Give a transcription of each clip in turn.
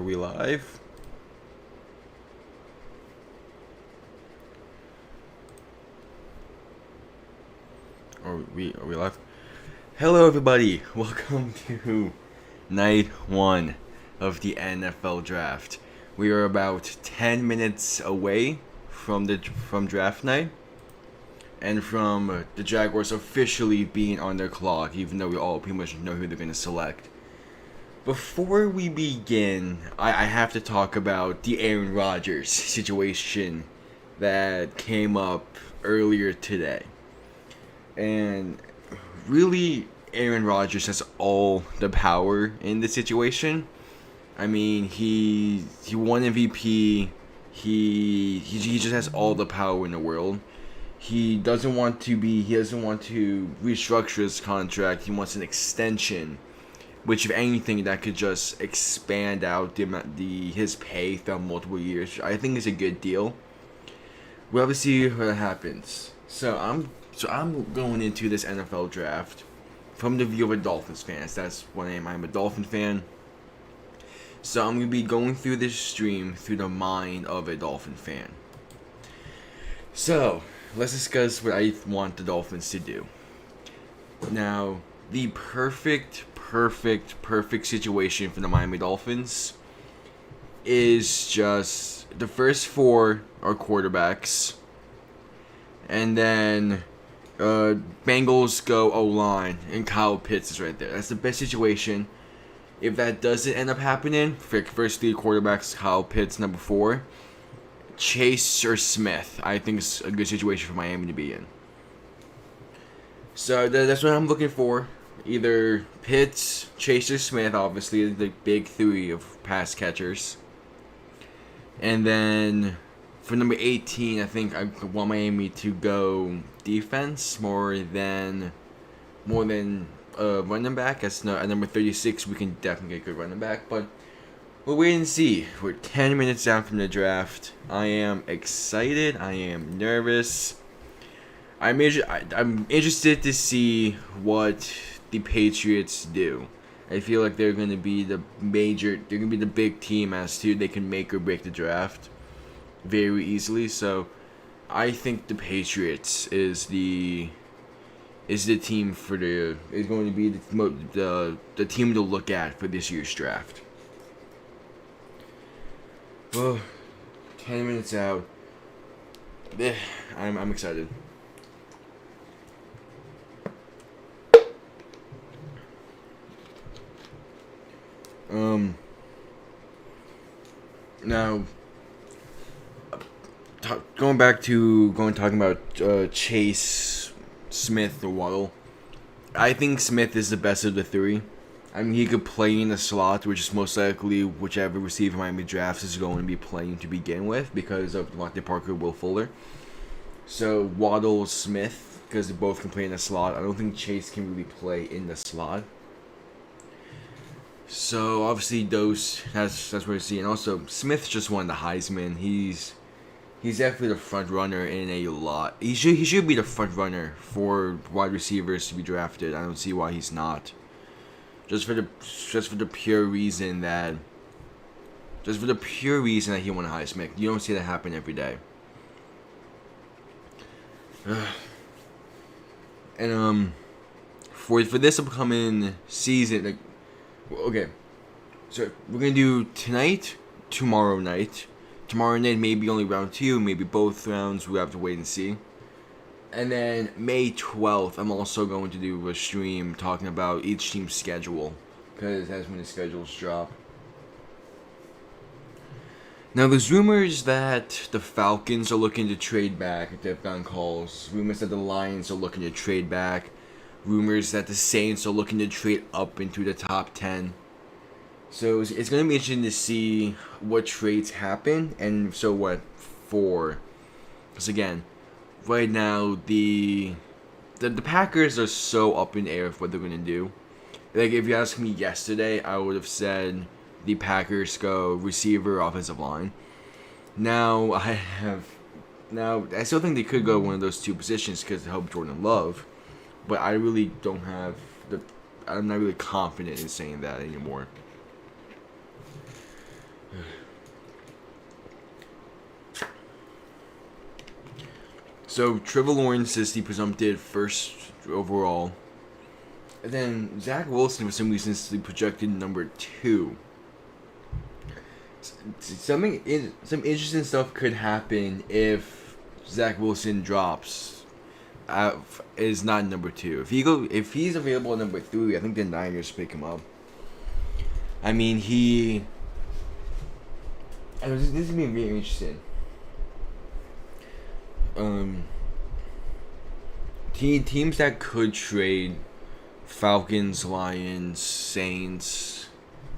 we live? Are we live? Hello everybody. Welcome to night 1 of the NFL draft. We are about 10 minutes away from draft night and from the Jaguars officially being on their clock, even though we all pretty much know who they're going to select. Before we begin, I have to talk about the Aaron Rodgers situation that came up earlier today. And really, Aaron Rodgers has all the power in this situation. I mean, he won MVP. He just has all the power in the world. He doesn't want to restructure his contract. He wants an extension, which, if anything, that could just expand out his pay throughout multiple years. I think is a good deal. We'll have to see what happens. So I'm going into this NFL draft from the view of a Dolphins fan. That's what I am. I'm a Dolphin fan. So I'm going to be going through this stream through the mind of a Dolphin fan. So let's discuss what I want the Dolphins to do. Now, the perfect situation for the Miami Dolphins is just the first 4 are quarterbacks, and then Bengals go O-line, and Kyle Pitts is right there. That's the best situation. If that doesn't end up happening, first 3 quarterbacks, Kyle Pitts, number 4, Chase or Smith, I think is a good situation for Miami to be in. So that's what I'm looking for. Either Pitts, Chase, or Smith, obviously the big 3 of pass catchers. And then for number 18, I think I want Miami to go defense more than running back. At number 36, we can definitely get a good running back. But we'll wait and see. We're 10 minutes out from the draft. I am excited. I am nervous. I'm interested to see what the Patriots do. I feel like they're going to be the big team as to they can make or break the draft very easily. So I think the Patriots is going to be the team to look at for this year's draft. Well, 10 minutes out. I'm excited. Now, talking about Chase, Smith, or Waddle. I think Smith is the best of the 3. I mean, he could play in the slot, which is most likely whichever receiver Miami drafts is going to be playing to begin with because of Devontae Parker, Will Fuller. So Waddle, Smith, because they both can play in the slot. I don't think Chase can really play in the slot. So obviously that's what we see. And also Smith just won the Heisman. He's definitely the front runner in a lot. He should be the front runner for wide receivers to be drafted. I don't see why he's not. Just for the pure reason that he won a Heisman. You don't see that happen every day. And for this upcoming season, okay, so we're gonna do tonight, tomorrow night. Tomorrow night, maybe only round 2, maybe both rounds. We'll have to wait and see. And then May 12th, I'm also going to do a stream talking about each team's schedule, because that's when the schedules drop. Now, there's rumors that the Falcons are looking to trade back. They've gotten calls. Rumors that the Lions are looking to trade back. Rumors that the Saints are looking to trade up into the top 10. So it's going to be interesting to see what trades happen and so what for. Because again, right now the Packers are so up in the air of what they're going to do. Like, if you asked me yesterday, I would have said the Packers go receiver, offensive line. Now I still think they could go one of those 2 positions because they help Jordan Love. But I really don't I'm not really confident in saying that anymore. So Trevor Lawrence is the presumptive first overall. And then Zach Wilson, for some reason, is the projected number 2. Some interesting stuff could happen if Zach Wilson drops. Is not number 2. If he's available at number 3, I think the Niners pick him up. I mean, this is gonna be very interesting. Teams that could trade: Falcons, Lions, Saints,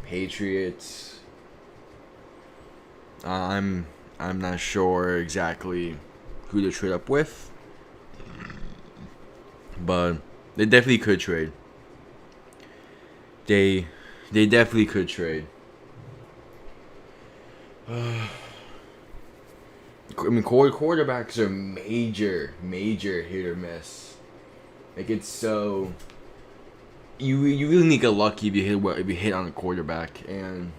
Patriots. I'm not sure exactly who to trade up with, but they definitely could trade. They definitely could trade. I mean, quarterbacks are major hit or miss. Like, it's so you really need to get lucky if you hit on a quarterback, and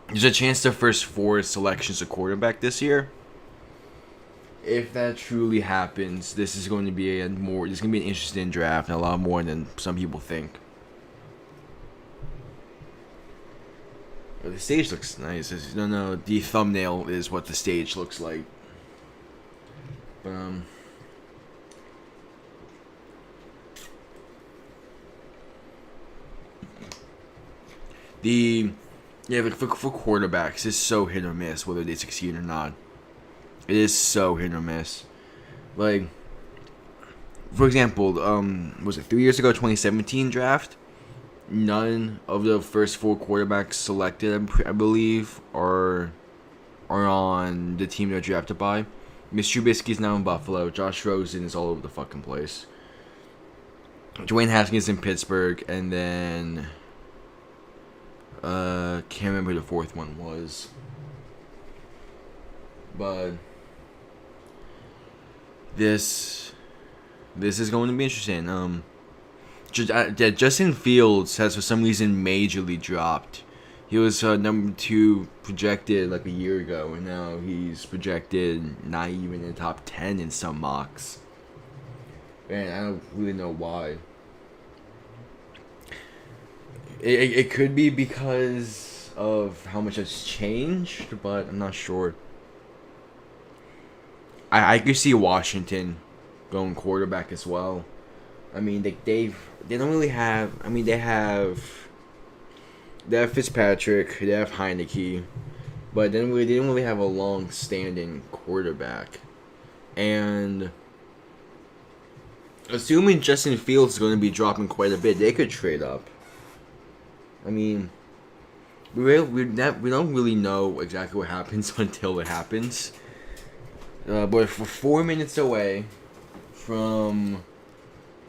there's a chance the first 4 selections of quarterback this year. If that truly happens, this is going to be an interesting draft, and a lot more than some people think. The stage looks nice. No, the thumbnail is what the stage looks like. For quarterbacks, it's so hit or miss whether they succeed or not. It is so hit or miss. Like, for example, was it 3 years ago, 2017 draft? None of the first 4 quarterbacks selected, I believe, are on the team they're drafted by. Mitch Trubisky's now in Buffalo. Josh Rosen is all over the fucking place. Dwayne Haskins in Pittsburgh, and then can't remember who the 4th one was. But this is going to be interesting. Justin Fields has for some reason majorly dropped. He was number 2 projected like a year ago, and now he's projected not even in the top 10 in some mocks. And I don't really know why. It could be because of how much has changed, but I'm not sure. I could see Washington going quarterback as well. I mean, they don't really have. I mean, they have Fitzpatrick, they have Heineke, but then they didn't really have a long-standing quarterback. And assuming Justin Fields is going to be dropping quite a bit, they could trade up. I mean, we don't really know exactly what happens until it happens. But for 4 minutes away from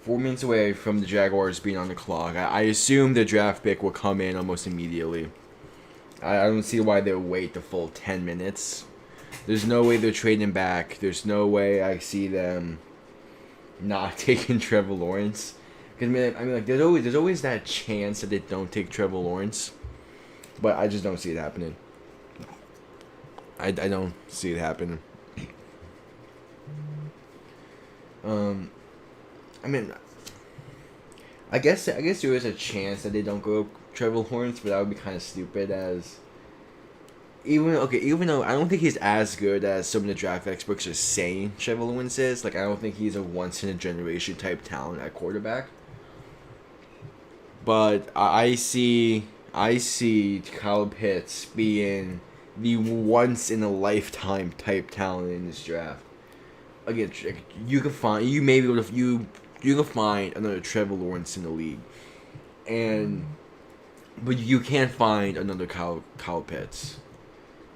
the Jaguars being on the clock, I assume the draft pick will come in almost immediately. I don't see why they would wait the full 10 minutes. There's no way they're trading back. There's no way I see them not taking Trevor Lawrence. Because I mean, like there's always that chance that they don't take Trevor Lawrence, but I just don't see it happening. I don't see it happening. I mean, I guess there is a chance that they don't go Trevor Lawrence, but that would be kind of stupid. Even though I don't think he's as good as some of the draft experts are saying Trevor Lawrence is. Like, I don't think he's a once in a generation type talent at quarterback. But I see Kyle Pitts being the once in a lifetime type talent in this draft. Again, you can find another Trevor Lawrence in the league, but you can't find another Kyle Pitts.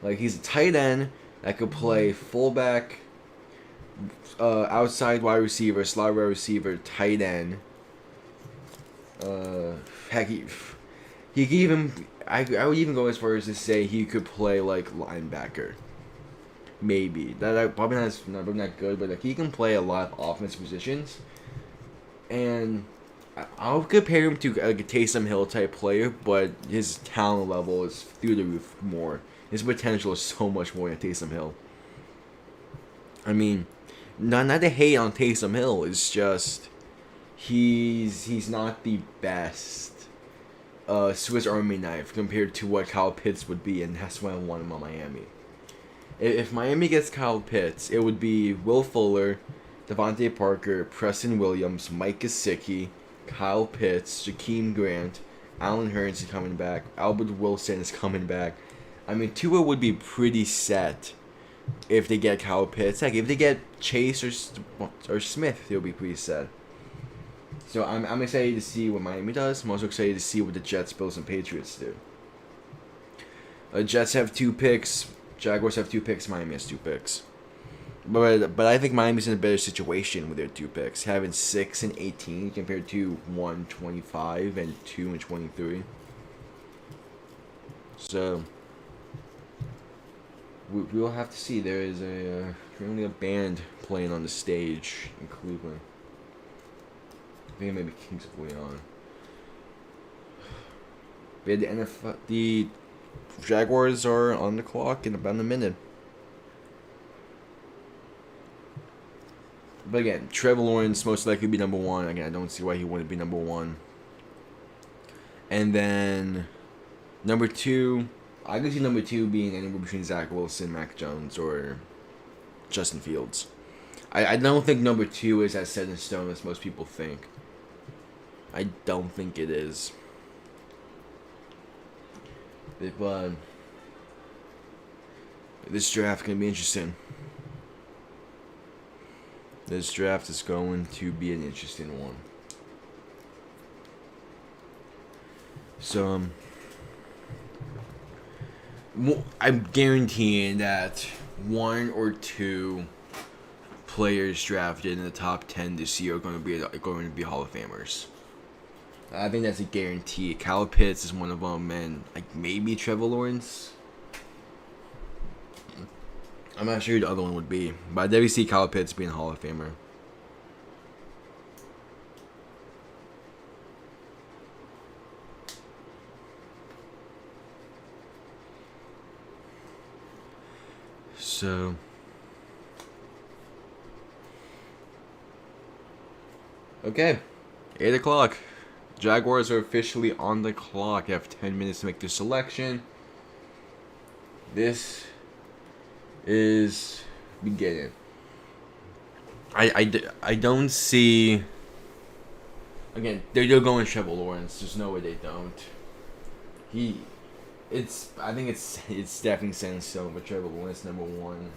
Like, he's a tight end that could play fullback, outside wide receiver, slot wide receiver, tight end. Heck, he could even. I would even go as far as to say he could play like linebacker. Maybe that probably not good, but like he can play a lot of offensive positions. And I'll compare him to like a Taysom Hill type player, but his talent level is through the roof more. His potential is so much more than Taysom Hill. I mean, not to hate on Taysom Hill. It's just he's not the best Swiss Army knife compared to what Kyle Pitts would be, and that's why I want him on Miami. If Miami gets Kyle Pitts, it would be Will Fuller, Devontae Parker, Preston Williams, Mike Gesicki, Kyle Pitts, Jakeem Grant, Allen Hurns is coming back, Albert Wilson is coming back. I mean, Tua would be pretty set if they get Kyle Pitts. Heck, if they get Chase or Smith, they'll be pretty set. So I'm excited to see what Miami does. I'm also excited to see what the Jets, Bills, and Patriots do. Jets have 2 picks. Jaguars have 2 picks. Miami has 2 picks. But I think Miami's in a better situation with their 2 picks, having 6 and 18 compared to 1, 25 and 2 and 23. So we'll have to see. There is currently a band playing on the stage in Cleveland. I think it may be Kings of Leon. But the Jaguars are on the clock in about a minute. But again, Trevor Lawrence most likely be number 1. Again, I don't see why he wouldn't be number 1. And then number 2, I could see number 2 being anywhere between Zach Wilson, Mac Jones, or Justin Fields. I don't think number 2 is as set in stone as most people think. I don't think it is. But this draft can be interesting. This draft is going to be an interesting one. So, I'm guaranteeing that 1 or 2 players drafted in the top 10 this year are going to be Hall of Famers. I think that's a guarantee. Kyle Pitts is one of them, and like maybe Trevor Lawrence. I'm not sure who the other one would be, but I definitely see Kyle Pitts being a Hall of Famer. So, okay, 8 o'clock. Jaguars are officially on the clock. They have 10 minutes to make their selection. This is beginning. I don't see. Again, they're going Trevor Lawrence. There's no way they don't. I think it's definitely set in stone with Trevor Lawrence number 1.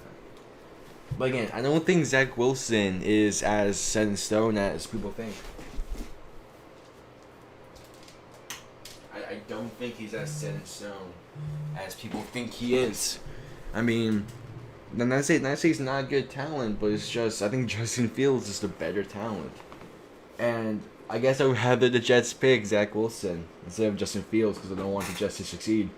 But again, I don't think Zach Wilson is as set in stone as people think. I don't think he's as set in stone as people think he is. I mean, not say he's not good talent, but it's just I think Justin Fields is the better talent. And I guess I would rather the Jets pick Zach Wilson instead of Justin Fields because I don't want the Jets to succeed.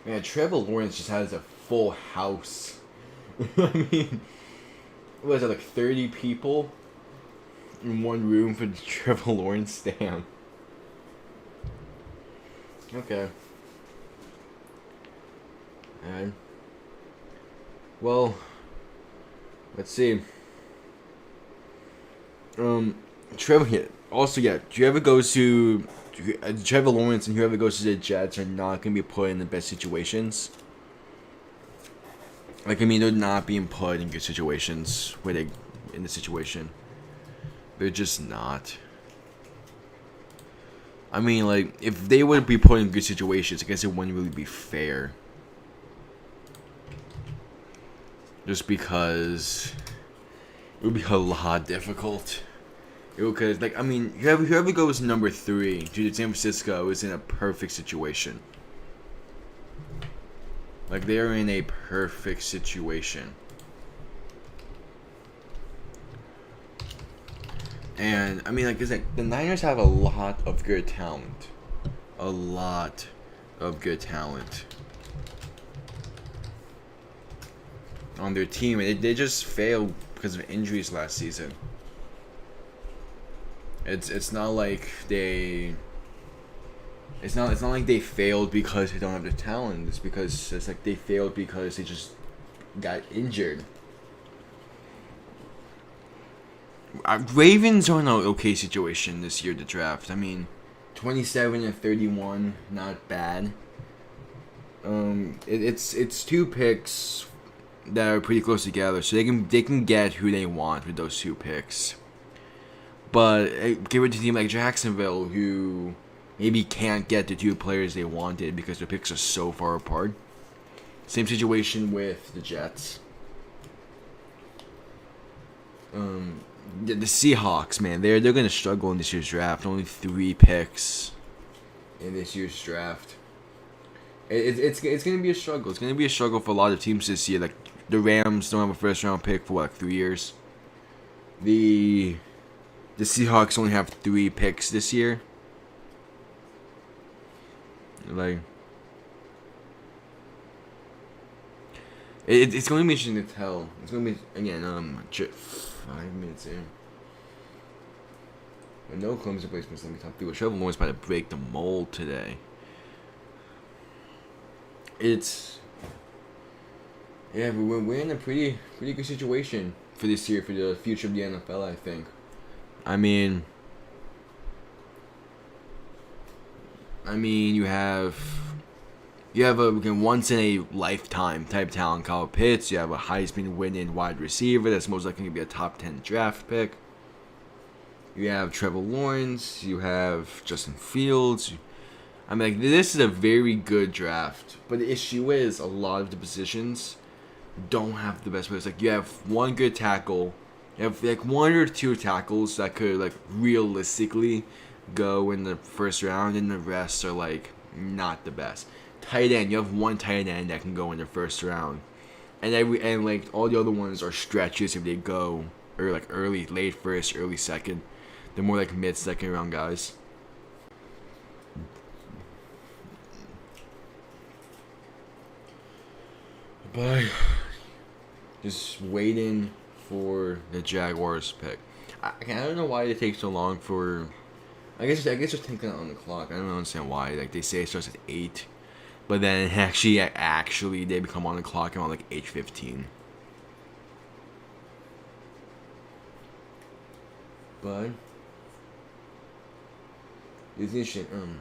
Man, Trevor Lawrence just has a full house. I mean, what was it, like 30 people in one room for the Trevor Lawrence? Damn. Okay. Alright. Well, let's see. Trevor. Also, yeah. Trevor Lawrence and whoever goes to the Jets are not gonna be put in the best situations. Like, I mean, they're not being put in good situations where they in the situation. They're just not. I mean, like, if they would be put in good situations, I guess it wouldn't really be fair. Just because it would be a lot difficult. Because, like, I mean, whoever goes number 3 to San Francisco is in a perfect situation. Like, they're in a perfect situation. And, I mean, like, the Niners have a lot of good talent. A lot of good talent on their team. And they just failed because of injuries last season. It's not like they. It's not like they failed because they don't have the talent. It's because it's like they failed because they just got injured. Ravens are in an okay situation this year to draft. I mean, 27 and 31, not bad. It's two picks that are pretty close together, so they can get who they want with those two picks. But give it to a team like Jacksonville, who maybe can't get the two players they wanted because their picks are so far apart. Same situation with the Jets. The Seahawks, man, they're gonna struggle in this year's draft. Only 3 picks in this year's draft. It's gonna be a struggle. It's gonna be a struggle for a lot of teams this year. Like the Rams don't have a first round pick for what, like 3 years. The Seahawks only have 3 picks this year. Like it's going to be interesting to tell. It's going to be again 5 minutes in. But no Clemson placements. Let me talk through. Trevor Lawrence about to break the mold today. We're in a pretty good situation for this year, for the future of the NFL, I think. I mean, you have a once in a lifetime type talent, Kyle Pitts. You have a Heisman winning wide receiver that's most likely going to be a top 10 draft pick. You have Trevor Lawrence. You have Justin Fields. I mean, like, this is a very good draft. But the issue is a lot of the positions don't have the best players. Like, you have one good tackle. You have like 1 or 2 tackles that could like realistically go in the first round, and the rest are like not the best. Tight end, you have 1 tight end that can go in the first round, and like all the other ones are stretches if they go or like late first, early second. They're more like mid-second round guys. But just waiting for the Jaguars pick. I don't know why it takes so long for. I guess just taking it on the clock. I don't understand why. Like they say it starts at 8, but then actually they become on the clock around like 8:15. But it's interesting.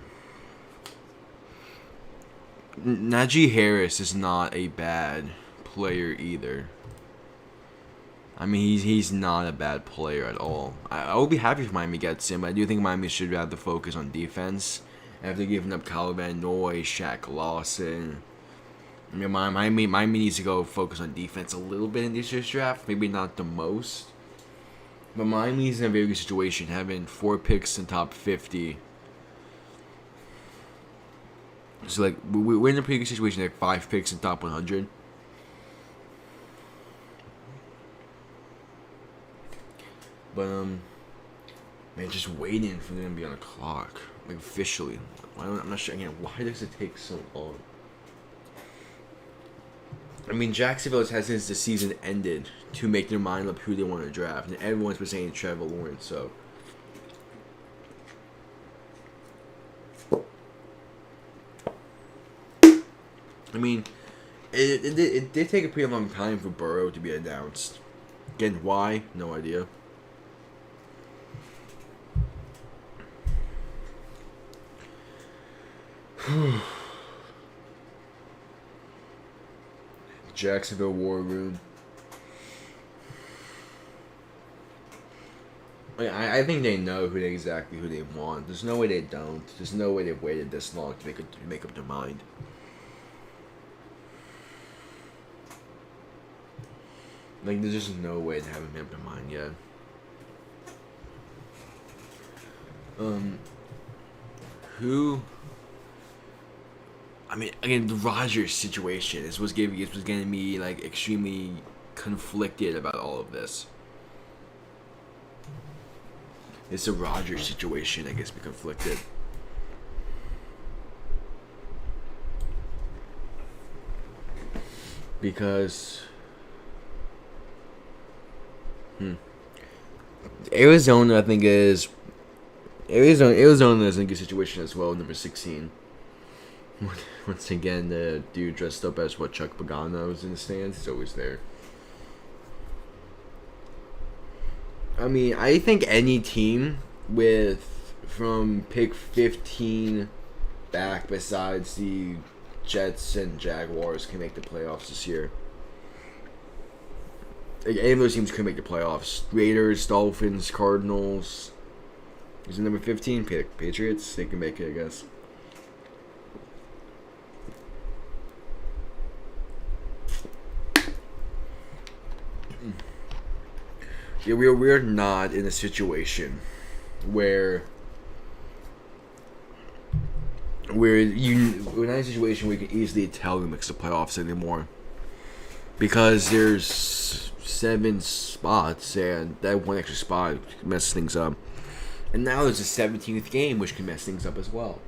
Najee Harris is not a bad player either. I mean, he's not a bad player at all. I would be happy if Miami gets him, but I do think Miami should rather focus on defense. After giving up Kyle Van Noy, Shaq Lawson, I mean, Miami needs to go focus on defense a little bit in this year's draft. Maybe not the most, but Miami's in a very good situation, having 4 picks in top 50. So like we're in a pretty good situation, like 5 picks in top 100. But man, just waiting for them to be on the clock, like officially. I'm not sure again. Why does it take so long? I mean, Jacksonville has since the season ended to make their mind up who they want to draft, and everyone's been saying Trevor Lawrence. So I mean, it did take a pretty long time for Burrow to be announced. Again, why? No idea. Jacksonville War Room. I think they know exactly who they want. There's no way they don't. There's no way they've waited this long to make up their mind. Like, there's just no way they haven't made up their mind yet. Who? I mean, again, the Rodgers situation was getting me like extremely conflicted about all of this. It's a Rodgers situation that gets me conflicted. Because Arizona, I think, is Arizona is in a good situation as well, number 16. Once again, the dude dressed up as what Chuck Pagano was in the stands. He's always there. I mean, I think any team with from pick 15 back besides the Jets and Jaguars can make the playoffs this year. Like, any of those teams can make the playoffs. Raiders, Dolphins, Cardinals. Is it number 15 pick? Patriots? They can make it, I guess. Yeah, we're not in a situation where we're not in a situation where we can easily tell who makes the playoffs anymore, because there's 7 spots and that one extra spot messes things up, and now there's a 17th game which can mess things up as well.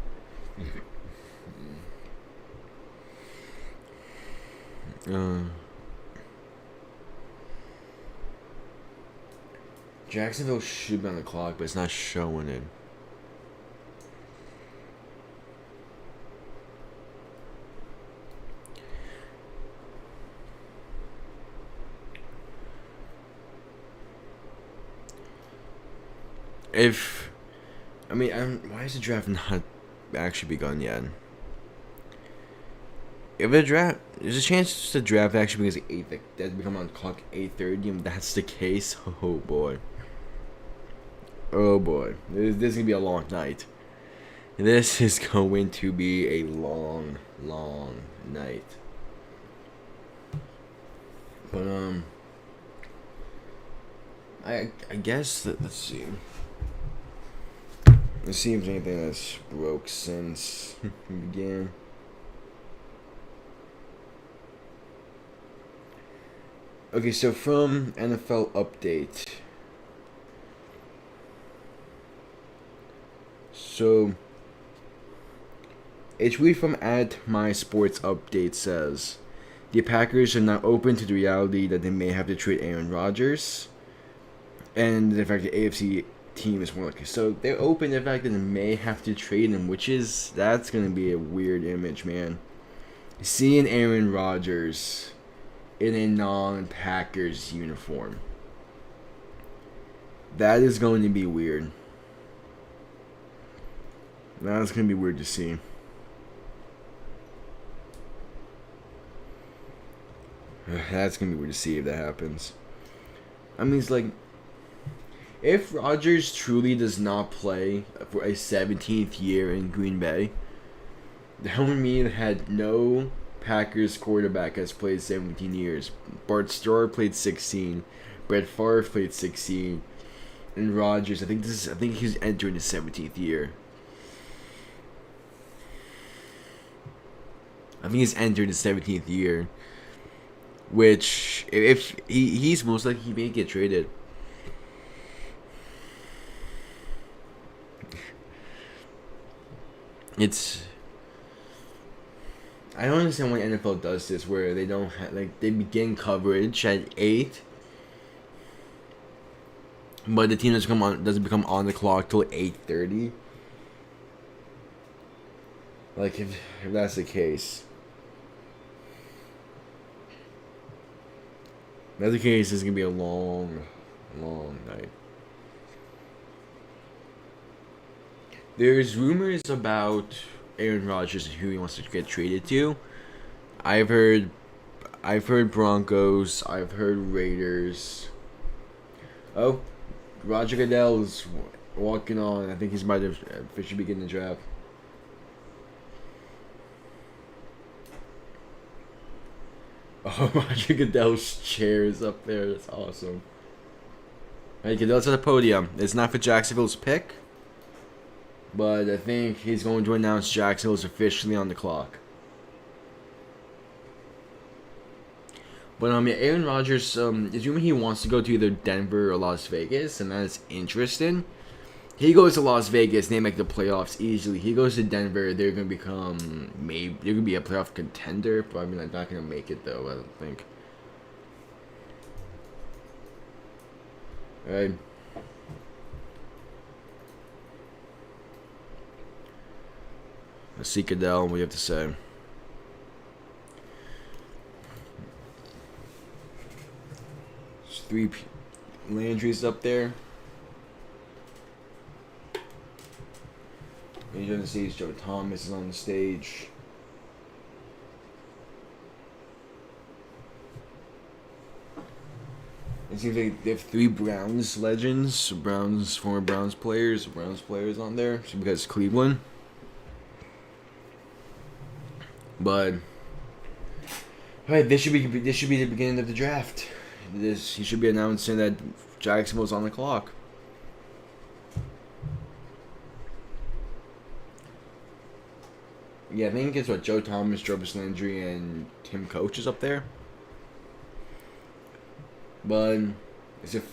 Jacksonville should be on the clock, but it's not showing it. Why is the draft not actually begun yet? If the draft, there's a chance the draft actually begins at 8. That become on the clock 8:30. And that's the case. Oh boy. Oh boy, this is gonna be a long night. This is going to be a long, long night. But I guess that, let's see. Let's see if there's anything that's broke since we began. Okay, so from NFL Update. So, a tweet from @MySportsUpdate says, the Packers are now open to the reality that they may have to trade Aaron Rodgers, and the fact that the AFC team is more likely. So they're open to the fact that they may have to trade him, that's going to be a weird image, man. Seeing Aaron Rodgers in a non-Packers uniform. That is going to be weird. That's going to be weird to see. That's going to be weird to see if that happens. I mean, it's like, if Rodgers truly does not play for a 17th year in Green Bay, that would mean had no Packers quarterback has played 17 years. Bart Starr played 16. Brett Favre played 16. And Rodgers, I think he's entering his 17th year. I think he's entered his 17th year. Which, if he's most likely he may get traded. I don't understand why NFL does this, where they don't they begin coverage at 8, but the team doesn't become on the clock till 8:30. Like, if that's the case. If that's the case, it's going to be a long, long night. There's rumors about Aaron Rodgers and who he wants to get traded to. I've heard Broncos. I've heard Raiders. Oh, Roger Goodell's walking on. I think he's about to officially begin the draft. Oh, Roger Goodell's chair is up there. That's awesome. Hey, Goodell's at the podium. It's not for Jacksonville's pick, but I think he's going to announce Jacksonville's officially on the clock. But Aaron Rodgers, assuming he wants to go to either Denver or Las Vegas, and that's interesting. He goes to Las Vegas, they make the playoffs easily. He goes to Denver, they're gonna become they're gonna be a playoff contender, but they're not gonna make it though. I don't think. All right. Cadell, what do you have to say? There's three Landry's up there. And you're gonna see Joe Thomas is on the stage. It seems like they have three Browns legends, former Browns players on there. So because Cleveland. But alright, this should be the beginning of the draft. He should be announcing that Jacksonville's on the clock. Yeah, I think it's what Joe Thomas, Jarvis Landry, and Tim Coach is up there. But is it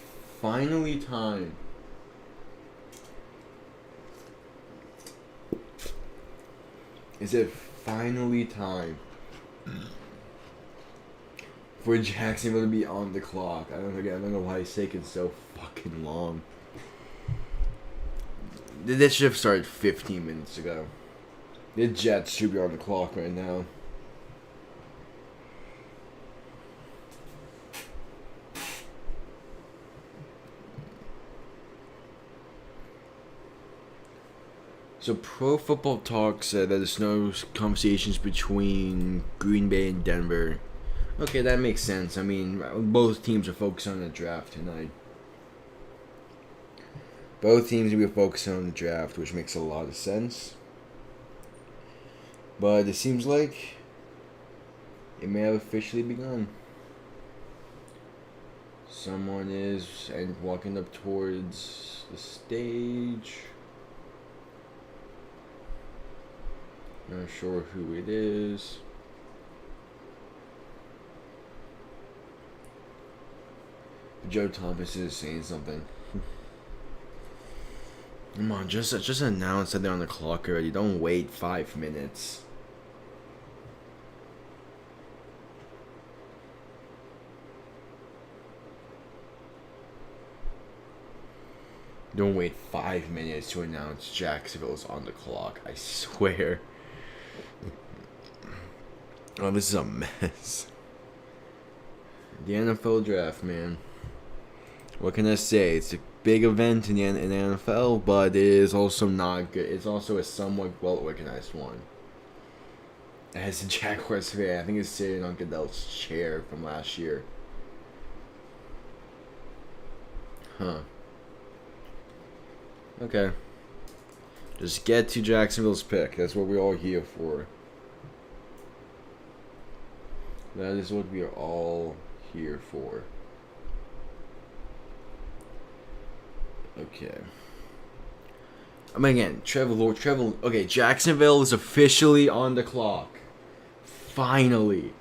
finally time? Is it finally time for Jacksonville to be on the clock? I don't know why it's taking so fucking long. This should have started 15 minutes ago. The Jets should be on the clock right now. So Pro Football Talk said that there's no conversations between Green Bay and Denver. Okay, that makes sense. I mean, both teams are focused on the draft tonight. Both teams will be focusing on the draft, which makes a lot of sense. But it seems like it may have officially begun. Someone is walking up towards the stage. Not sure who it is. Joe Thomas is saying something. Come on, just announce that they're on the clock already. Don't wait 5 minutes. Don't wait 5 minutes to announce Jacksonville's on the clock. I swear. Oh, this is a mess. The NFL draft, man. What can I say? It's a big event in the NFL, but it is also not good. It's also a somewhat well-organized one. As a Jaguars fan, I think it's sitting on Goodell's chair from last year. Huh. Okay. Just get to Jacksonville's pick. That's what we're all here for. That is what we are all here for. Okay. I mean, again, Trevor. Okay, Jacksonville is officially on the clock. Finally.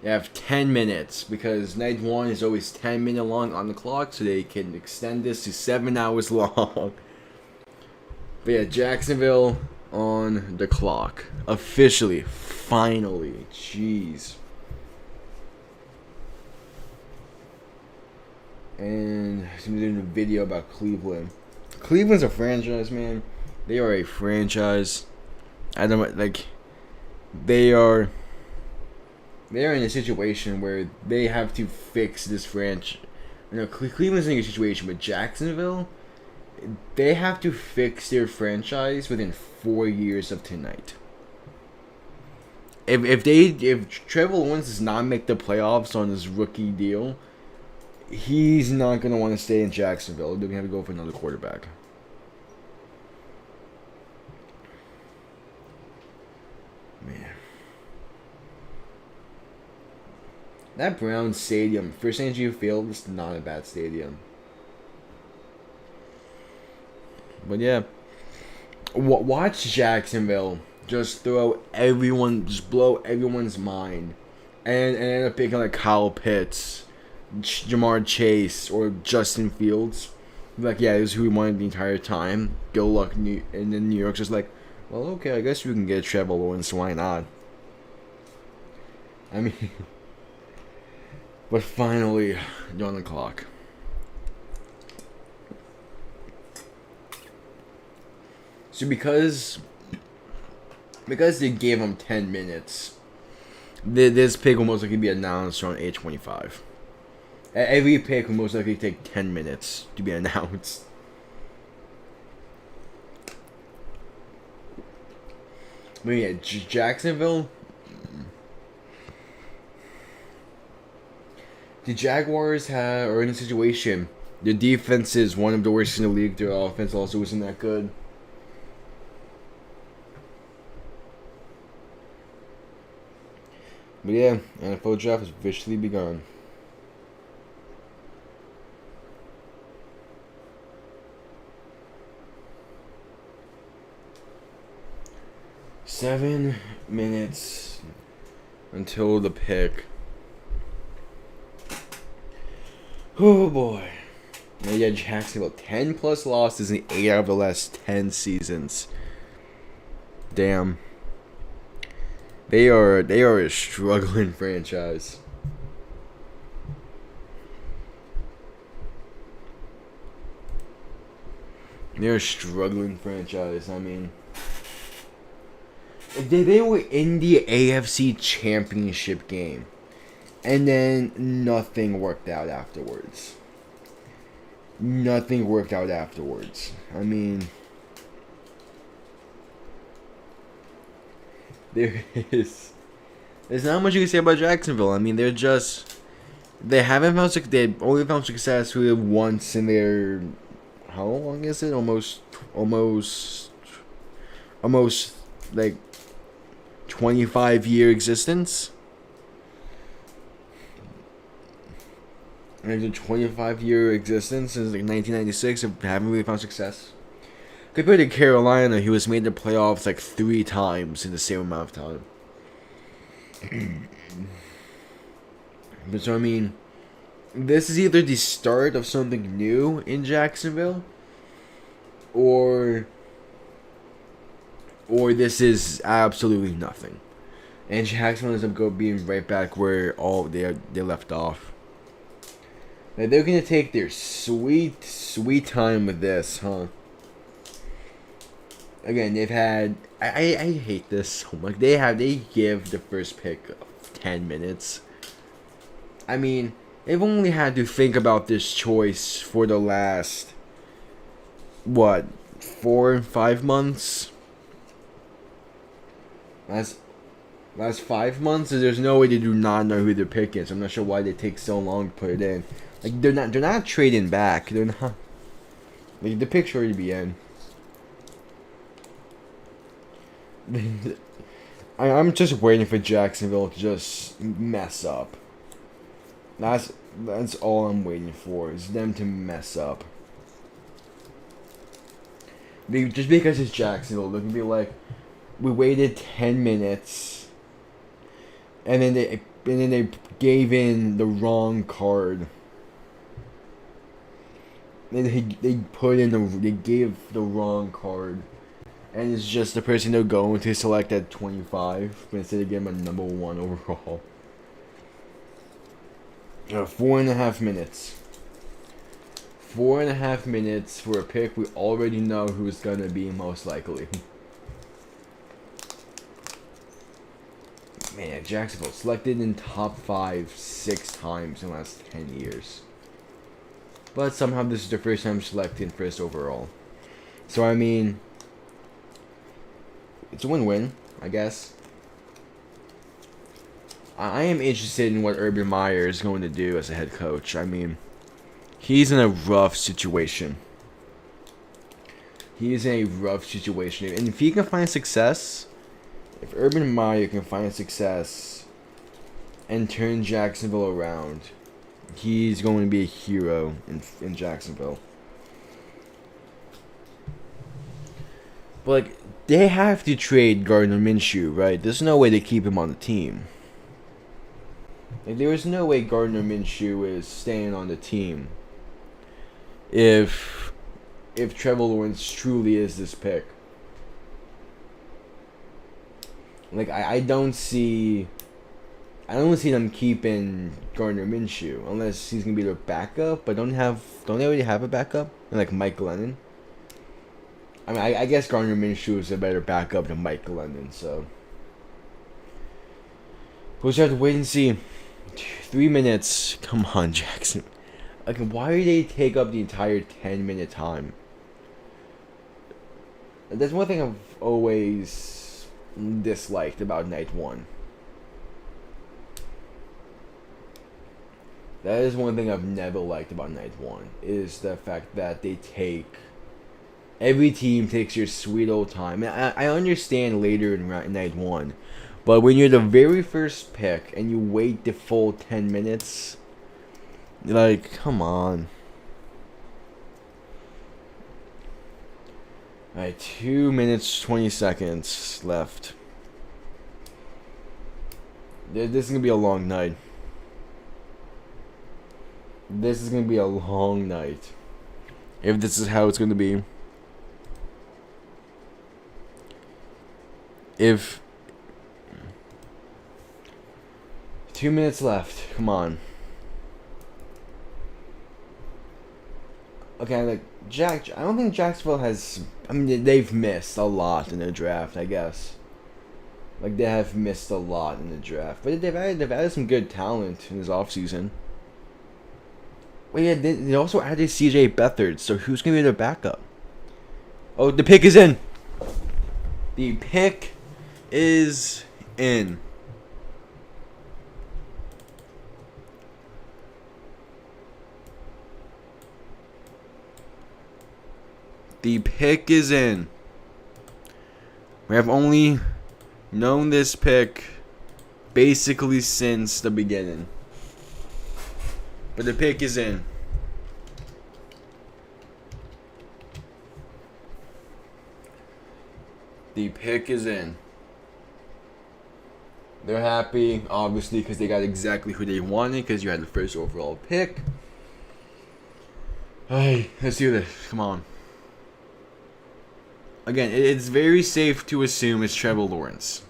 They have 10 minutes because night one is always 10-minute long on the clock, so they can extend this to 7 hours long. But yeah, Jacksonville on the clock. Officially. Finally. Jeez. And I'm doing a video about Cleveland. Cleveland's a franchise, man. They are a franchise. I don't like. They are in a situation where they have to fix this franchise. You know, Cleveland's in a situation, but Jacksonville, they have to fix their franchise within 4 years of tonight. If Trevor Lawrence does not make the playoffs on his rookie deal, he's not going to want to stay in Jacksonville. They're going to have to go for another quarterback. Man. That Browns stadium, First Energy Field, is not a bad stadium. But yeah. Watch Jacksonville just blow everyone's mind. And end up picking like Kyle Pitts, Jamar Chase, or Justin Fields. Like, yeah, this is who we wanted the entire time. Go luck. And then New York's just like, well, okay, I guess we can get Trevor Lawrence. Why not? I mean, but finally, you're on the clock. So because because they gave him 10 minutes, this pick will most likely be announced around 8:25. Every pick will most likely take 10 minutes to be announced. But yeah, Jacksonville. The Jaguars are in a situation. Their defense is one of the worst in the league. Their offense also isn't that good. But yeah, NFL draft has officially begun. Seven minutes until the pick. Oh boy. Yeah, Jacksonville 10 plus losses in 8 out of the last 10 seasons. Damn. They are a struggling franchise. They're a struggling franchise. I mean, they were in the AFC Championship game, and then nothing worked out afterwards. Nothing worked out afterwards. I mean, there's not much you can say about Jacksonville. I mean, they haven't found they've only found success with once in their, how long is it? Almost like 25-year existence. And a 25-year existence since like 1996, and haven't really found success. Compared to Carolina, who has made the playoffs like 3 times in the same amount of time. But so I mean, this is either the start of something new in Jacksonville, or this is absolutely nothing, and Jacksonville ends up being right back where they left off. Now they're gonna take their sweet time with this, huh? Again, they've had I hate this so much. They give the first pick 10 minutes. I mean, they've only had to think about this choice for the last 4 or 5 months. Last 5 months, so there's no way they do not know who they're picking. So I'm not sure why they take so long to put it in. Like they're not trading back. They're not. Like the pick's already be in. I'm just waiting for Jacksonville to just mess up. That's all I'm waiting for, is them to mess up. Just because it's Jacksonville, they can be like, we waited 10 minutes, and then they gave in the wrong card. They gave the wrong card, and it's just the person they're going to select at 25, but instead of giving them a number 1 overall. 4.5 minutes. 4.5 minutes for a pick we already know who's gonna be most likely. Man, Jacksonville selected in top 5 6 times in the last 10 years. But somehow this is their first time selecting first overall. So I mean, it's a win-win, I guess. I am interested in what Urban Meyer is going to do as a head coach. I mean, he's in a rough situation. And if he can find success, if Urban Meyer can find success and turn Jacksonville around, he's going to be a hero in Jacksonville. But, like, they have to trade Gardner Minshew, right? There's no way to keep him on the team. Like, there is no way Gardner Minshew is staying on the team if Trevor Lawrence truly is this pick. Like, I don't see them keeping Gardner Minshew unless he's gonna be their backup. But don't they already have a backup? Like Mike Glennon. I mean, I guess Gardner Minshew is a better backup than Mike Glennon, so we'll just have to wait and see. 3 minutes. Come on, Jackson. Like, why do they take up the entire 10-minute time? That's one thing I've always disliked about Night 1. That is one thing I've never liked about Night 1, is the fact that they take... Every team takes your sweet old time. And I understand later in Night 1, but when you're the very first pick and you wait the full 10 minutes, like, come on. Alright, 2 minutes, 20 seconds left. This is going to be a long night. This is going to be a long night. If this is how it's going to be. If 2 minutes left, come on. Okay, like I don't think Jacksonville has. I mean, they've missed a lot in the draft, I guess. Like, they have missed a lot in the draft, but they've added some good talent in this offseason. Well, yeah, they also added C.J. Beathard, so who's gonna be their backup? Oh, the pick is in. The pick is in. The pick is in. We have only known this pick basically since the beginning. But the pick is in. The pick is in. They're happy, obviously, because they got exactly who they wanted, because you had the first overall pick. Hey, let's do this. Come on. Again, it's very safe to assume it's Trevor Lawrence.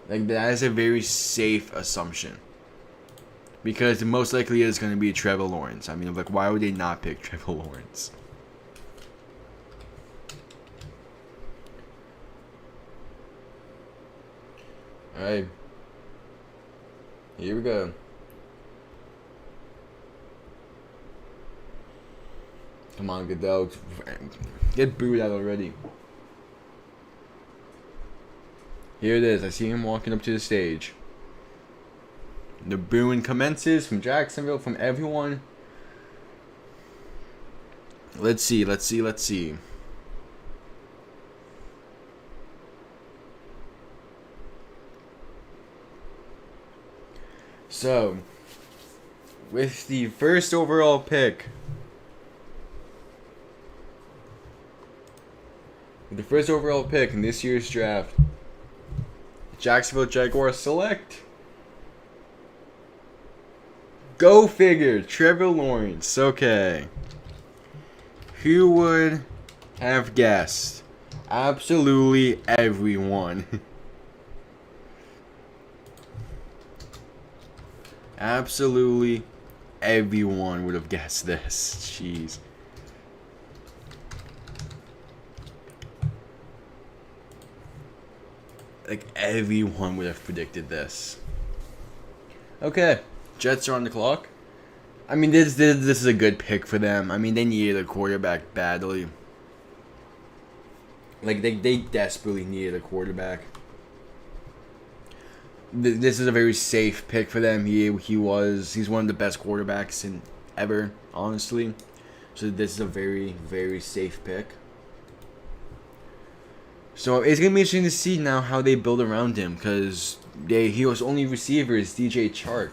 Like, that is a very safe assumption. Because most likely it's going to be Trevor Lawrence. I mean, like, why would they not pick Trevor Lawrence? Alright. Here we go. Come on, Goodell. Get booed out already. Here it is. I see him walking up to the stage. The booing commences from Jacksonville, from everyone. Let's see. So, with the first overall pick, in this year's draft, Jacksonville Jaguars select. Go figure, Trevor Lawrence. Okay. Who would have guessed? Absolutely everyone. Absolutely everyone would have guessed this. Jeez. Like, everyone would have predicted this. Okay. Jets are on the clock. I mean, this is a good pick for them. I mean, they needed a quarterback badly. Like, they desperately needed a quarterback. This is a very safe pick for them. He's one of the best quarterbacks in ever, honestly. So this is a very, very safe pick. So it's gonna be interesting to see now how they build around him, because his only receiver is DJ Chark.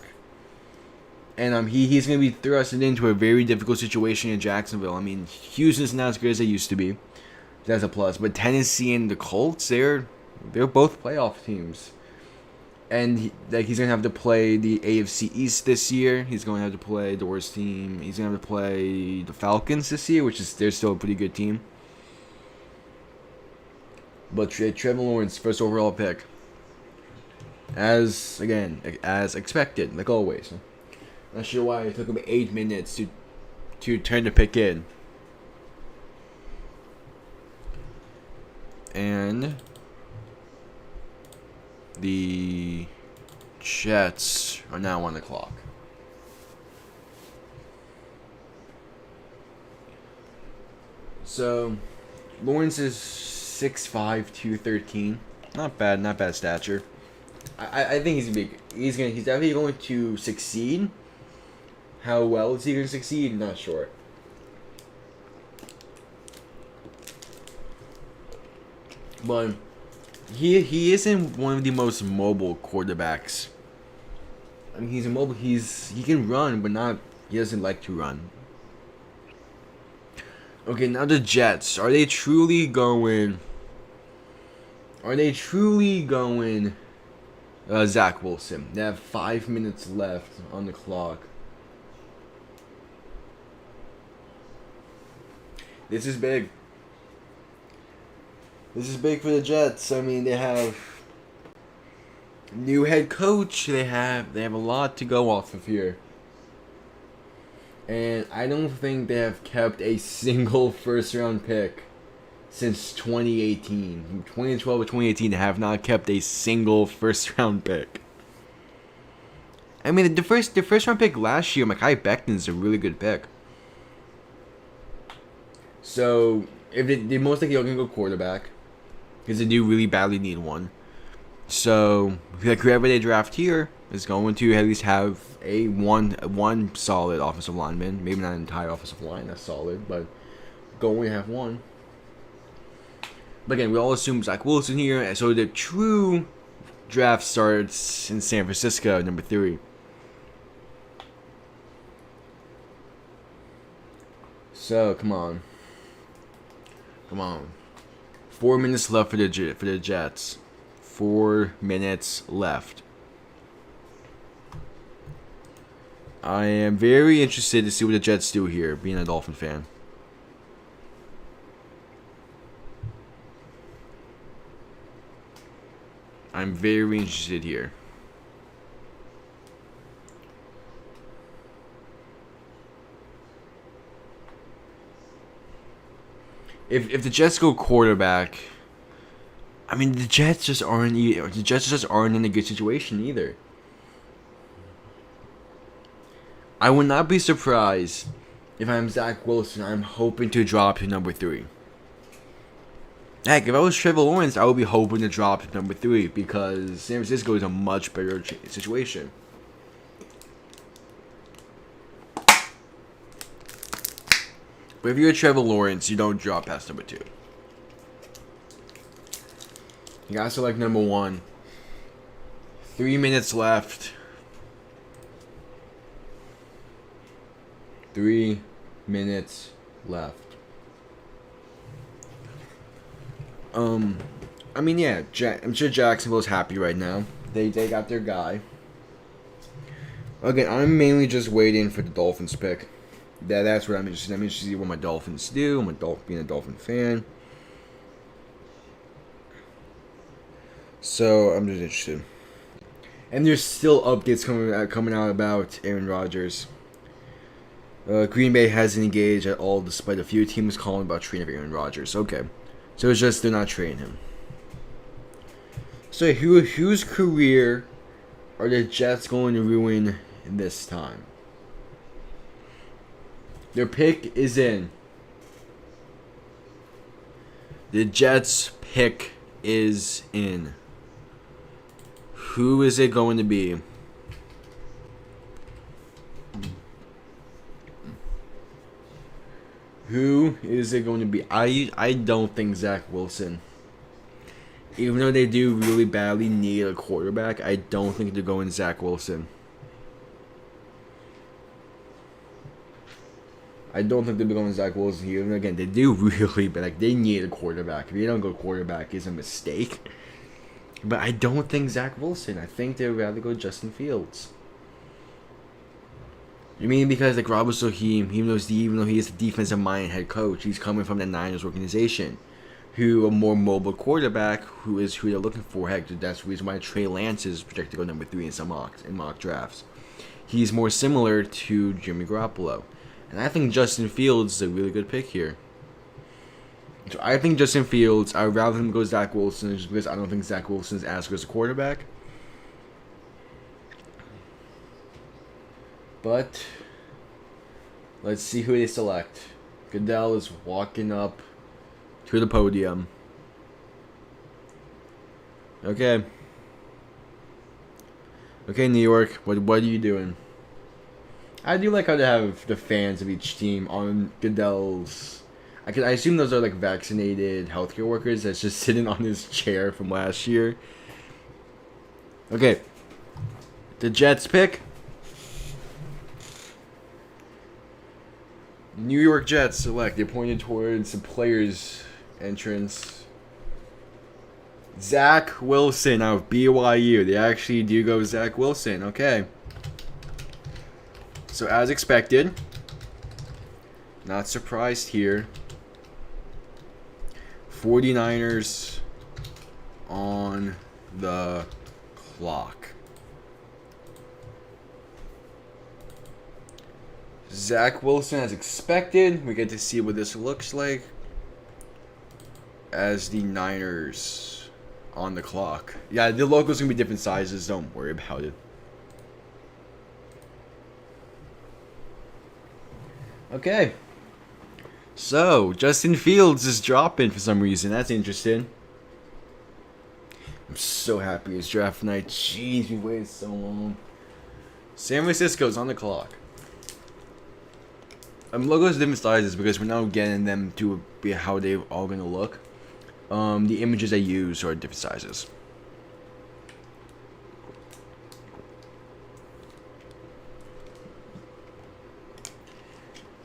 And he's going to be thrusted into a very difficult situation in Jacksonville. I mean, Houston's not as good as they used to be. That's a plus. But Tennessee and the Colts, they're both playoff teams. And he's going to have to play the AFC East this year. He's going to have to play the worst team. He's going to have to play the Falcons this year, they're still a pretty good team. But Trevor Lawrence, first overall pick. As expected, like always. Not sure why it took him 8 minutes to turn the pick in. And the Jets are now on the clock. So, Lawrence is 6'5", 213. Not bad stature. I think he's big. He's definitely going to succeed. How well is he going to succeed? Not sure. But he isn't one of the most mobile quarterbacks. I mean, he's mobile. He can run, but not. He doesn't like to run. Okay, now the Jets. Are they truly going? Zach Wilson? They have 5 minutes left on the clock. This is big. This is big for the Jets. I mean, they have new head coach. They have a lot to go off of here. And I don't think they have kept a single first-round pick since 2018. From 2012 to 2018, they have not kept a single first-round pick. I mean, the first-round pick last year, Mekhi Becton's a really good pick. So, if they most likely are going to go quarterback, because they do really badly need one. So, like whoever they draft here is going to at least have a one solid offensive lineman. Maybe not an entire offensive line that's solid, but going to have one. But again, we all assume Zach Wilson here, and so the true draft starts in San Francisco, number 3. So come on. 4 minutes left for the Jets. 4 minutes left. I am very interested to see what the Jets do here, being a Dolphin fan. I'm very interested here. If the Jets go quarterback, I mean the Jets just aren't in a good situation either. I would not be surprised if I'm Zach Wilson. I'm hoping to drop to number 3. Heck, if I was Trevor Lawrence, I would be hoping to drop to number 3 because San Francisco is a much better situation. But if you're Trevor Lawrence, you don't drop past number 2. You gotta select number 1. 3 minutes left. 3 minutes left. I mean, yeah, I'm sure Jacksonville's happy right now. They got their guy. Again, I'm mainly just waiting for the Dolphins pick. That's what I'm interested in. I'm interested to see what my Dolphins do. I'm being a Dolphin fan. So, I'm just interested. And there's still updates coming out about Aaron Rodgers. Green Bay hasn't engaged at all, despite a few teams calling about trading Aaron Rodgers. Okay. So it's just they're not trading him. So whose career are the Jets going to ruin this time? Their pick is in. The Jets' pick is in. Who is it going to be? Who is it going to be? I don't think Zach Wilson. Even though they do really badly need a quarterback, I don't think they're going Zach Wilson. I don't think they're going Zach Wilson here. And again, they do really bad. Like, they need a quarterback. If they don't go quarterback, it's a mistake. But I don't think Zach Wilson. I think they'd rather go Justin Fields. You mean because like Robert Soheem, even though he is a defensive-minded head coach, he's coming from the Niners organization, who a more mobile quarterback, who they're looking for. Heck, that's the reason why Trey Lance is projected to go number 3 in some mock drafts. He's more similar to Jimmy Garoppolo, and I think Justin Fields is a really good pick here. So I think Justin Fields. I'd rather him go Zach Wilson just because I don't think Zach Wilson's as good as a quarterback. But let's see who they select. Goodell is walking up to the podium. Okay. Okay, New York, what are you doing? I do like how they have the fans of each team on Goodell's. I assume those are like vaccinated healthcare workers that's just sitting on his chair from last year. Okay. The Jets pick. New York Jets select. They're pointed towards the players' entrance. Zach Wilson out of BYU. They actually do go Zach Wilson. Okay. So as expected, not surprised here. 49ers on the clock. Zach Wilson as expected. We get to see what this looks like as the Niners on the clock. Yeah, the logo's going to be different sizes. Don't worry about it. Okay. So, Justin Fields is dropping for some reason. That's interesting. I'm so happy it's draft night. Jeez, we waited so long. San Francisco's on the clock. Logos different sizes because we're now getting them to be how they're all going to look. The images I use are different sizes.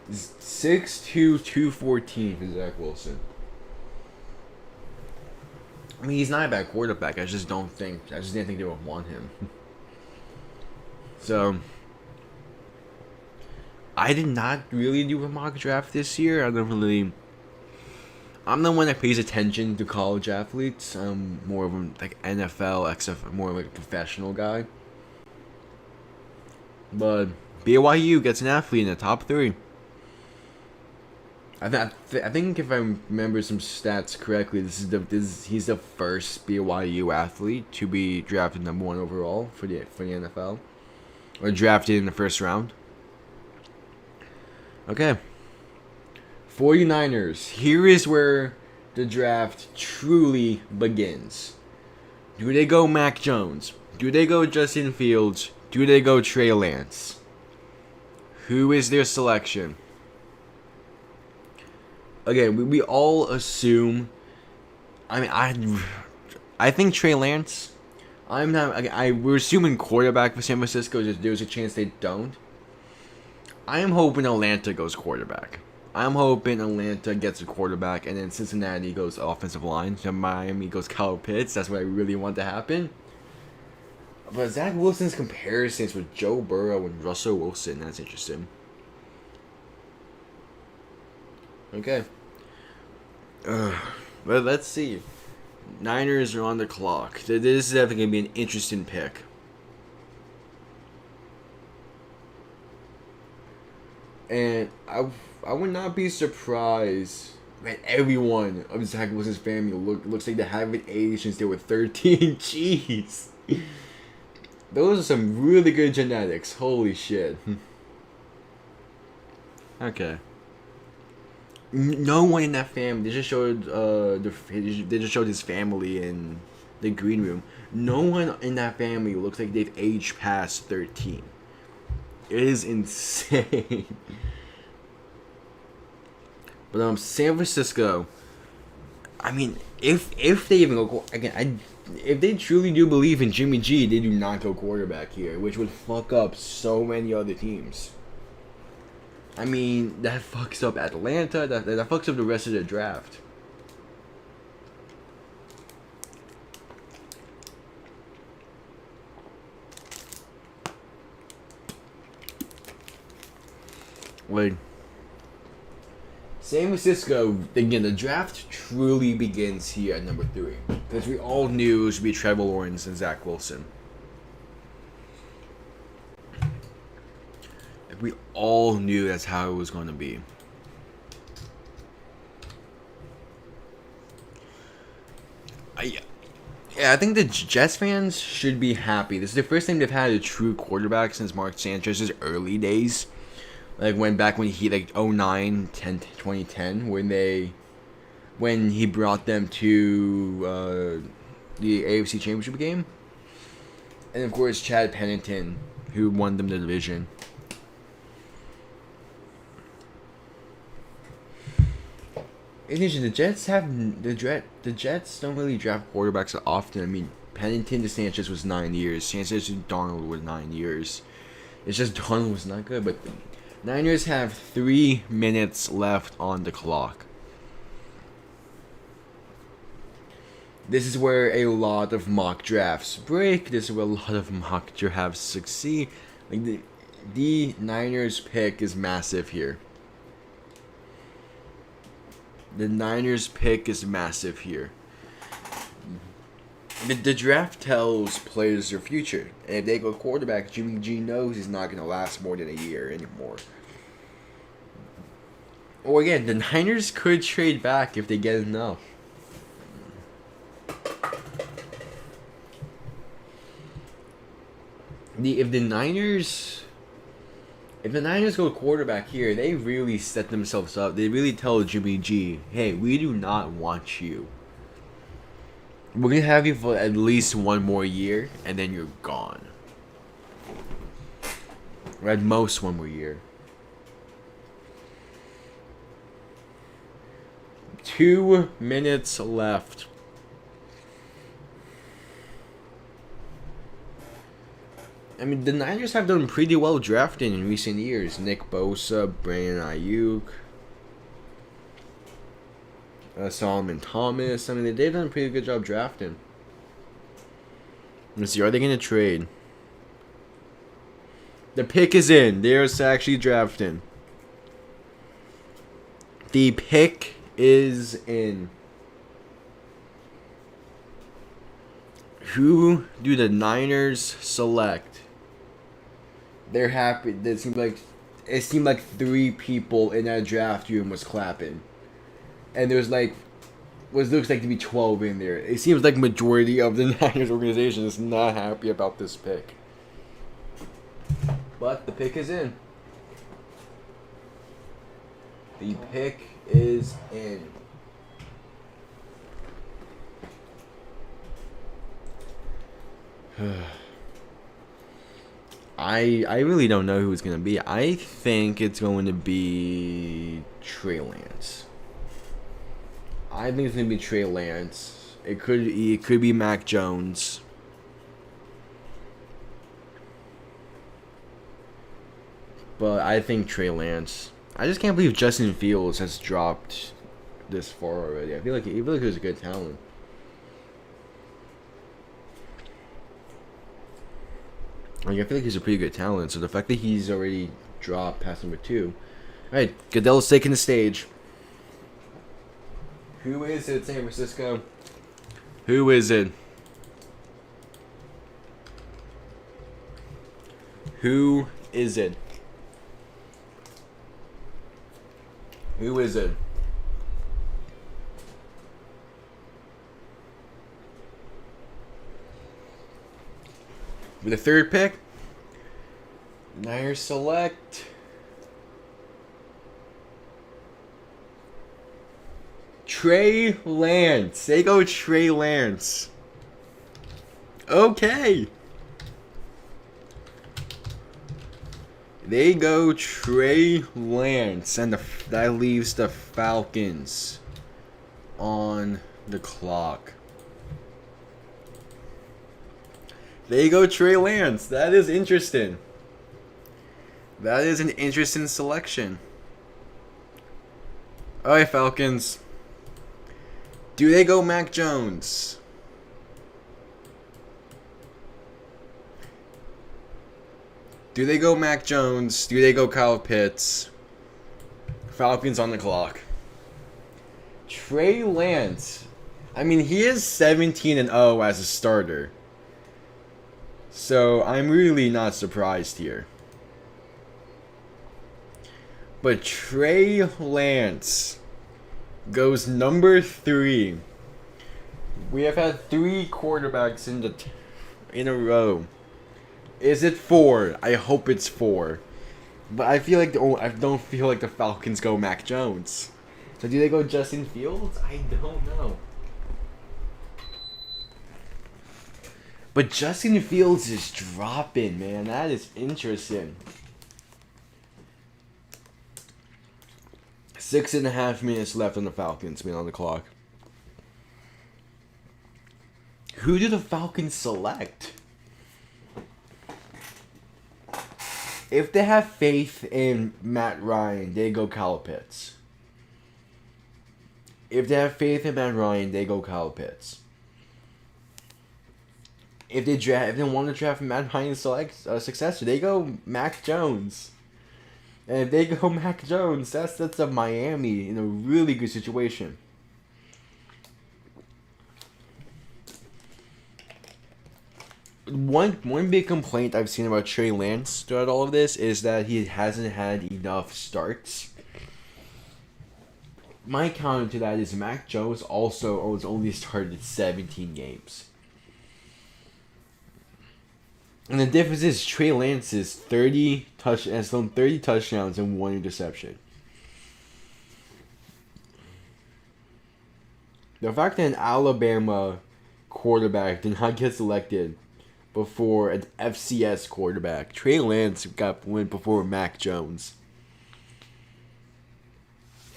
It's 6'2", 214 for Zach Wilson. I mean, he's not a bad quarterback. I just didn't think they would want him. So, I did not really do a mock draft this year. I'm the one that pays attention to college athletes. I'm more of a NFL, XF, more like a professional guy. But BYU gets an athlete in the top 3. I think if I remember some stats correctly, he's the first BYU athlete to be drafted number 1 overall for the NFL, or drafted in the first round. Okay. 49ers. Here is where the draft truly begins. Do they go Mac Jones? Do they go Justin Fields? Do they go Trey Lance? Who is their selection? Again, we all assume. I mean, I think Trey Lance. We're assuming quarterback for San Francisco. There's a chance they don't. I am hoping Atlanta goes quarterback. I'm hoping Atlanta gets a quarterback, and then Cincinnati goes offensive line. And Miami goes Kyle Pitts. That's what I really want to happen. But Zach Wilson's comparisons with Joe Burrow and Russell Wilson, that's interesting. Okay. But let's see. Niners are on the clock. This is definitely going to be an interesting pick. And I would not be surprised that everyone of Zach Wilson's family looks like they haven't aged since they were 13. Jeez. Those are some really good genetics. Holy shit. Okay. No one in that family. They just showed his family in the green room. No one in that family looks like they've aged past 13. It is insane. But San Francisco. I mean, if they even go again, if they truly do believe in Jimmy G, they do not go quarterback here, which would fuck up so many other teams. I mean, that fucks up Atlanta. That fucks up the rest of the draft. Like, San Francisco, again, the draft truly begins here at number 3. Because we all knew it was going to be Trevor Lawrence and Zach Wilson. We all knew that's how it was going to be. Yeah, I think the Jets fans should be happy. This is the first time they've had a true quarterback since Mark Sanchez's early days. Like when he like 09, 10, 2010 when he brought them to the AFC Championship game. And of course Chad Pennington, who won them the division. In addition, the Jets don't really draft quarterbacks that often. I mean, Pennington to Sanchez was 9 years. Sanchez to Darnold was 9 years. It's just Darnold was not good, but the Niners have 3 minutes left on the clock. This is where a lot of mock drafts break. This is where a lot of mock drafts succeed. Like the Niners pick is massive here. The Niners pick is massive here. The draft tells players their future. And if they go quarterback, Jimmy G knows he's not going to last more than a year anymore. Or again, the Niners could trade back if they get enough. If the Niners go quarterback here, they really set themselves up. They really tell Jimmy G, hey, we do not want you. We're going to have you for at least 1 more year, and then you're gone. Or at most 1 more year. 2 minutes left. I mean, the Niners have done pretty well drafting in recent years. Nick Bosa, Brandon Ayuk, Solomon Thomas. I mean, they've done a pretty good job drafting. Let's see, are they going to trade? The pick is in. They're actually drafting. The pick is in. Who do the Niners select? They're happy. It seemed like 3 people in that draft room was clapping, and there's like what looks like to be 12 in there. It seems like majority of the Niners organization is not happy about this pick. But the pick is in. The pick is in. I really don't know who it's going to be. I think it's going to be Trey Lance. I think it's going to be Trey Lance. It could be Mac Jones. But I think Trey Lance. I just can't believe Justin Fields has dropped this far already. I feel like he was a good talent. Like, I feel like he's a pretty good talent, so the fact that he's already dropped past number 2. Alright, Goodell's taking the stage. Who is it, San Francisco? Who is it? Who is it? Who is it? With the 3rd pick, Niners select Trey Lance. They go Trey Lance. Okay. They go Trey Lance, and that leaves the Falcons on the clock. There you go, Trey Lance. That is interesting. That is an interesting selection. Alright, Falcons. Do they go Mac Jones? Do they go Mac Jones? Do they go Kyle Pitts? Falcons on the clock. Trey Lance. I mean, he is 17-0 as a starter. So, I'm really not surprised here. But Trey Lance goes number 3. We have had 3 quarterbacks in a row. Is it 4? I hope it's 4. But I feel like I don't feel like the Falcons go Mac Jones. So do they go Justin Fields? I don't know. But Justin Fields is dropping, man. That is interesting. 6.5 minutes left on the Falcons being on the clock. Who do the Falcons select? If they have faith in Matt Ryan, they go Kyle Pitts. If they have faith in Matt Ryan, they go Kyle Pitts. If they want to draft Matt Ryan's successor, they go Mac Jones. And if they go Mac Jones, that's a Miami in a really good situation. One big complaint I've seen about Trey Lance throughout all of this is that he hasn't had enough starts. My counter to that is Mac Jones also has only started 17 games. And the difference is Trey Lance is has thrown 30 touchdowns and 1 interception. The fact that an Alabama quarterback did not get selected before an FCS quarterback, Trey Lance went before Mac Jones.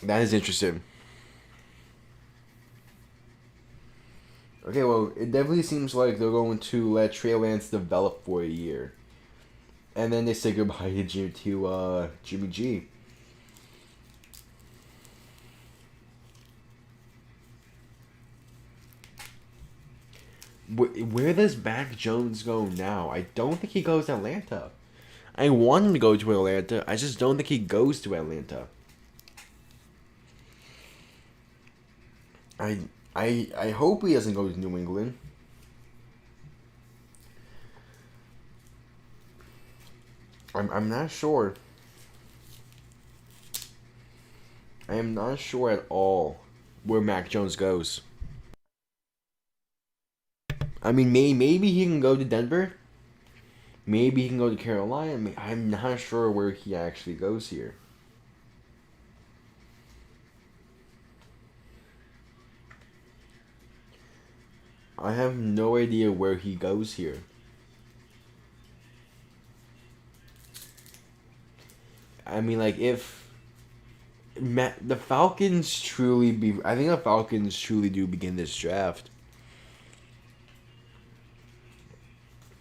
That is interesting. Okay, well, it definitely seems like they're going to let Trey Lance develop for a year. And then they say goodbye to Jimmy G. Where does Mac Jones go now? I don't think he goes to Atlanta. I want him to go to Atlanta. I just don't think he goes to Atlanta. I hope he doesn't go to New England. I'm not sure. I am not sure at all where Mac Jones goes. I mean, maybe he can go to Denver. Maybe he can go to Carolina. I'm not sure where he actually goes here. I have no idea where he goes here. I mean, like, if the Falcons I think the Falcons truly do begin this draft.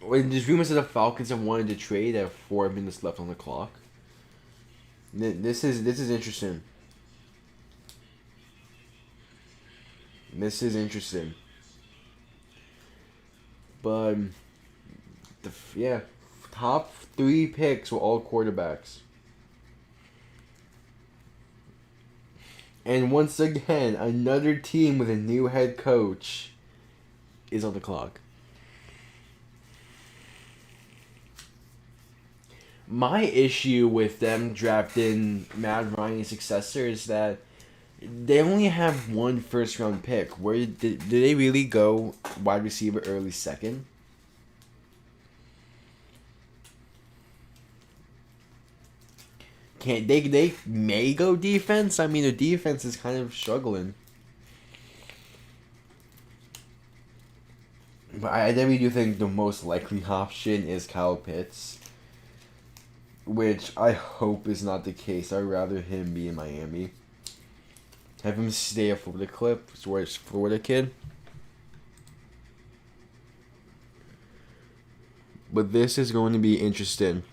When there's rumors that the Falcons have wanted to trade at 4 minutes left on the clock. This is interesting. This is interesting. But top 3 picks were all quarterbacks. And once again, another team with a new head coach is on the clock. My issue with them drafting Matt Ryan's successor is that they only have 1 first-round pick. Where did they really go wide receiver early second? Can't they may go defense? I mean, their defense is kind of struggling. But I definitely do think the most likely option is Kyle Pitts, which I hope is not the case. I'd rather him be in Miami. Have him stay a Florida Clip, where it's Florida kid. But this is going to be interesting.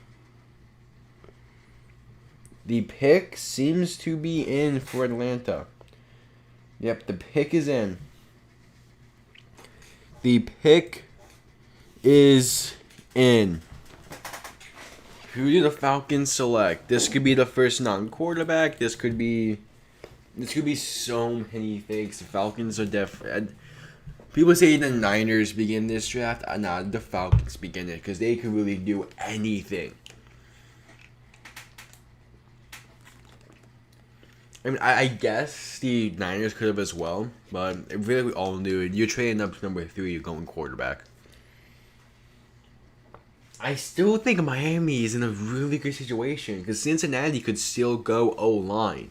The pick seems to be in for Atlanta. Yep, the pick is in. The pick is in. Who do the Falcons select? This could be the first non-quarterback. This could be so many things. The Falcons are definitely. People say the Niners begin this draft. Nah, the Falcons begin it because they could really do anything. I mean, I guess the Niners could have as well, but really we all knew it. You're trading up to number 3, you're going quarterback. I still think Miami is in a really good situation because Cincinnati could still go O line.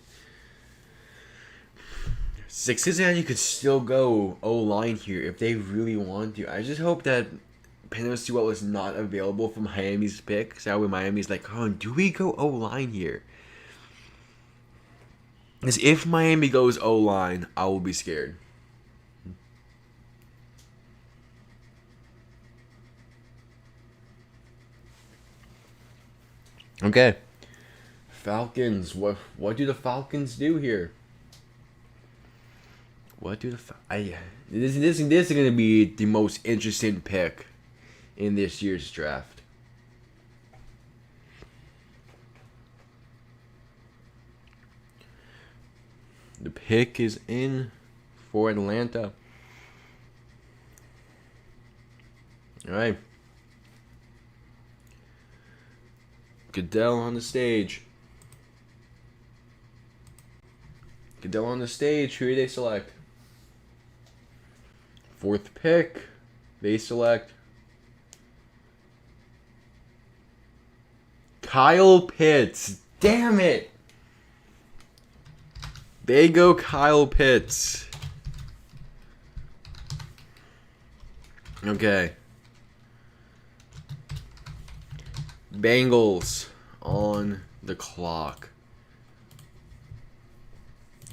Cincinnati could still go O line here if they really want to. I just hope that Penei Sewell is not available for Miami's pick. So that way Miami's like, oh, do we go O line here? Because if Miami goes O line, I will be scared. Okay. Falcons. What do the Falcons do here? What do the this is gonna be the most interesting pick in this year's draft. The pick is in for Atlanta. All right. Goodell on the stage. Goodell on the stage. Who do they select? 4th pick. They select Kyle Pitts. Damn it. They go Kyle Pitts. Okay. Bengals on the clock.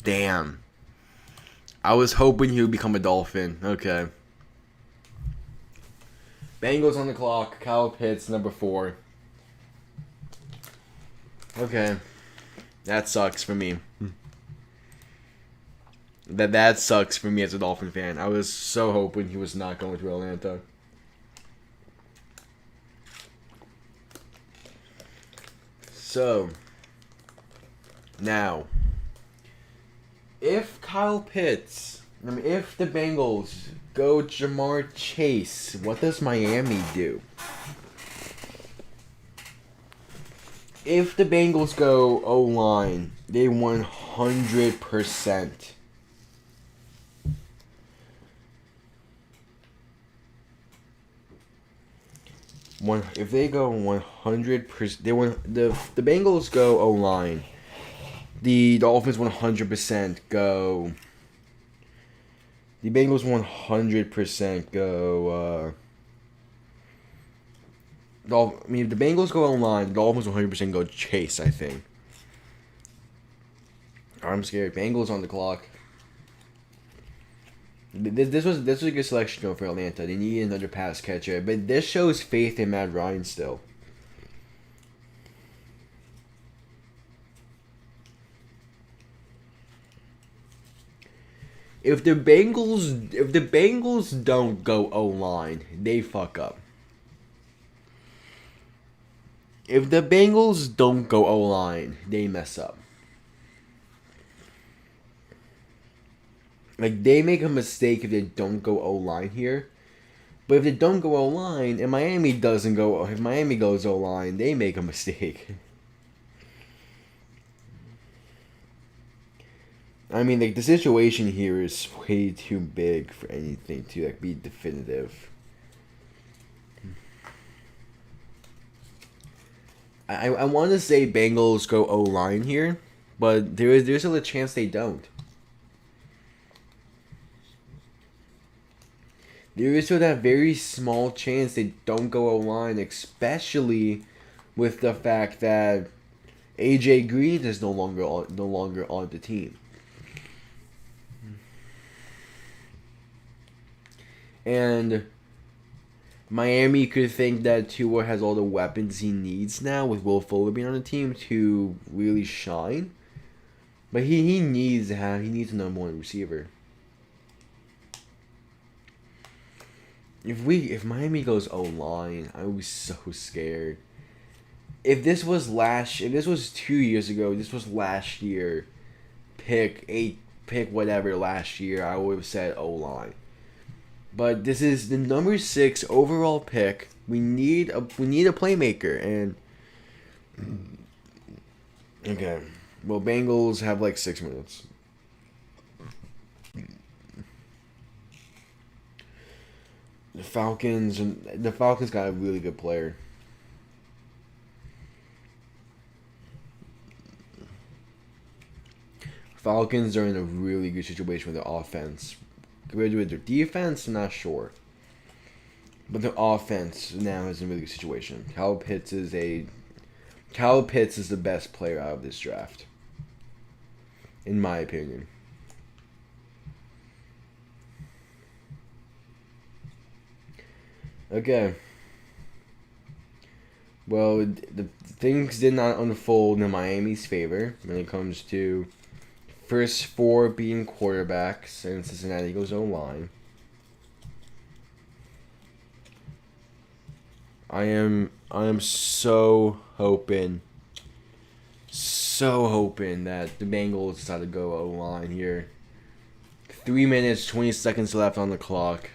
Damn. I was hoping he would become a Dolphin. Okay. Bengals on the clock. Kyle Pitts, number 4. Okay. That sucks for me. That sucks for me as a Dolphin fan. I was so hoping he was not going to Atlanta. So, now, if if the Bengals go Jamar Chase, what does Miami do? If the Bengals go O-line, they 100%. If they go 100%, the Bengals go O-line. The Dolphins 100% go. The Bengals 100% go. If the Bengals go O-line, the Dolphins 100% go Chase, I think. I'm scared. Bengals on the clock. This was a good selection for Atlanta. They need another pass catcher, but this shows faith in Matt Ryan still. If the Bengals don't go O-line, they fuck up. If the Bengals don't go O-line, they mess up. Like, they make a mistake if they don't go O-line here. But if they don't go O-line, and Miami doesn't go... If Miami goes O-line, they make a mistake. I mean, like, the situation here is way too big for anything to, like, be definitive. I want to say Bengals go O-line here, but there's still a chance they don't. There is still that very small chance they don't go O-line, especially with the fact that AJ Green is no longer on the team. And Miami could think that Tua has all the weapons he needs now with Will Fuller being on the team to really shine. But he needs a number 1 receiver. If Miami goes O-line, I would be so scared. If this was 2 years ago, this was last year, pick whatever last year, I would have said O-line. But this is the number 6 overall pick. We need a playmaker, and okay, Well, Bengals have like 6 minutes. The Falcons got a really good player. Falcons are in a really good situation with their offense. Compared to their defense, I'm not sure. But their offense now is in a really good situation. Kyle Pitts is the best player out of this draft. In my opinion. Okay. Well, the things did not unfold in Miami's favor when it comes to first four being quarterbacks and Cincinnati goes O-line. I am so hoping that the Bengals decide to go O-line here. 3 minutes, 20 seconds left on the clock.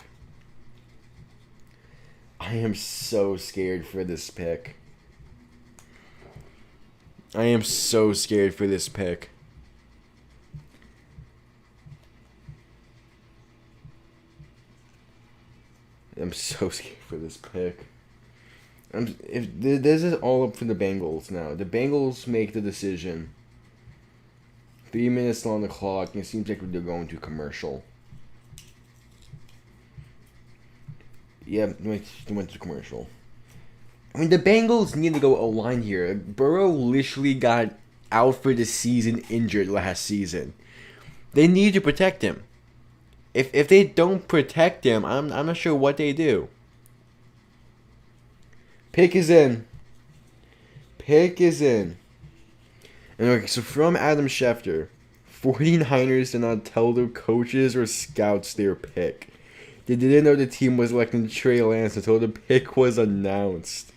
I am so scared for this pick. I'm so scared for this pick. If this is all up for the Bengals now. The Bengals make the decision. 3 minutes on the clock, and it seems like they're going to commercial. Yeah, they went to commercial. I mean, the Bengals need to go O-line here. Burrow literally got out for the season injured last season. They need to protect him. If they don't protect him, I'm not sure what they do. Pick is in. And okay, so from Adam Schefter, 49ers did not tell their coaches or scouts their pick. They didn't know the team was electing Trey Lance until the pick was announced.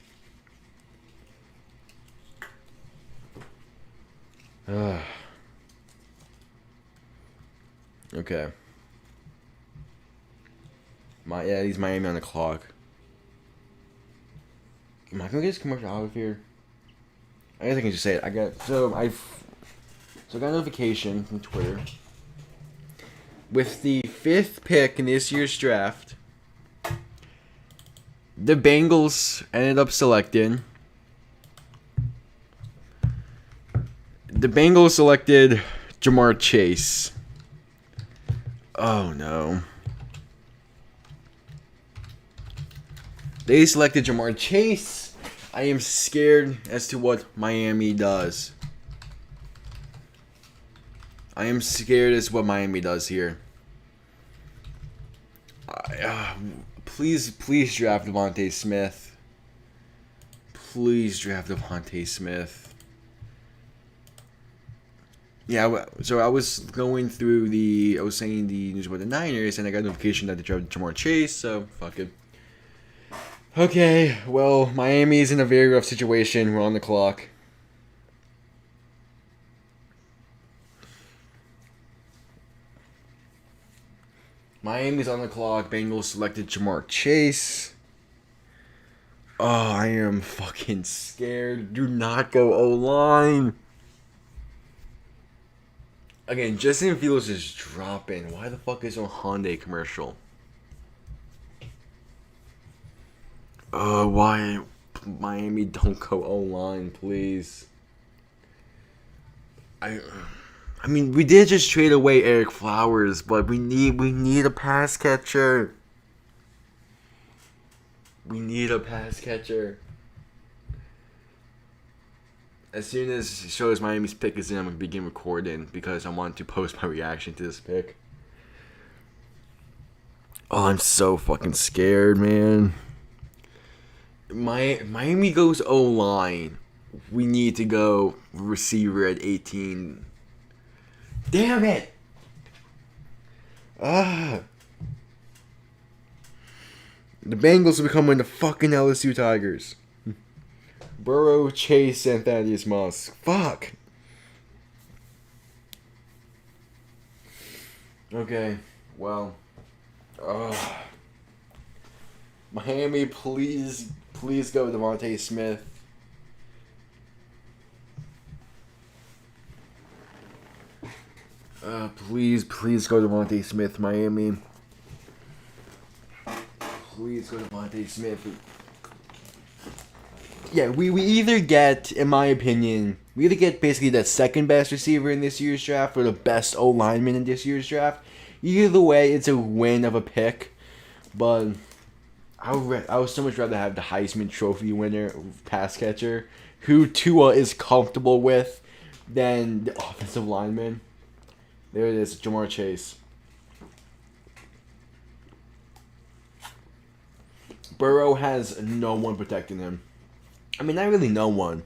Okay. He's Miami on the clock. Am I gonna get this commercial out of here? I guess I can just say it. I got a notification from Twitter. With the 5th pick in this year's draft, the Bengals ended up selecting. The Bengals selected Ja'Marr Chase. Oh no. They selected Ja'Marr Chase. I am scared as to what Miami does. Here. Please draft Devontae Smith. Yeah, so I was saying the news about the Niners, and I got a notification that they drafted Ja'Marr Chase, so fuck it. Okay, well, Miami's in a very rough situation. We're on the clock. Miami's on the clock. Bengals selected Ja'Marr Chase. Oh, I am fucking scared. Do not go O-line. Again, Justin Fields is dropping. Why the fuck is a Hyundai commercial? Why Miami don't go O-line, please? I mean, we did just trade away Eric Flowers, but we need a pass catcher. As soon as it shows Miami's pick is in, I'm going to begin recording because I want to post my reaction to this pick. Oh, I'm so fucking scared, man. Miami goes O-line. We need to go receiver at 18. Damn it! The Bengals are becoming the fucking LSU Tigers. Burrow, Chase, and Thaddeus Moss. Fuck. Okay, well. Miami, please go Devontae Smith. Please go Devontae Smith, Miami. Please go Devontae Smith. Yeah, we either get, in my opinion, we either get basically the second best receiver in this year's draft or the best O lineman in this year's draft. Either way, it's a win of a pick. But I would so much rather have the Heisman Trophy winner, pass catcher, who Tua is comfortable with, than the offensive lineman. There it is, Ja'Marr Chase. Burrow has no one protecting him. I mean, not really no one.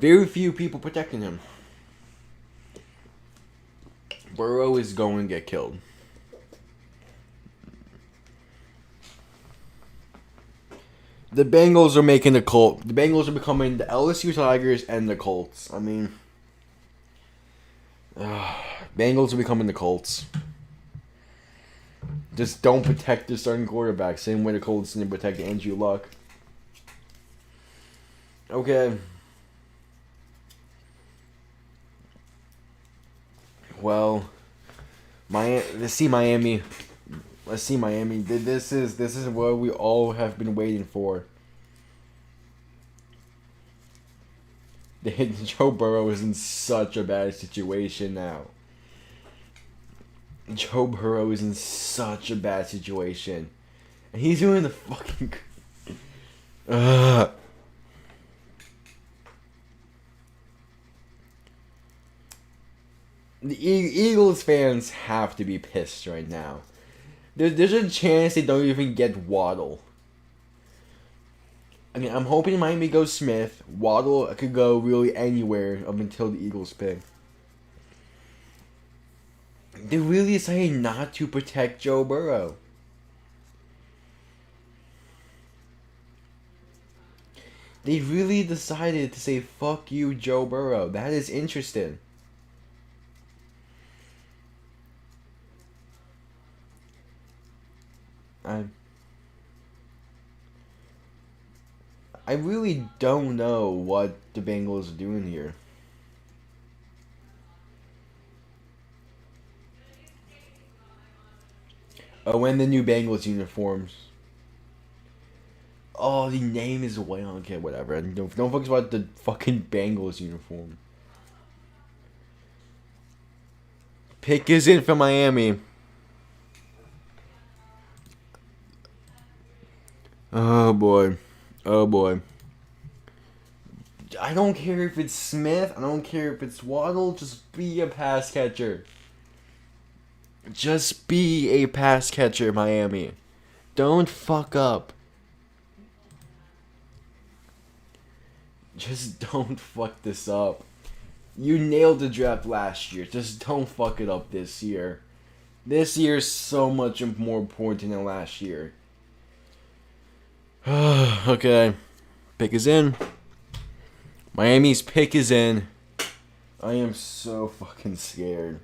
Very few people protecting him. Burrow is going to get killed. The Bengals are making the Colts. The Bengals are becoming the LSU Tigers and the Colts. I mean, Bengals are becoming the Colts. Just don't protect the starting quarterback. Same way the Colts didn't protect Andrew Luck. Okay. Well, let's see Miami. This is what we all have been waiting for. Joe Burrow is in such a bad situation now. Joe Burrow is in such a bad situation. And he's doing the fucking... The Eagles fans have to be pissed right now. There's a chance they don't even get Waddle. I mean, I'm hoping Miami goes Smith. Waddle could go really anywhere up until the Eagles pick. They really decided not to protect Joe Burrow. They really decided to say, fuck you, Joe Burrow. That is interesting. I really don't know what the Bengals are doing here. Oh, and the new Bengals uniforms. Oh, the name is way on. Okay, whatever. Don't focus about the fucking Bengals uniform. Pick is in for Miami. Oh boy. Oh boy. I don't care if it's Smith. I don't care if it's Waddle. Just be a pass catcher. Just be a pass catcher, Miami. Don't fuck up. Just don't fuck this up. You nailed the draft last year. Just don't fuck it up this year. This year is so much more important than last year. Okay. Pick is in. Miami's pick is in. I am so fucking scared.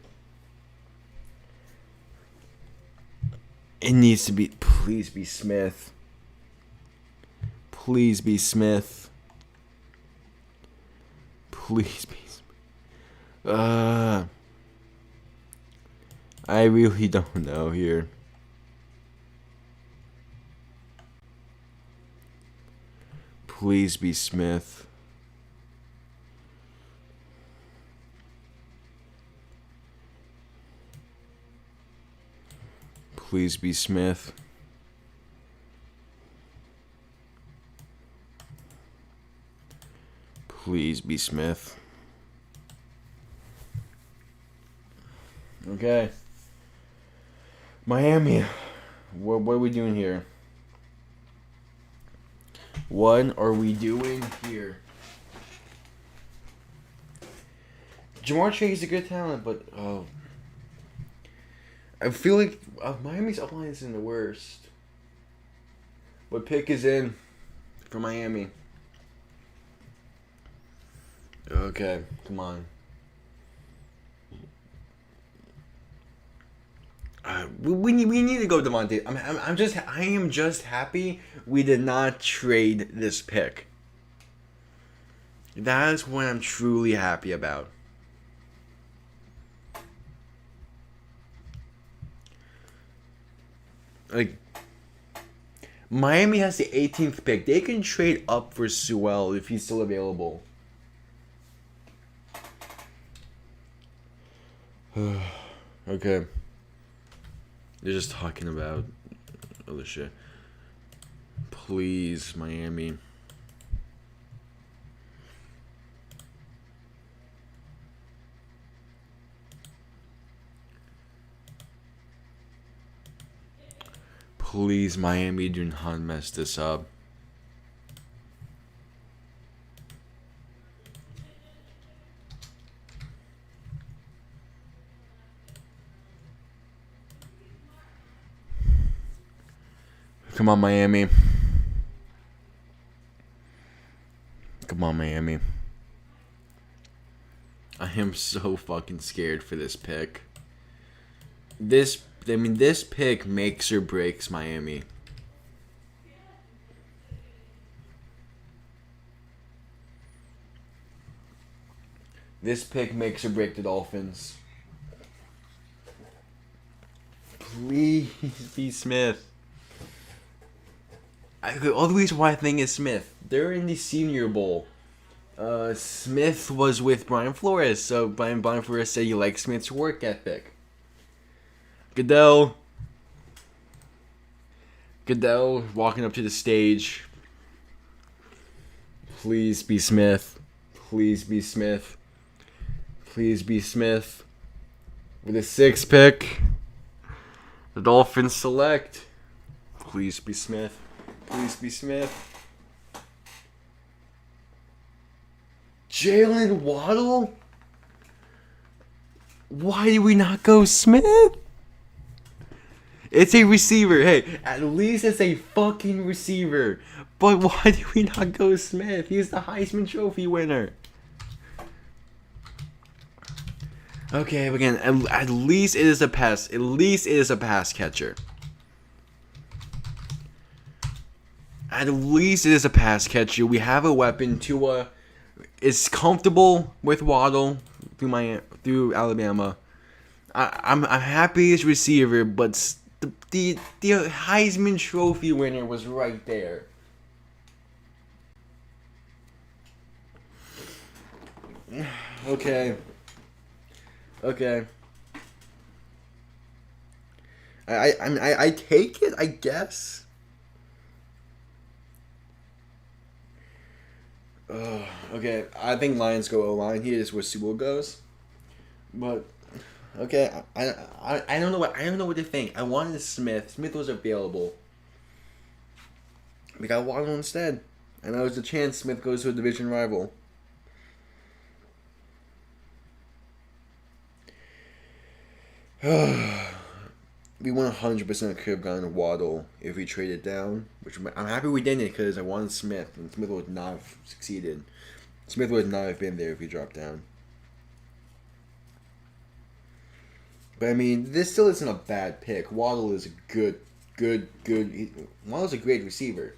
It needs to be... Please be Smith. Please be Smith. Please be Smith. I really don't know here. Please be Smith. Please be Smith. Please be Smith. Okay. Miami. What are we doing here? What are we doing here? Ja'Marr Chase is a good talent, but I feel like Miami's upline is in the worst. But pick is in for Miami. Okay, come on. We need to go Devontae. I am just happy we did not trade this pick. That is what I'm truly happy about. Like, Miami has the 18th pick. They can trade up for Sewell if he's still available. Okay. They're just talking about other shit. Please, Miami. Please, Miami, do not mess this up. Come on, Miami. Come on, Miami. I am so fucking scared for this pick. This pick makes or breaks Miami. This pick makes or breaks the Dolphins. Please be Smith. All the reason why I think is Smith. They're in the Senior Bowl. Smith was with Brian Flores, so Brian Flores said he likes Smith's work ethic. Goodell walking up to the stage. Please be Smith. Please be Smith. Please be Smith. With a 6th pick, the Dolphins select. Please be Smith. Please be Smith. Jalen Waddle? Why did we not go Smith? It's a receiver. Hey, at least it's a fucking receiver. But why did we not go Smith? He's the Heisman Trophy winner. Okay, again, at least it is a pass. At least it is a pass catcher. At least it is a pass catcher. We have a weapon. Tua is comfortable with Waddle through Alabama. I'm happy as receiver, but the Heisman Trophy winner was right there. Okay. I take it, I guess. Okay, I think Lions go O-line. Here is where Sewell goes. But okay, I don't know what to think. I wanted Smith. Smith was available. We got Waddle instead, and that was the chance Smith goes to a division rival. We 100% could have gotten Waddle if we traded down, which I'm happy we didn't because I wanted Smith, and Smith would not have succeeded. Smith would not have been there if he dropped down. But I mean, this still isn't a bad pick. Waddle is a good. Waddle's a great receiver.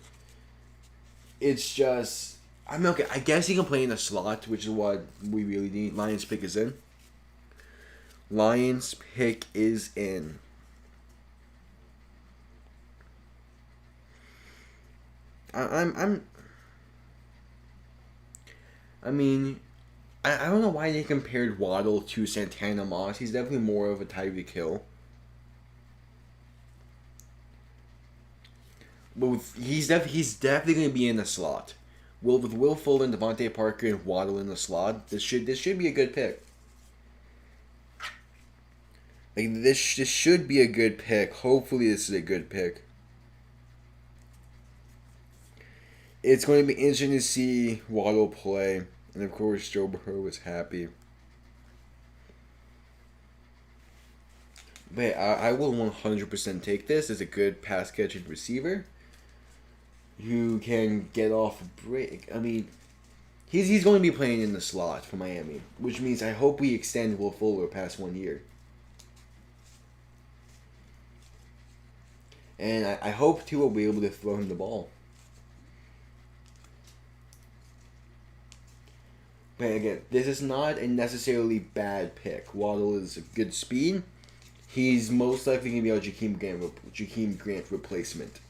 It's just, I mean, okay, I guess he can play in the slot, which is what we really need. Lions pick is in. Lions pick is in. I mean, I don't know why they compared Waddle to Santana Moss. He's definitely more of a Tyreek Hill. But he's definitely going to be in the slot. With Will Fuller, Devontae Parker, and Waddle in the slot, this should be a good pick. Like this should be a good pick. Hopefully, this is a good pick. It's going to be interesting to see Waddle play, and of course, Joe Burrow was happy. But I will 100% take this as a good pass catching receiver who can get off a break. I mean, he's going to be playing in the slot for Miami, which means I hope we extend Will Fuller past 1 year. And I hope Tua will be able to throw him the ball. But again, this is not a necessarily bad pick. Waddle is a good speed. He's most likely going to be our Jakeem Grant replacement.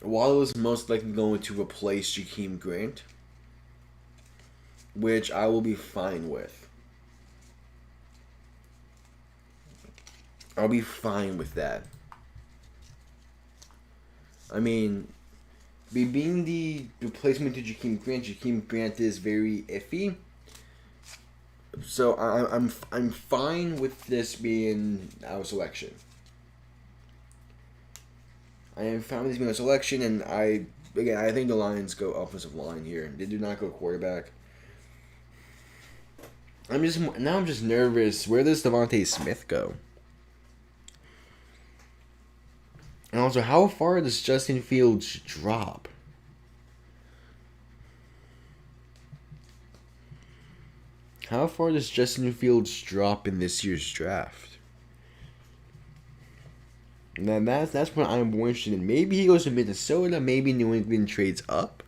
Waddle is most likely going to replace Jakeem Grant, which I will be fine with. I'll be fine with that. I mean, being the replacement to Jakeem Grant is very iffy. So I'm fine with this being our selection. I am fine with this being our selection, and I think the Lions go offensive line here. They do not go quarterback. I'm just nervous. Where does Devontae Smith go? And also, how far does Justin Fields drop? How far does Justin Fields drop in this year's draft? And that's what I'm more interested in. Maybe he goes to Minnesota. Maybe New England trades up.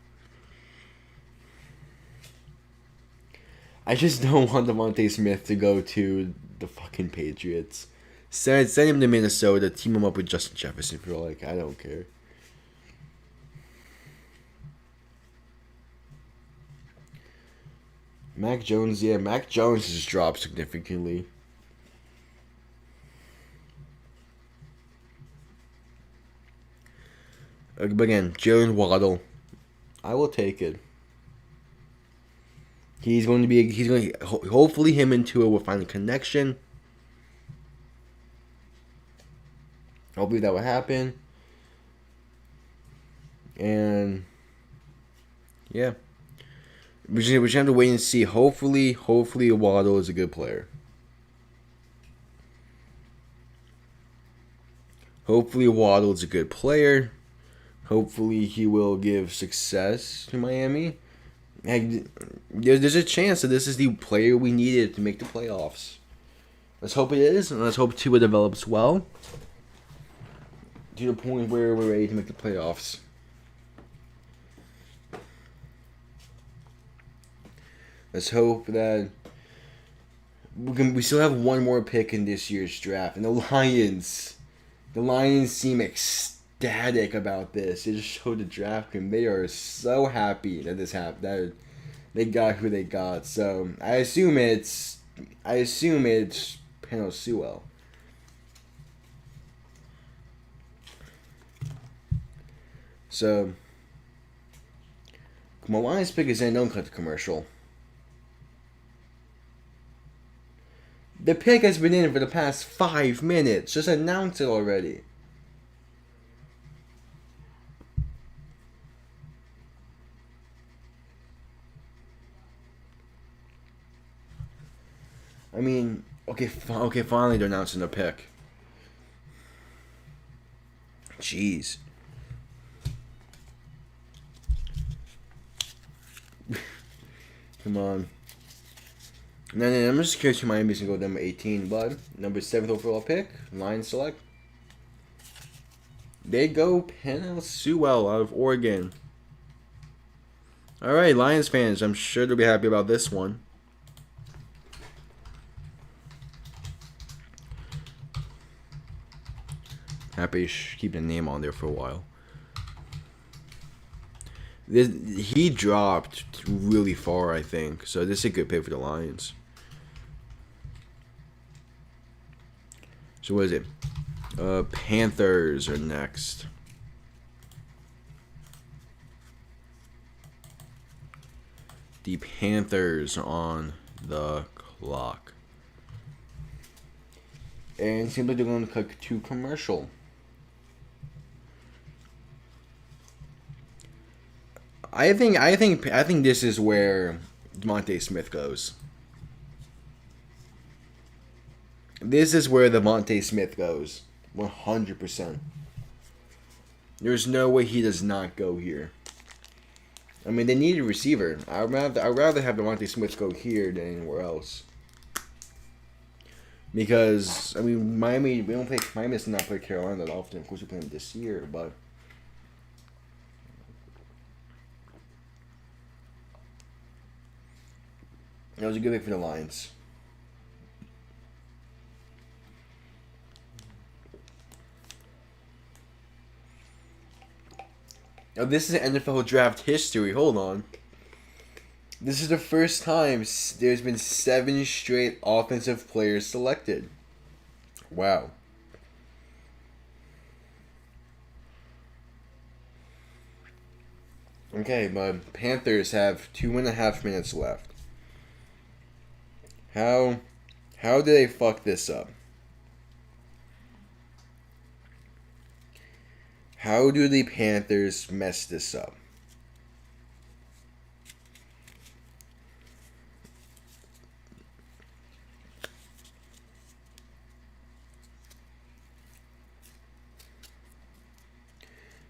I just don't want Devontae Smith to go to the fucking Patriots. Send him to Minnesota. Team him up with Justin Jefferson for I don't care. Mac Jones has dropped significantly. But again, Jalen Waddle, I will take it. Hopefully him and Tua will find a connection. Hopefully that will happen. And yeah. We just have to wait and see. Hopefully Waddle is a good player. Hopefully Waddle is a good player. Hopefully he will give success to Miami. There's a chance that this is the player we needed to make the playoffs. Let's hope it is, and let's hope Tua develops well to the point where we're ready to make the playoffs. Let's hope that we still have one more pick in this year's draft, and the Lions seem ecstatic about this. They just showed the draft and they are so happy that this happened, that they got who they got. So I assume it's Penei Sewell. So my Lions pick is in. Don't cut the commercial. The pick has been in for the past 5 minutes. Just announce it already. I mean, okay, finally they're announcing the pick. Jeez. Come on. And then I'm just curious who Miami's going to go number 18, bud. Number 7th overall pick. Lions select. They go Penei Sewell out of Oregon. Alright, Lions fans, I'm sure they'll be happy about this one. Happy to keep the name on there for a while. He dropped really far, I think. So this is a good pick for the Lions. So what is it? Panthers are next. The Panthers on the clock. And it seems like they're going to cut to commercial. I think this is where Devontae Smith goes. This is where Devontae Smith goes. 100%. There's no way he does not go here. I mean, they need a receiver. I'd rather have Devontae Smith go here than anywhere else. Because, I mean, Miami does not play Carolina that often. Of course, we play them this year, but that was a good pick for the Lions. Oh, this is NFL draft history. Hold on. This is the first time there's been 7 straight offensive players selected. Wow. Okay, but Panthers have 2.5 minutes left. How did they fuck this up? How do the Panthers mess this up?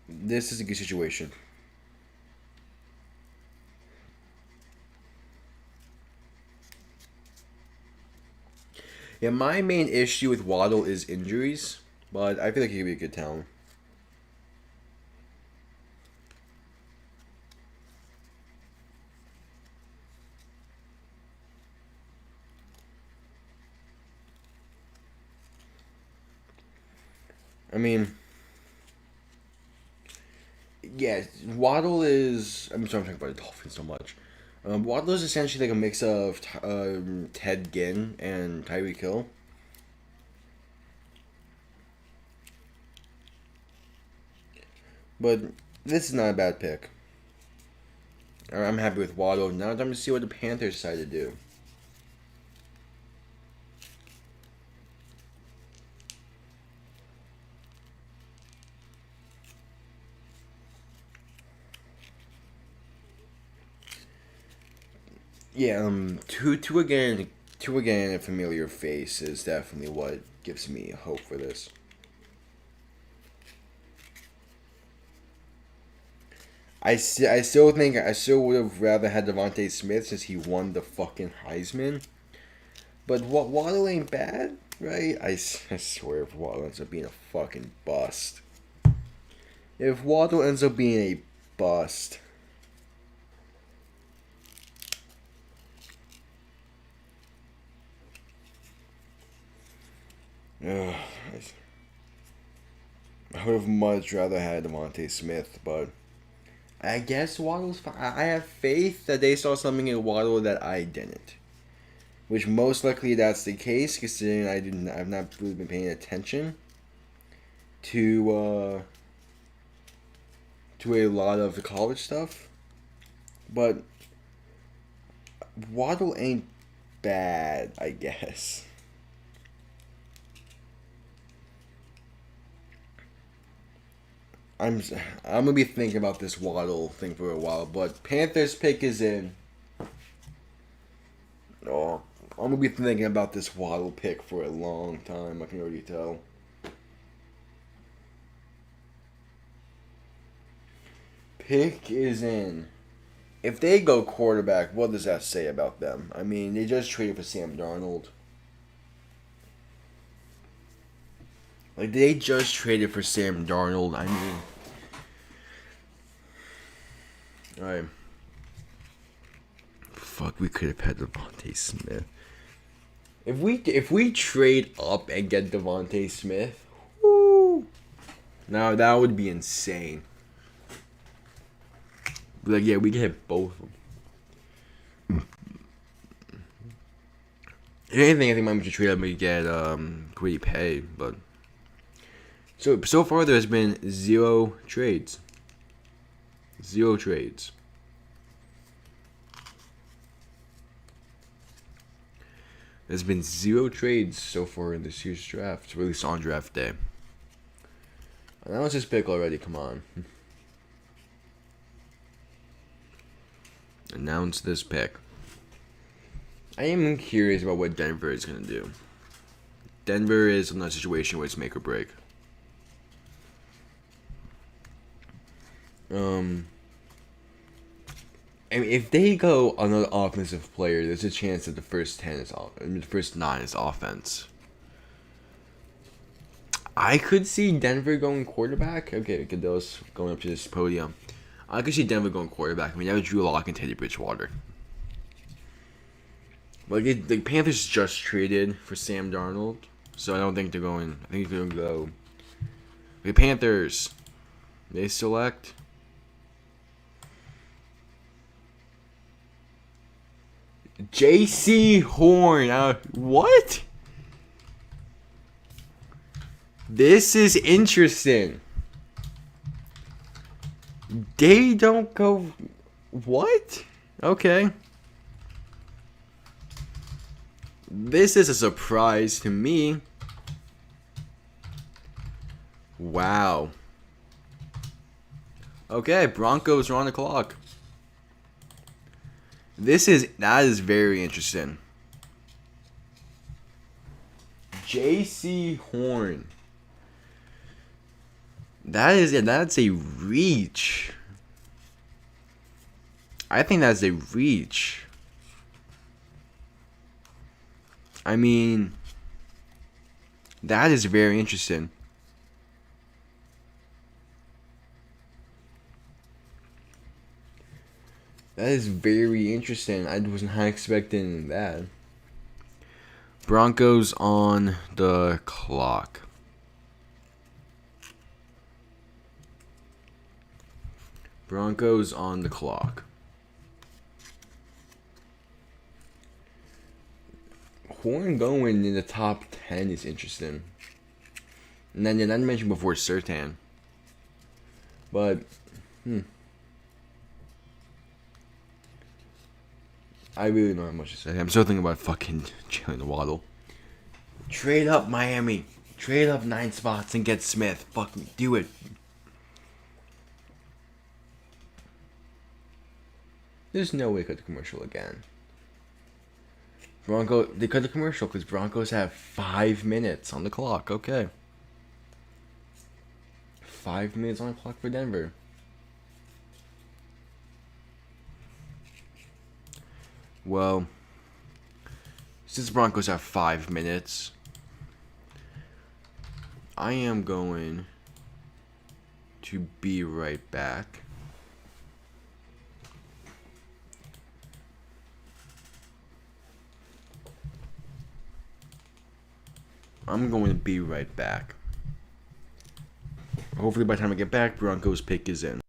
This is a good situation. Yeah, my main issue with Waddle is injuries, but I feel like he could be a good talent. I mean, yeah, Waddle is. I'm sorry, I'm talking about the Dolphins so much. Waddle is essentially like a mix of Ted Ginn and Tyreek Hill. But this is not a bad pick. I'm happy with Waddle. Now time to see what the Panthers decide to do. Yeah, two again, a familiar face is definitely what gives me hope for this. I still think I still would have rather had Devontae Smith since he won the fucking Heisman. But Waddle ain't bad, right? I swear if Waddle ends up being a fucking bust. If Waddle ends up being a bust. Ugh, I would have much rather had Devontae Smith, but I guess Waddle's fine. I have faith that they saw something in Waddle that I didn't. Which most likely that's the case, considering I've not really been paying attention to to a lot of the college stuff. But Waddle ain't bad, I guess. I'm I'm gonna be thinking about this Waddle thing for a while, but Panthers pick is in. Oh, I'm gonna be thinking about this Waddle pick for a long time. I can already tell. Pick is in. If they go quarterback, what does that say about them? I mean, they just traded for Sam Darnold. Like they just traded for Sam Darnold. I mean, alright. Fuck, we could have had Devontae Smith. If we trade up and get Devontae Smith, whoo, now that would be insane. Like yeah, we could hit both of them. If anything, I think we should trade up and get Quiddy Pay, but so far there's been 0 trades. 0 trades. There's been 0 trades so far in this year's draft, or at least on draft day. Announce this pick already, come on. Announce this pick. I am curious about what Denver is going to do. Denver is in a situation where it's make or break. I mean, if they go another offensive player, there's a chance that the first 10 is the first 9 is offense. I could see Denver going quarterback. Okay, Goodell's going up to this podium. I could see Denver going quarterback. I mean, that was Drew Lock and Teddy Bridgewater. Like the Panthers just traded for Sam Darnold, so I don't think they're going. I think they're going to go. The Panthers, they select. J.C. Horn. What? This is interesting. They don't go. What? Okay. This is a surprise to me. Wow. Okay, Broncos are on the clock. That is very interesting. J.C. Horn. That's a reach. I think that's a reach. I mean, that is very interesting. That is very interesting. I was not expecting that. Broncos on the clock. Broncos on the clock. Horn going in the top 10 is interesting. And then I mentioned before Surtain. But, I really don't have much to say. I'm still thinking about fucking Jalen Waddle. Trade up, Miami. Trade up 9 spots and get Smith. Fucking do it. There's no way to cut the commercial again. They cut the commercial because Broncos have 5 minutes on the clock. Okay. 5 minutes on the clock for Denver. Well, since the Broncos have 5 minutes, I am going to be right back. Hopefully by the time I get back, Broncos pick is in.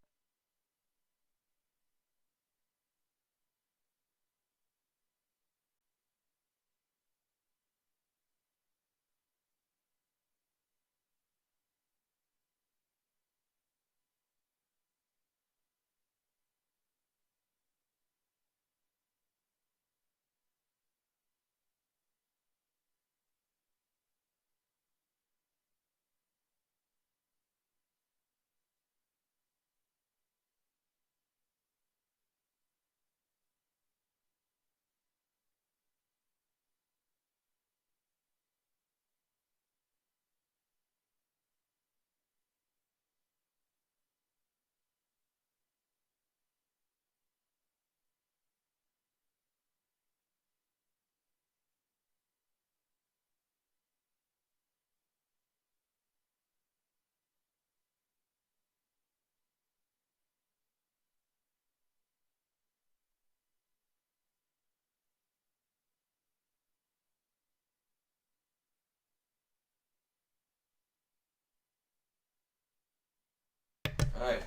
Alright,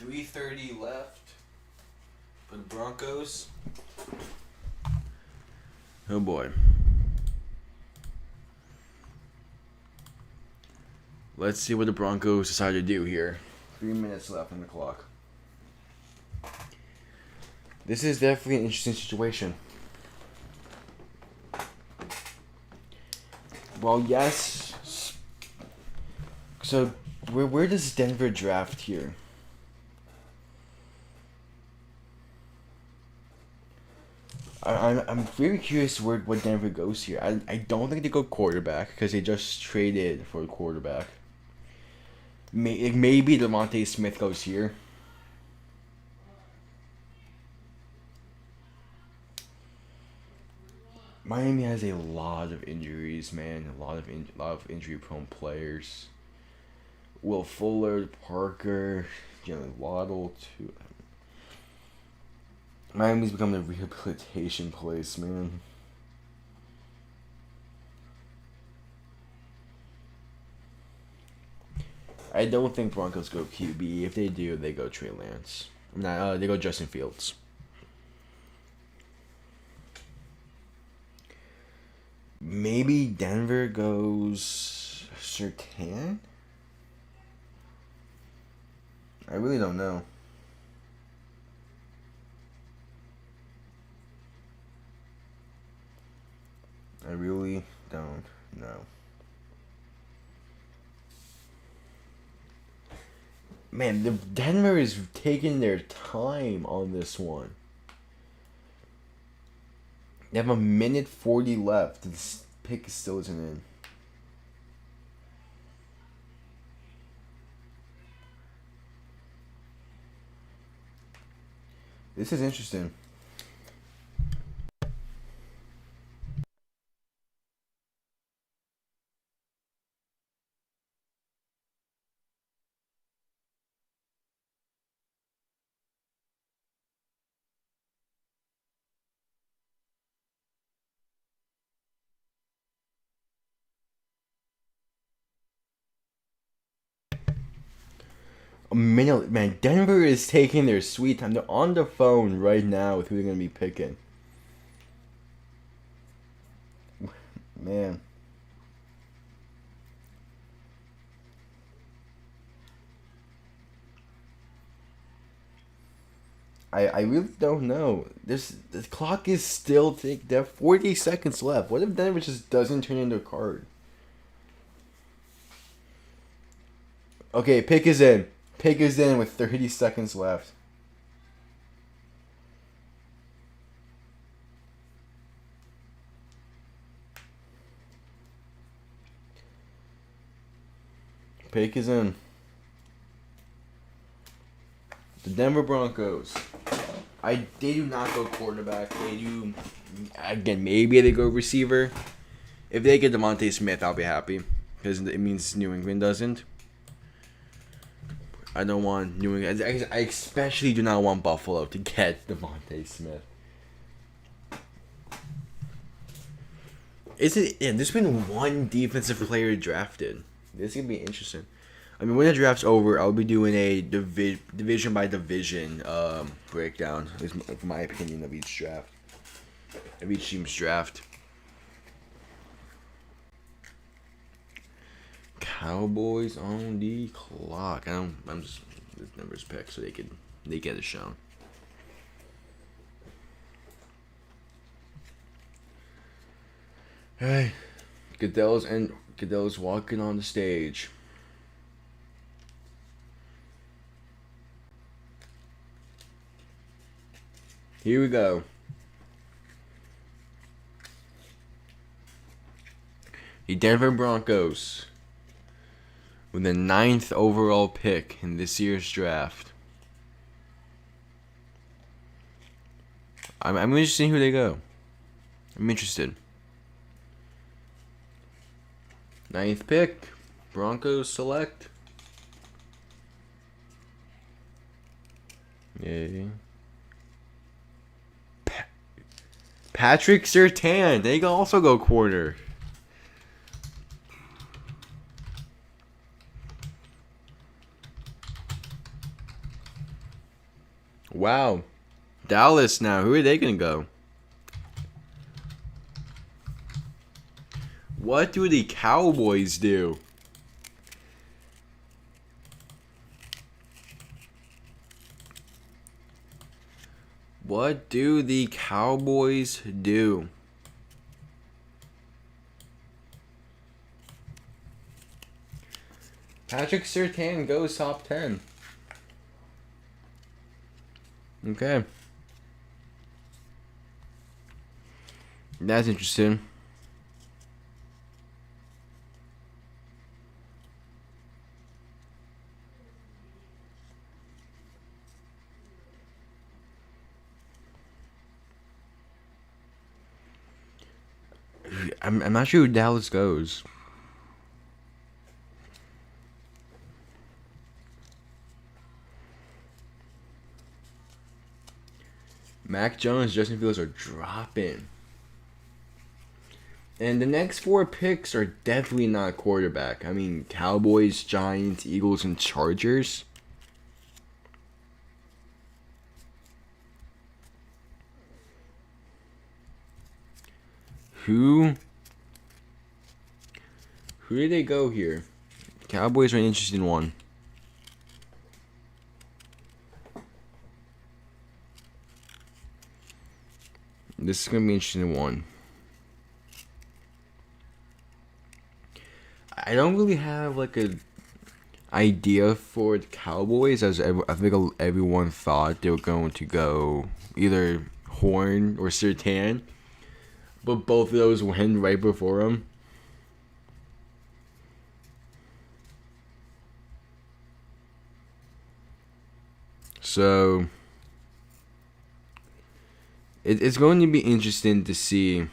3:30 left for the Broncos. Oh boy. Let's see what the Broncos decide to do here. 3 minutes left on the clock. This is definitely an interesting situation. Well, yes. So, where does Denver draft here? I'm very curious what Denver goes here. I don't think they go quarterback because they just traded for a quarterback. Maybe Devontae Smith goes here. Miami has a lot of injuries, man. A lot of injury-prone players. Will Fuller, Parker, Jalen Waddle, too. Miami's becoming a rehabilitation place, man. I don't think Broncos go QB. If they do, they go Trey Lance. They go Justin Fields. Maybe Denver goes Surtain? I really don't know. I really don't know. Man, the Denver is taking their time on this one. They have a minute 40 left. This pick still isn't in. This is interesting. A minute, man. Denver is taking their sweet time. They're on the phone right now with who they're gonna be picking. Man, I really don't know. The clock is still ticking. There are 40 seconds left. What if Denver just doesn't turn into a card? Okay, pick is in. Pick is in with 30 seconds left. Pick is in. The Denver Broncos. They do not go quarterback. They do, again, maybe they go receiver. If they get DeVonta Smith, I'll be happy because it means New England doesn't. I don't want New England. I especially do not want Buffalo to get DeVonta Smith. Yeah, there's been one defensive player drafted. This is gonna be interesting. I mean, when the draft's over, I'll be doing a division by division breakdown. Is my opinion of each draft, of each team's draft. Cowboys on the clock. I'm just the numbers picked so they get it shown. Hey, Goodell's walking on the stage. Here we go. The Denver Broncos with the 9th overall pick in this year's draft. I'm interested to see who they go. I'm interested. 9th pick, Broncos select. Yay. Patrick Surtain. They can also go corner. Wow. Dallas now. Who are they going to go? What do the Cowboys do? What do the Cowboys do? Patrick Surtain goes top 10. Okay. That's interesting. I'm not sure who Dallas goes. Mac Jones, Justin Fields are dropping. And the next 4 picks are definitely not quarterback. I mean, Cowboys, Giants, Eagles, and Chargers. Who Who did they go here? Cowboys are an interesting one. This is gonna be an interesting one. I don't really have like a idea for the Cowboys, as I think everyone thought they were going to go either Horn or Surtain, but both of those went right before them. So it's going to be interesting to see.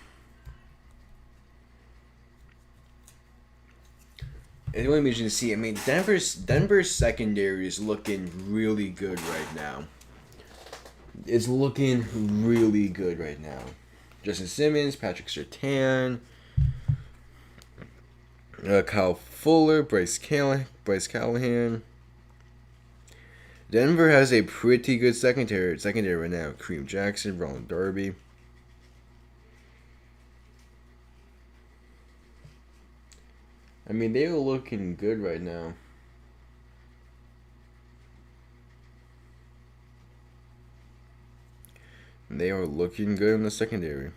It's going to be interesting to see. I mean, Denver's secondary is looking really good right now. It's looking really good right now. Justin Simmons, Patrick Surtain, Kyle Fuller, Bryce Callahan. Denver has a pretty good secondary right now. Kareem Jackson, Ron Darby. I mean, they are looking good right now. They are looking good in the secondary.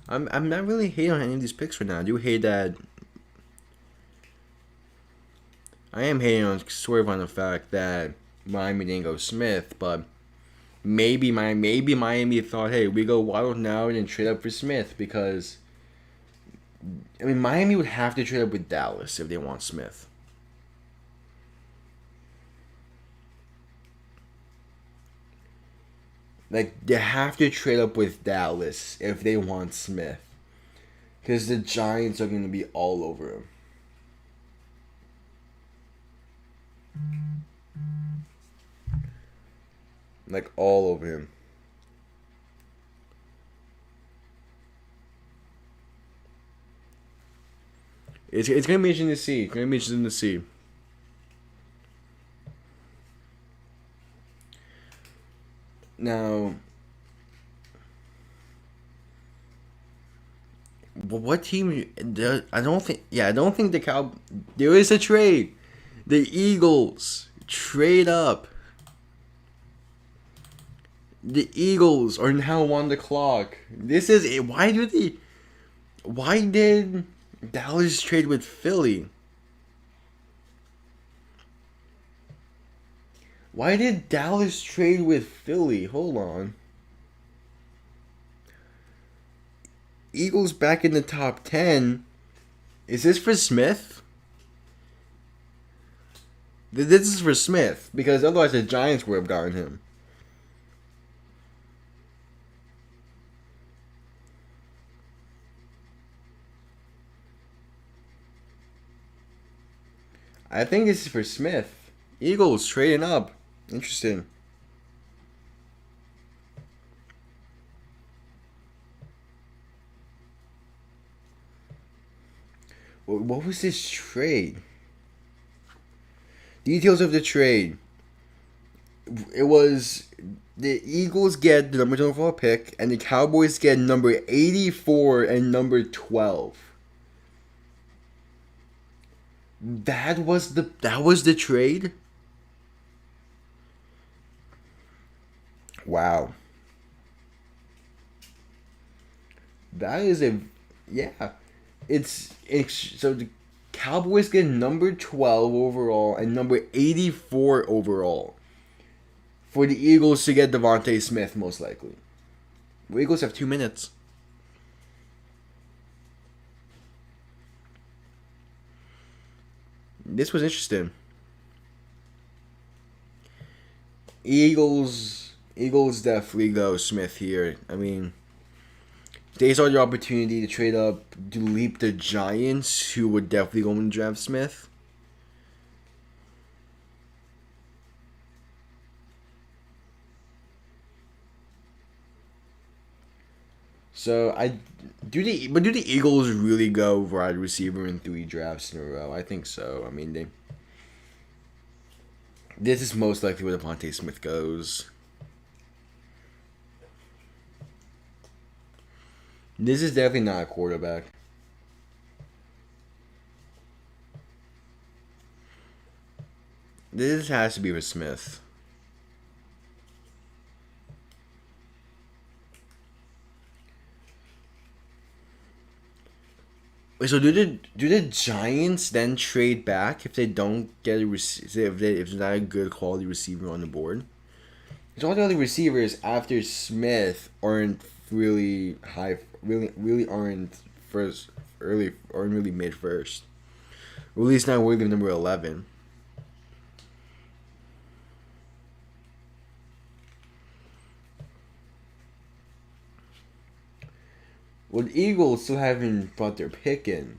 I'm not really hating on any of these picks right now. I do hate that. I am hating on the fact that Miami didn't go Smith, but maybe Miami thought, hey, we go Waddle now and then trade up for Smith, because I mean, Miami would have to trade up with Dallas if they want Smith. Like, they have to trade up with Dallas if they want Smith, because the Giants are going to be all over him. Like, all over him. It's going to be interesting to see. It's going to be interesting to see. Now, what team? I don't think the There is a trade. The Eagles trade up. The Eagles are now on the clock. This is why did Dallas trade with Philly? Why did Dallas trade with Philly? Hold on. Eagles back in the top 10. Is this for Smith? This is for Smith, because otherwise the Giants would have gotten him. I think this is for Smith. Eagles trading up. Interesting. What was this trade? Details of the trade. It was the Eagles get the number 24 pick, and the Cowboys get number 84 and number 12. That was the trade? Wow. That is it's so the Cowboys get number 12 overall and number 84 overall for the Eagles to get Devontae Smith, most likely. The Eagles have 2 minutes. This was interesting. Eagles definitely go Smith here. I mean, they saw the opportunity to trade up to leap the Giants, who would definitely go and draft Smith. So do the Eagles really go wide receiver in 3 drafts in a row? I think so. I mean, this is most likely where Devontae Smith goes. This is definitely not a quarterback. This has to be with Smith. Wait, so do the Giants then trade back if they don't get if there's not a good quality receiver on the board? Because all the other receivers after Smith aren't really high, really aren't first early or really mid first. Or at least not worthy of number 11. Well, the Eagles still haven't brought their pick in.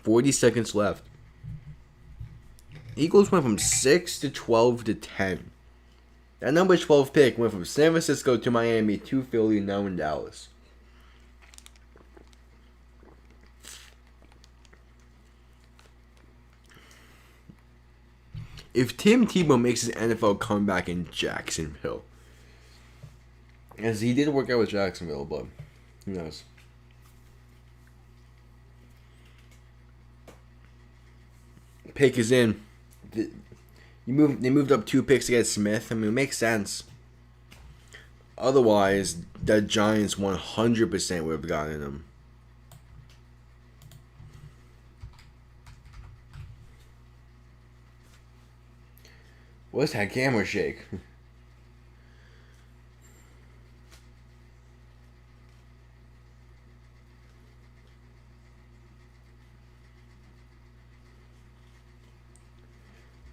40 seconds left. Eagles went from 6 to 12 to 10. That number 12 pick went from San Francisco to Miami to Philly, now in Dallas. If Tim Tebow makes his NFL comeback in Jacksonville, as he did work out with Jacksonville, but who knows? Pick is in. They moved up 2 picks to get Smith. I mean, it makes sense. Otherwise, the Giants 100% would have gotten him. What's that camera shake?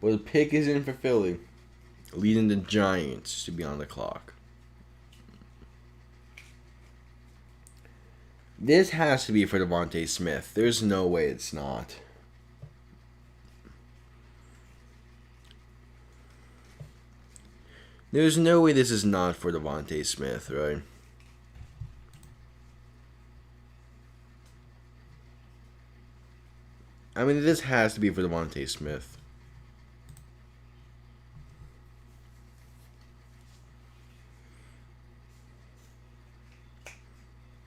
Well, the pick is in for Philly, leading the Giants to be on the clock. This has to be for Devontae Smith. There's no way it's not. There's no way this is not for Devontae Smith, right? I mean, this has to be for Devontae Smith.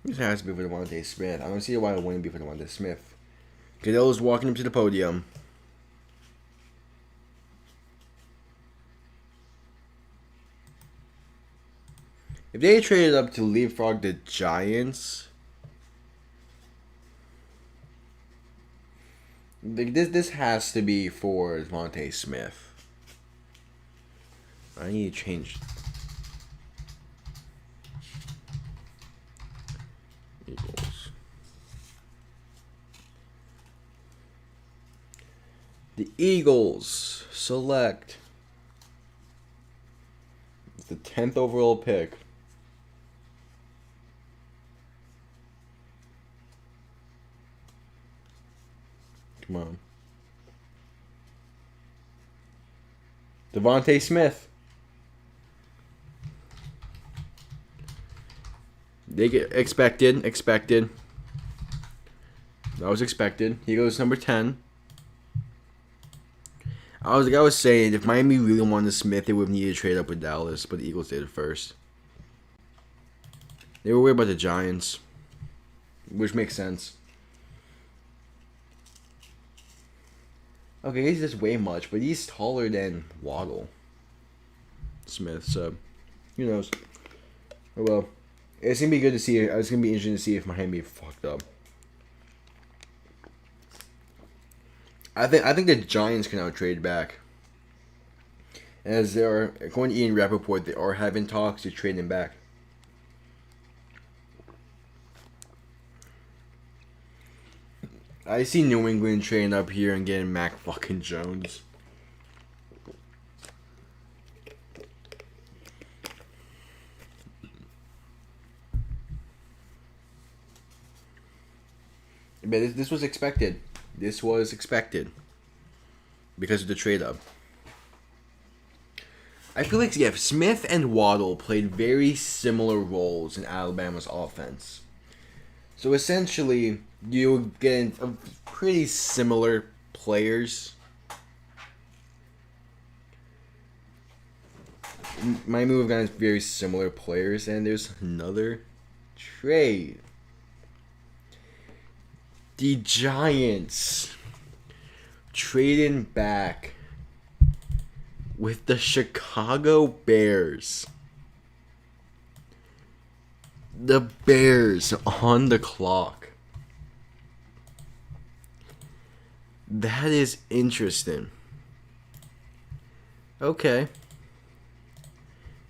This has to be for Devontae Smith. I don't see why it wouldn't be for Devontae Smith. Goodell's walking him to the podium. If they traded up to leapfrog the Giants, this has to be for Devontae Smith. I need to change. Eagles. The Eagles select the 10th overall pick. Come on. Devontae Smith. They get expected. That was expected. He goes number 10. I was saying, if Miami really wanted Smith, they would have needed to trade up with Dallas, but the Eagles did it first. They were worried about the Giants, which makes sense. Okay, he's just way much, but he's taller than Waddle. Smith, so who knows? Oh well. It's gonna be good to see. It's gonna be interesting to see if Miami fucked up. I think the Giants can now trade back. As they are, according to Ian Rappaport, they are having talks to trade him back. I see New England trading up here and getting Mac fucking Jones. But this was expected. This was expected because of the trade up. I feel like, yeah, Smith and Waddle played very similar roles in Alabama's offense. So essentially, you get pretty similar players. Miami have got very similar players, and there's another trade. The Giants trading back with the Chicago Bears. The Bears on the clock. That is interesting. Okay.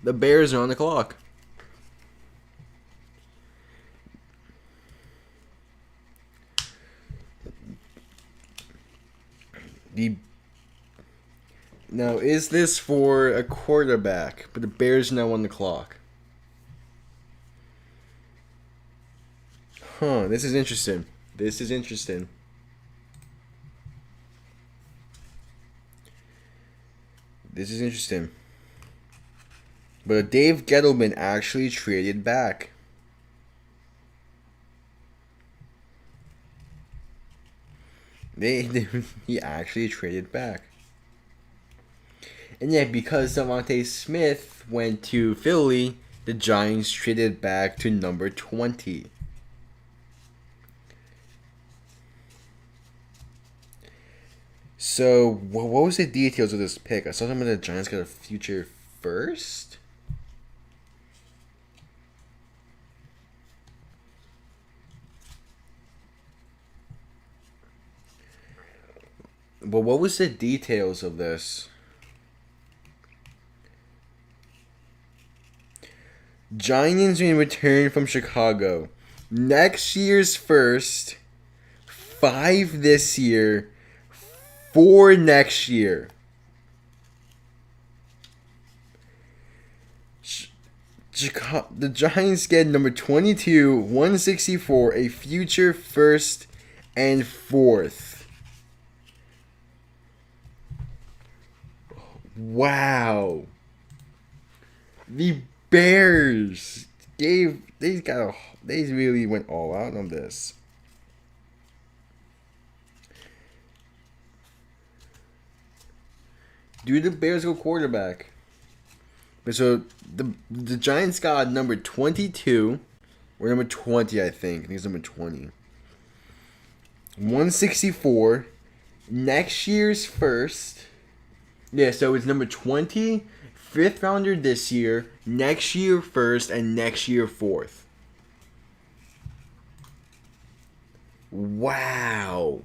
The Bears are on the clock. Now, is this for a quarterback? But the Bears now on the clock. This is interesting. This is interesting. This is interesting. But Dave Gettleman actually traded back. He actually traded back. And yet, because Devontae Smith went to Philly, the Giants traded back to number 20. So, what was the details of this pick? I saw some of the Giants got a future first. But what was the details of this? Giants in return from Chicago. Next year's first. 5 this year. 4 next year. The Giants get number 22, 164, a future first and 4th. Wow. The Bears they really went all out on this. Do the Bears go quarterback? So the Giants got number 22 or number 20, I think it's number 20. 164. Next year's first. Yeah, so it's number 20, 5th rounder this year, next year first, and next year 4th. Wow.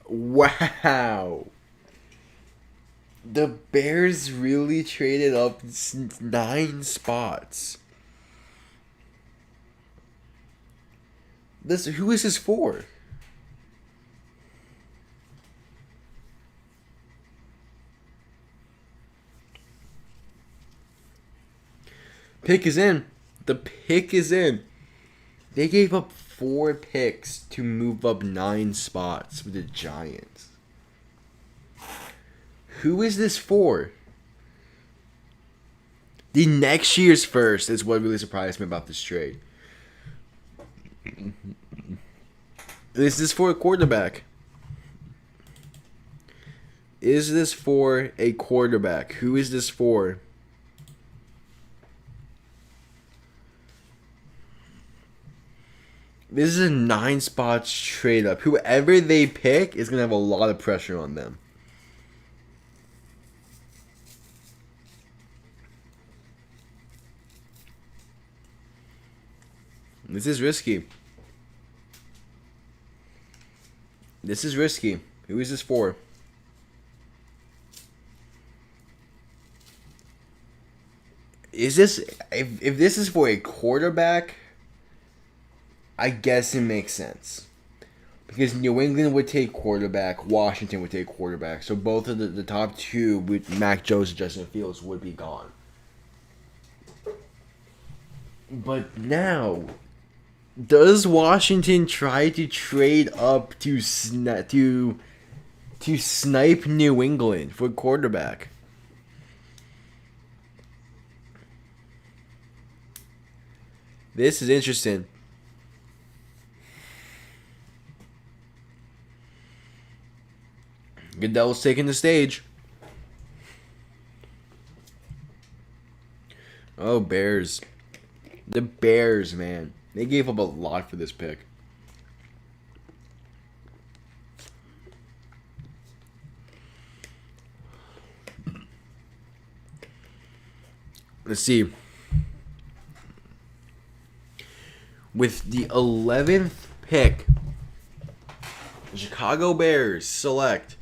Wow. The Bears really traded up 9 spots. Who is this for? Pick is in. The pick is in. They gave up 4 picks to move up 9 spots with the Giants. Who is this for? The next year's first is what really surprised me about this trade. Is this for a quarterback? Is this for a quarterback? Who is this for? This is a 9 spots trade up. Whoever they pick is going to have a lot of pressure on them. This is risky. This is risky. Who is this for? Is this if this is for a quarterback? I guess it makes sense. Because New England would take quarterback, Washington would take quarterback. So both of the top 2 with Mac Jones and Justin Fields would be gone. But now, does Washington try to trade up to snipe New England for quarterback? This is interesting. Goodell's taking the stage. Oh, Bears. The Bears, man. They gave up a lot for this pick. Let's see. With the 11th pick, the Chicago Bears select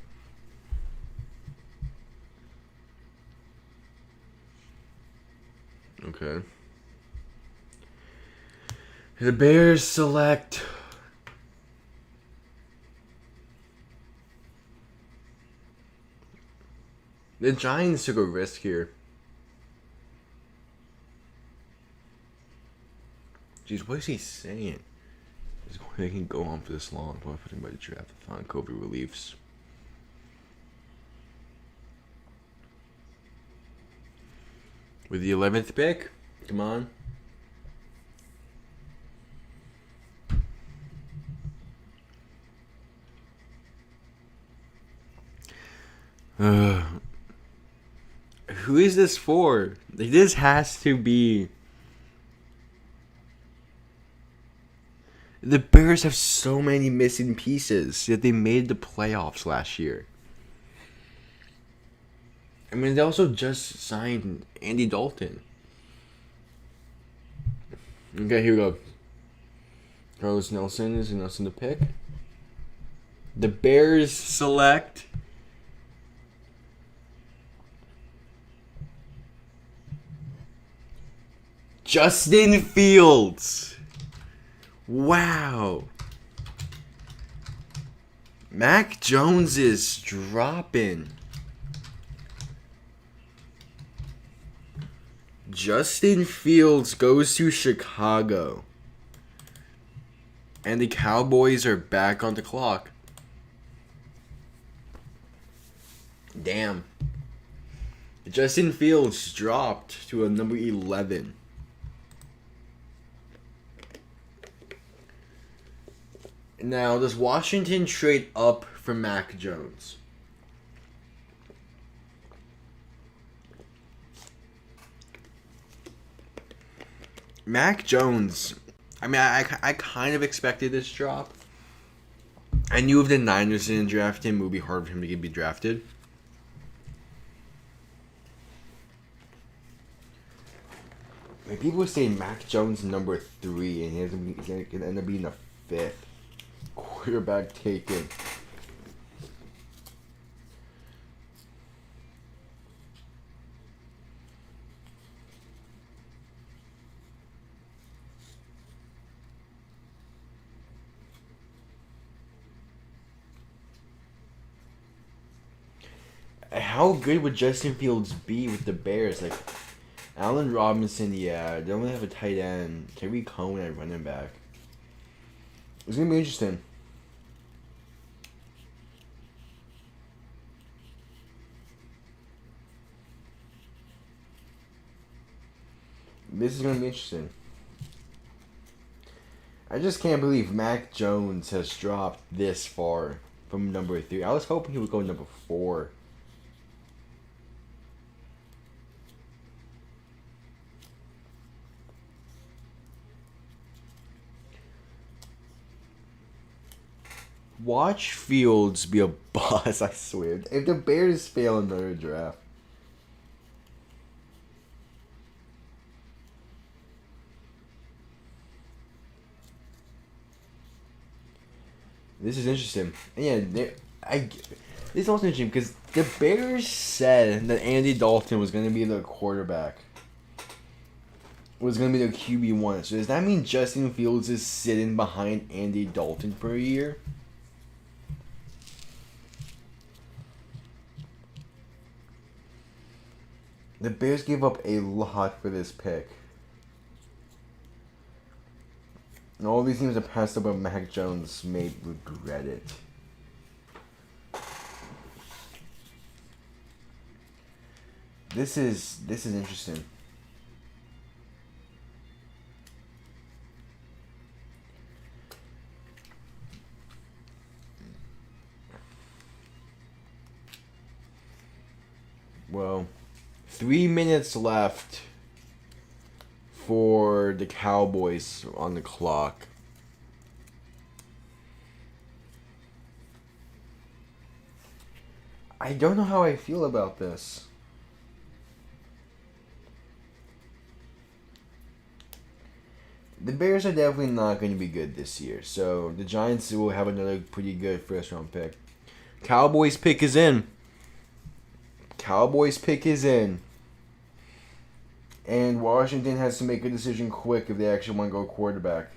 okay. The Bears select the Giants took a risk here. Jeez, what is he saying? They can go on for this long. Don't put anybody draft on COVID reliefs. With the 11th pick, come on. Who is this for? Like, this has to be. The Bears have so many missing pieces, yet they made the playoffs last year. I mean, they also just signed Andy Dalton. Okay, here we go. Carlos Nelson is Nelson to pick. The Bears select Justin Fields. Wow. Mac Jones is dropping. Justin Fields goes to Chicago. And the Cowboys are back on the clock. Damn. Justin Fields dropped to a number 11. Now, does Washington trade up for Mac Jones? Mac Jones, I mean, I kind of expected this drop. I knew if the Niners didn't draft him, it would be hard for him to be drafted. Like, people were saying Mac Jones number 3, and he's going to end up being the 5th quarterback taken. How good would Justin Fields be with the Bears? Like, Allen Robinson, yeah. They only have a tight end. Tariq Cohen at running back. It's going to be interesting. This is going to be interesting. I just can't believe Mac Jones has dropped this far from number 3. I was hoping he would go number 4. Watch Fields be a boss, I swear. If the Bears fail another draft. This is interesting. And yeah, this is also interesting because the Bears said that Andy Dalton was going to be the quarterback. Was going to be the QB1. So does that mean Justin Fields is sitting behind Andy Dalton for a year? The Bears gave up a lot for this pick. And all these teams that passed up on Mac Jones may regret it. This is interesting. Well, 3 minutes left for the Cowboys on the clock. I don't know how I feel about this. The Bears are definitely not going to be good this year, so the Giants will have another pretty good first round pick. Cowboys pick is in. Cowboys pick is in. And Washington has to make a decision quick if they actually want to go quarterback.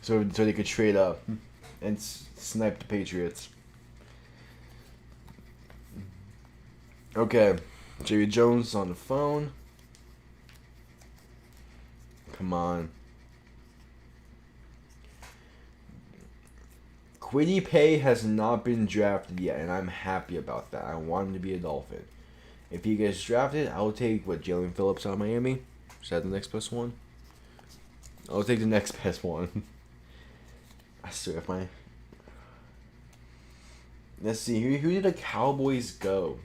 So they could trade up and snipe the Patriots. Okay, Jerry Jones on the phone. Come on. Kwity Paye has not been drafted yet, and I'm happy about that. I want him to be a Dolphin. If he gets drafted, I'll take, Jalen Phillips out of Miami? Is that the next best one? I'll take the next best one. I swear, if my... Let's see, who did the Cowboys go?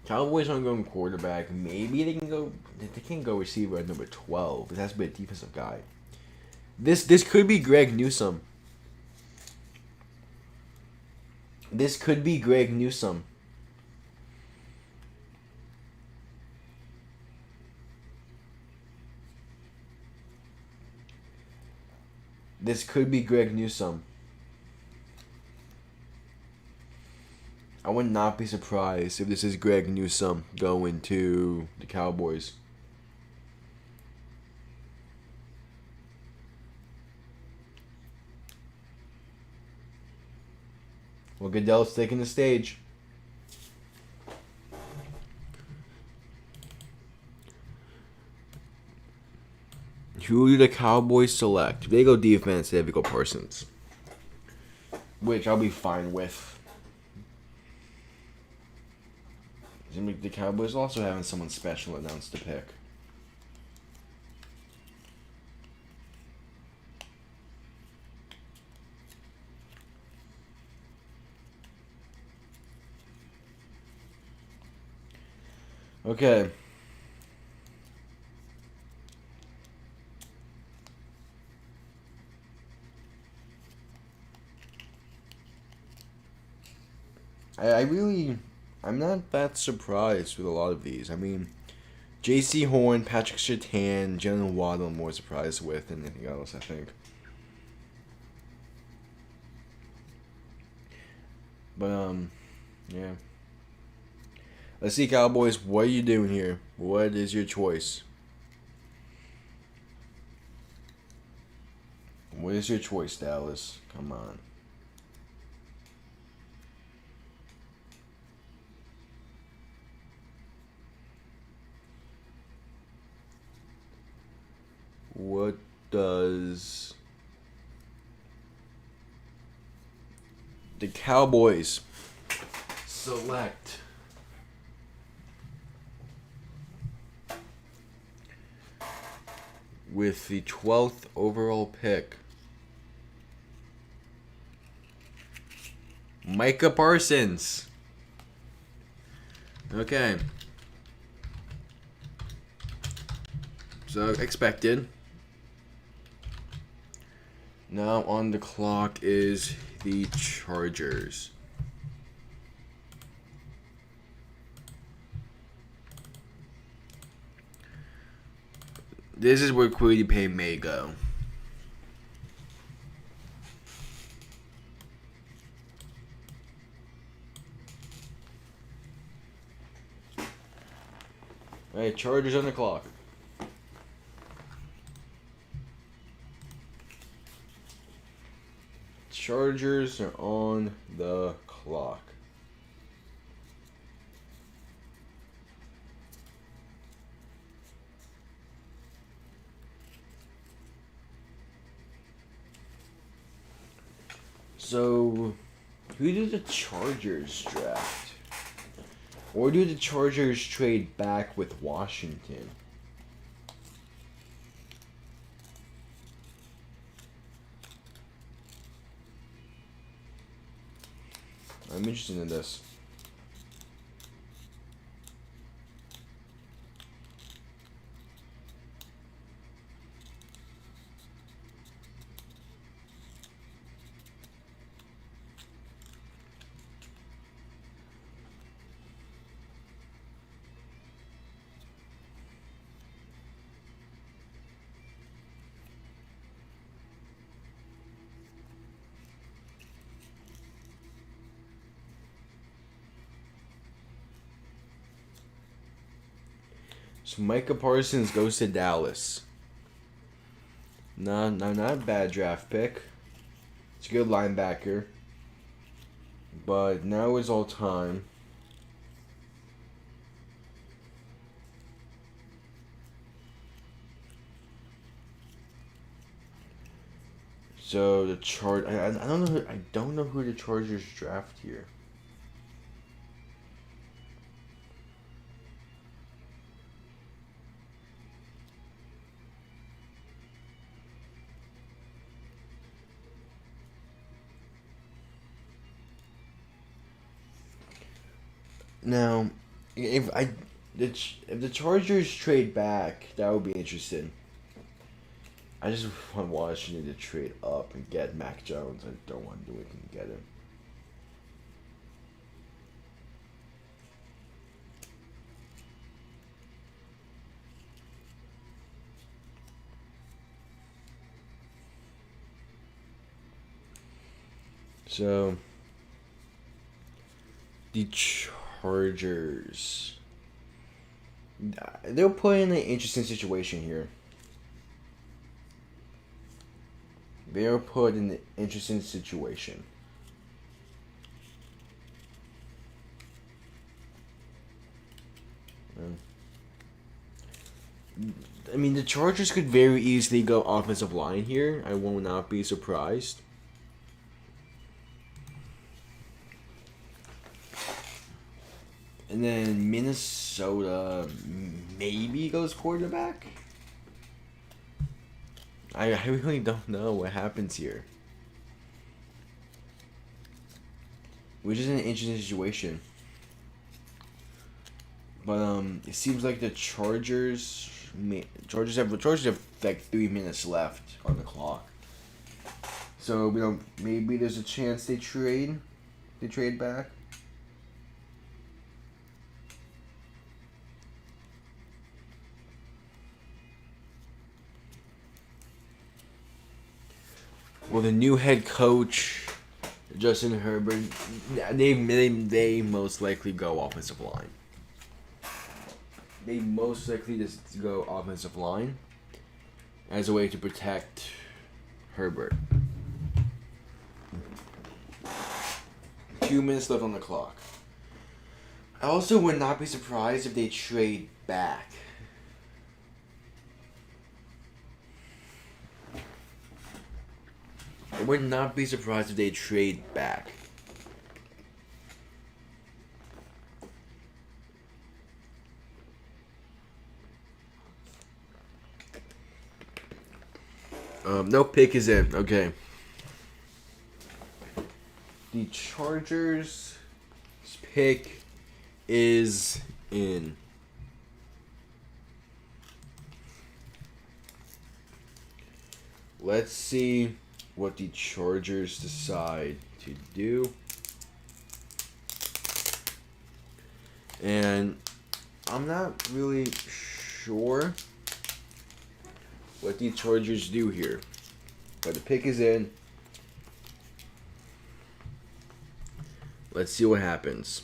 Cowboys aren't going quarterback. Maybe they can go... They can't go receiver at number 12. It has to be a defensive guy. This could be Greg Newsome. This could be Greg Newsome. This could be Greg Newsome. I would not be surprised if this is Greg Newsome going to the Cowboys. Well, Goodell's taking the stage. Who do the Cowboys select? If they go defense, they have to go Parsons. Which I'll be fine with. The Cowboys also having someone special announced to pick. Okay. I'm not that surprised with a lot of these. I mean, J.C. Horn, Patrick Surtain, Jalen Waddle, I'm more surprised with than anything else, I think. But, yeah. Let's see, Cowboys, what are you doing here? What is your choice? What is your choice, Dallas? Come on. What does the Cowboys select? With the 12th overall pick, Micah Parsons. Okay. So expected. Now on the clock is the Chargers. This is where Kwity Paye may go. Alright, Chargers on the clock. Chargers are on the clock. So, who do the Chargers draft? Or do the Chargers trade back with Washington? I'm interested in this. So Micah Parsons goes to Dallas. Not a bad draft pick. It's a good linebacker. But now is all time. So the I don't know who the Chargers draft here. Now, if the Chargers trade back, that would be interesting. I just want Washington to trade up and get Mac Jones. I don't want to do anything to get him. So, the Chargers. They're put in an interesting situation here. They are put in an interesting situation. I mean, the Chargers could very easily go offensive line here. I will not be surprised. And then Minnesota maybe goes quarterback. I really don't know what happens here. Which is an interesting situation. But it seems like the Chargers have like 3 minutes left on the clock. So maybe there's a chance they trade back. Well, the new head coach, Justin Herbert, they most likely go offensive line. They most likely just go offensive line as a way to protect Herbert. 2 minutes left on the clock. I also would not be surprised if they trade back. I would not be surprised if they trade back. No pick is in. Okay. The Chargers' pick is in. Let's see what the Chargers decide to do. And I'm not really sure what the Chargers do here. But the pick is in. Let's see what happens.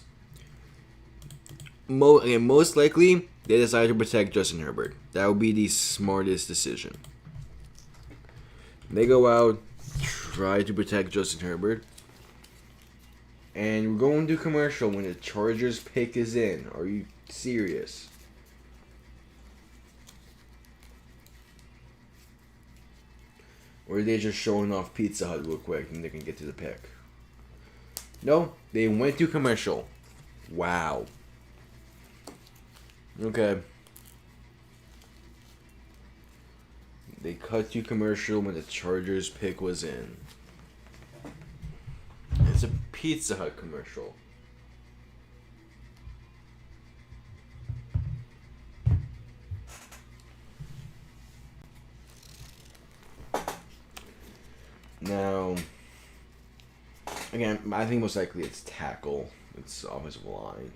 Most likely, they decide to protect Justin Herbert. That would be the smartest decision. They go out, try to protect Justin Herbert. And we're going to commercial when the Chargers pick is in. Are you serious? Or are they just showing off Pizza Hut real quick and they can get to the pick? No, they went to commercial. Wow. Okay. They cut to commercial when the Chargers pick was in. It's a Pizza Hut commercial. Now, again, I think most likely it's tackle. It's offensive line.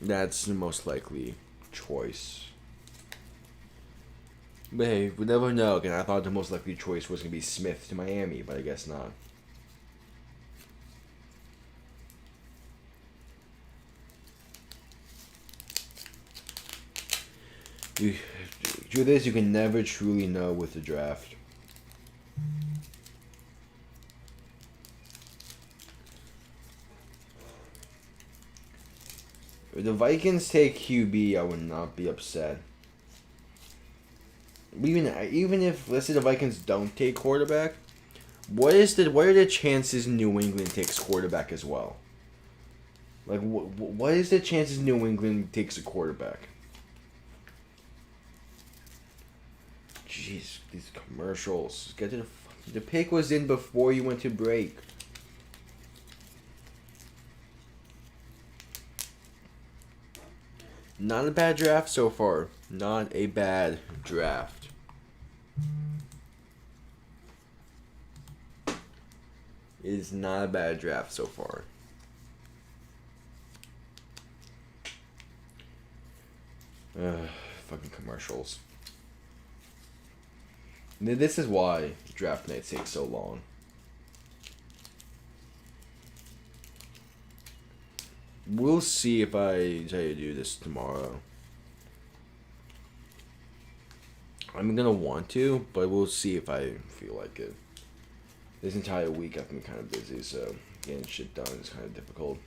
That's the most likely choice. But hey, we never know. Again, I thought the most likely choice was going to be Smith to Miami, but I guess not. You, do this, you can never truly know with the draft. If the Vikings take QB, I would not be upset. Even if, let's say, the Vikings don't take quarterback, what are the chances New England takes quarterback as well? Like, what is the chances New England takes a quarterback? Jeez, these commercials. Get to the pick was in before you went to break. Not a bad draft so far. Not a bad draft. It is not a bad draft so far. Fucking commercials. This is why draft nights take so long. We'll see if I try to do this tomorrow. I'm gonna want to, but we'll see if I feel like it. This entire week I've been kind of busy, so getting shit done is kind of difficult.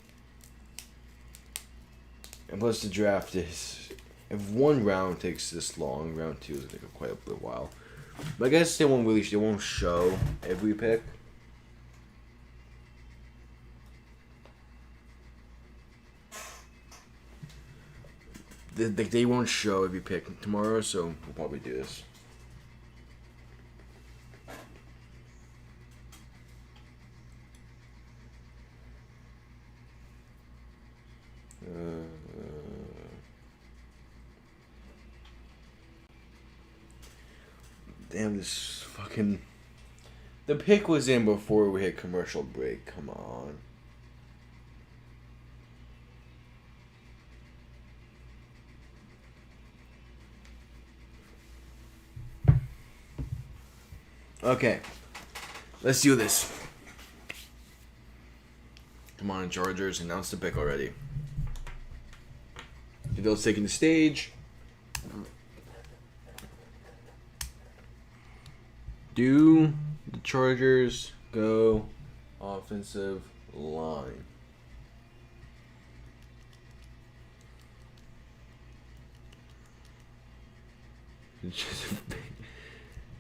And plus the draft is... If one round takes this long, round two is gonna take quite a bit while. But I guess they won't show every pick. They won't show every pick tomorrow, so we'll probably do this. Damn, this fucking... The pick was in before we hit commercial break. Come on. Okay. Let's do this. Come on, Chargers. Announce the pick already. Goodell's taking the stage. Do the Chargers go offensive line?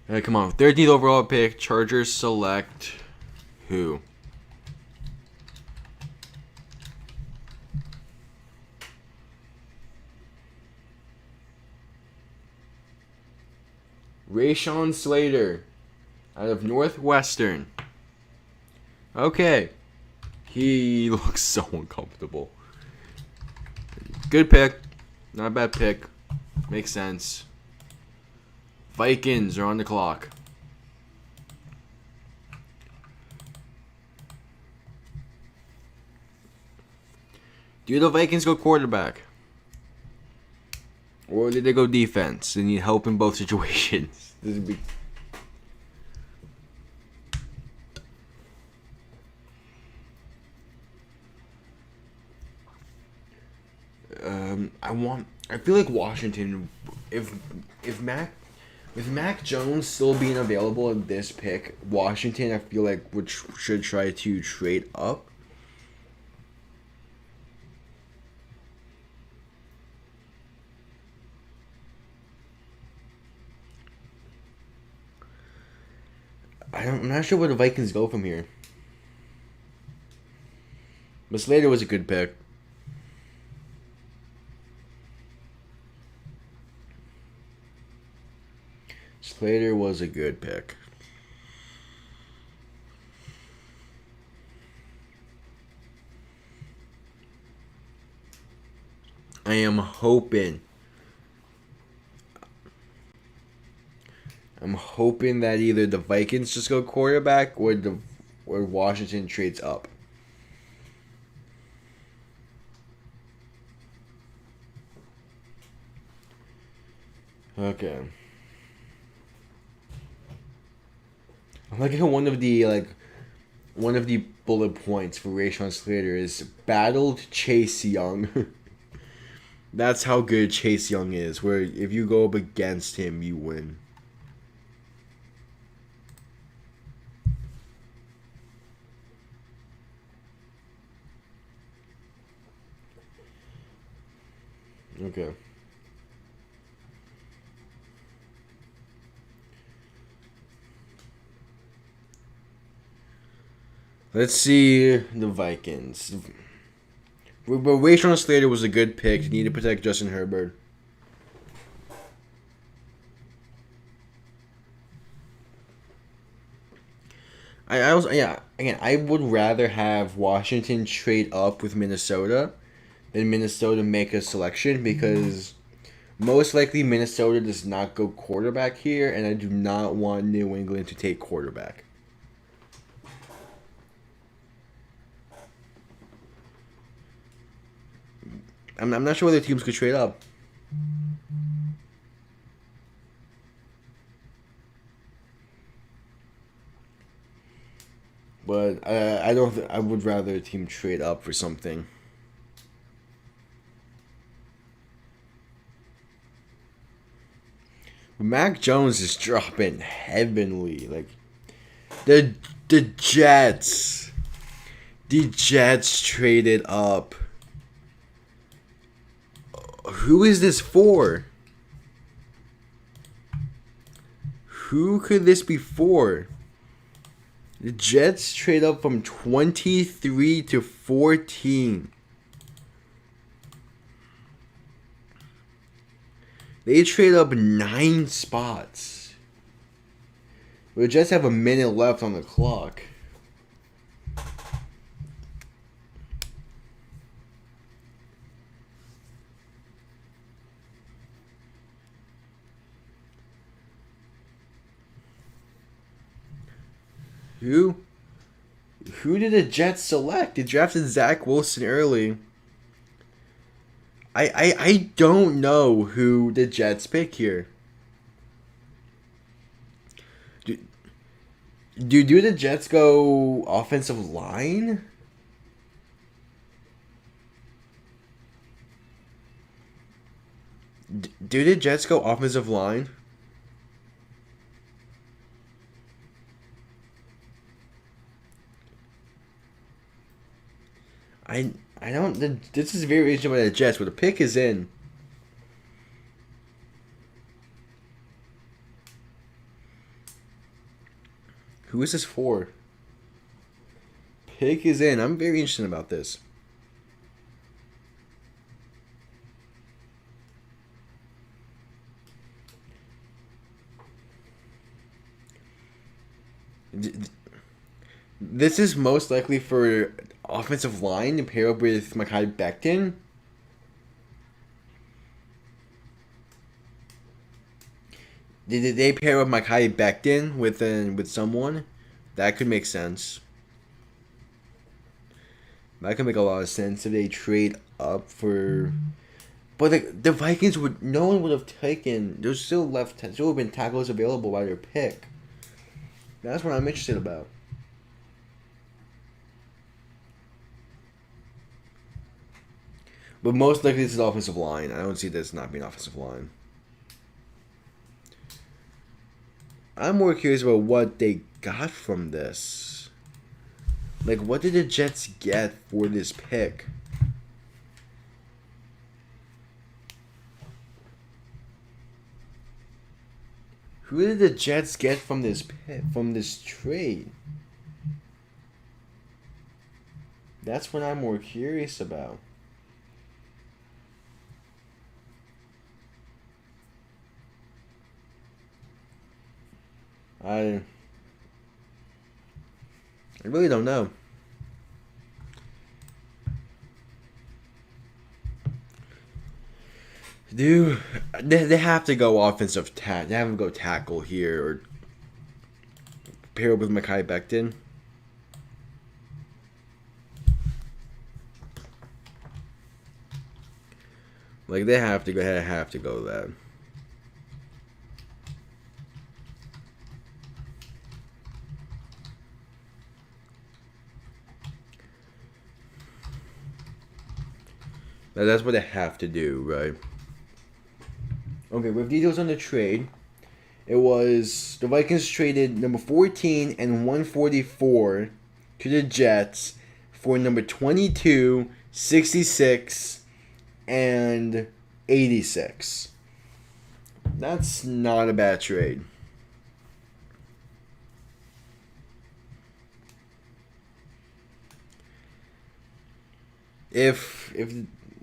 Alright, come on. 13th overall pick. Chargers select who? Rashawn Slater out of Northwestern. Okay. He looks so uncomfortable. Good pick. Not a bad pick. Makes sense. Vikings are on the clock. Do the Vikings go quarterback? Or did they go defense? They need help in both situations. This would be... I feel like Washington, with Mac Jones still being available in this pick, Washington I feel like should try to trade up. I'm not sure where the Vikings go from here. But Slater was a good pick. Slater was a good pick. I am hoping. I'm hoping that either the Vikings just go quarterback or Washington trades up. Okay. I'm looking at one of the bullet points for Rashawn Slater is battled Chase Young. That's how good Chase Young is. Where if you go up against him, you win. Okay. Let's see the Vikings. But Rashawn Slater was a good pick. You need to protect Justin Herbert. I was yeah again I would rather have Washington trade up with Minnesota than Minnesota make a selection because most likely Minnesota does not go quarterback here, and I do not want New England to take quarterback. I'm not sure whether teams could trade up. But I don't. I would rather a team trade up for something. Mac Jones is dropping heavenly. Like the the Jets. The Jets traded up. Who is this for? Who could this be for? The Jets trade up from 23 to 14. They trade up 9 spots. The Jets have a minute left on the clock. Who? Who did the Jets select? They drafted Zach Wilson early. I don't know who the Jets pick here. Do the Jets go offensive line? Do the Jets go offensive line? I don't. This is very interesting about the Jets, but the pick is in. Who is this for? Pick is in. I'm very interested about this. This is most likely for offensive line to pair up with Mekhi Becton. Did they pair up Mekhi Becton with someone? That could make sense. That could make a lot of sense if they trade up for. But the Vikings would. No one would have taken. There's still left. Still have been tackles available by their pick. That's what I'm interested about. But most likely this is offensive line. I don't see this not being offensive line. I'm more curious about what they got from this. Like, what did the Jets get for this pick? Who did the Jets get from this pick, from this trade? That's what I'm more curious about. I really don't know. Dude, they have to go offensive tackle. They have to go tackle here or pair up with Mekhi Becton. Like they have to go. They have to go that. That's what they have to do, right? Okay, with details on the trade, it was the Vikings traded number 14 and 144 to the Jets for number 22, 66, and 86. That's not a bad trade. If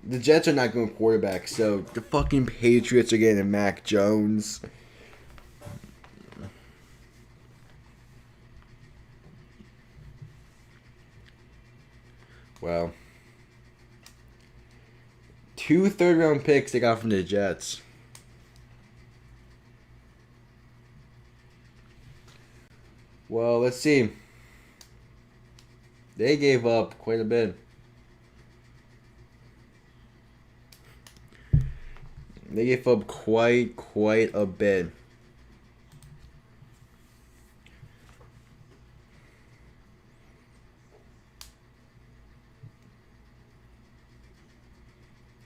the Jets are not going quarterback, so the fucking Patriots are getting Mac Jones. Well, 2 third-round picks they got from the Jets. Well, let's see. They gave up quite a bit. They gave up quite a bit.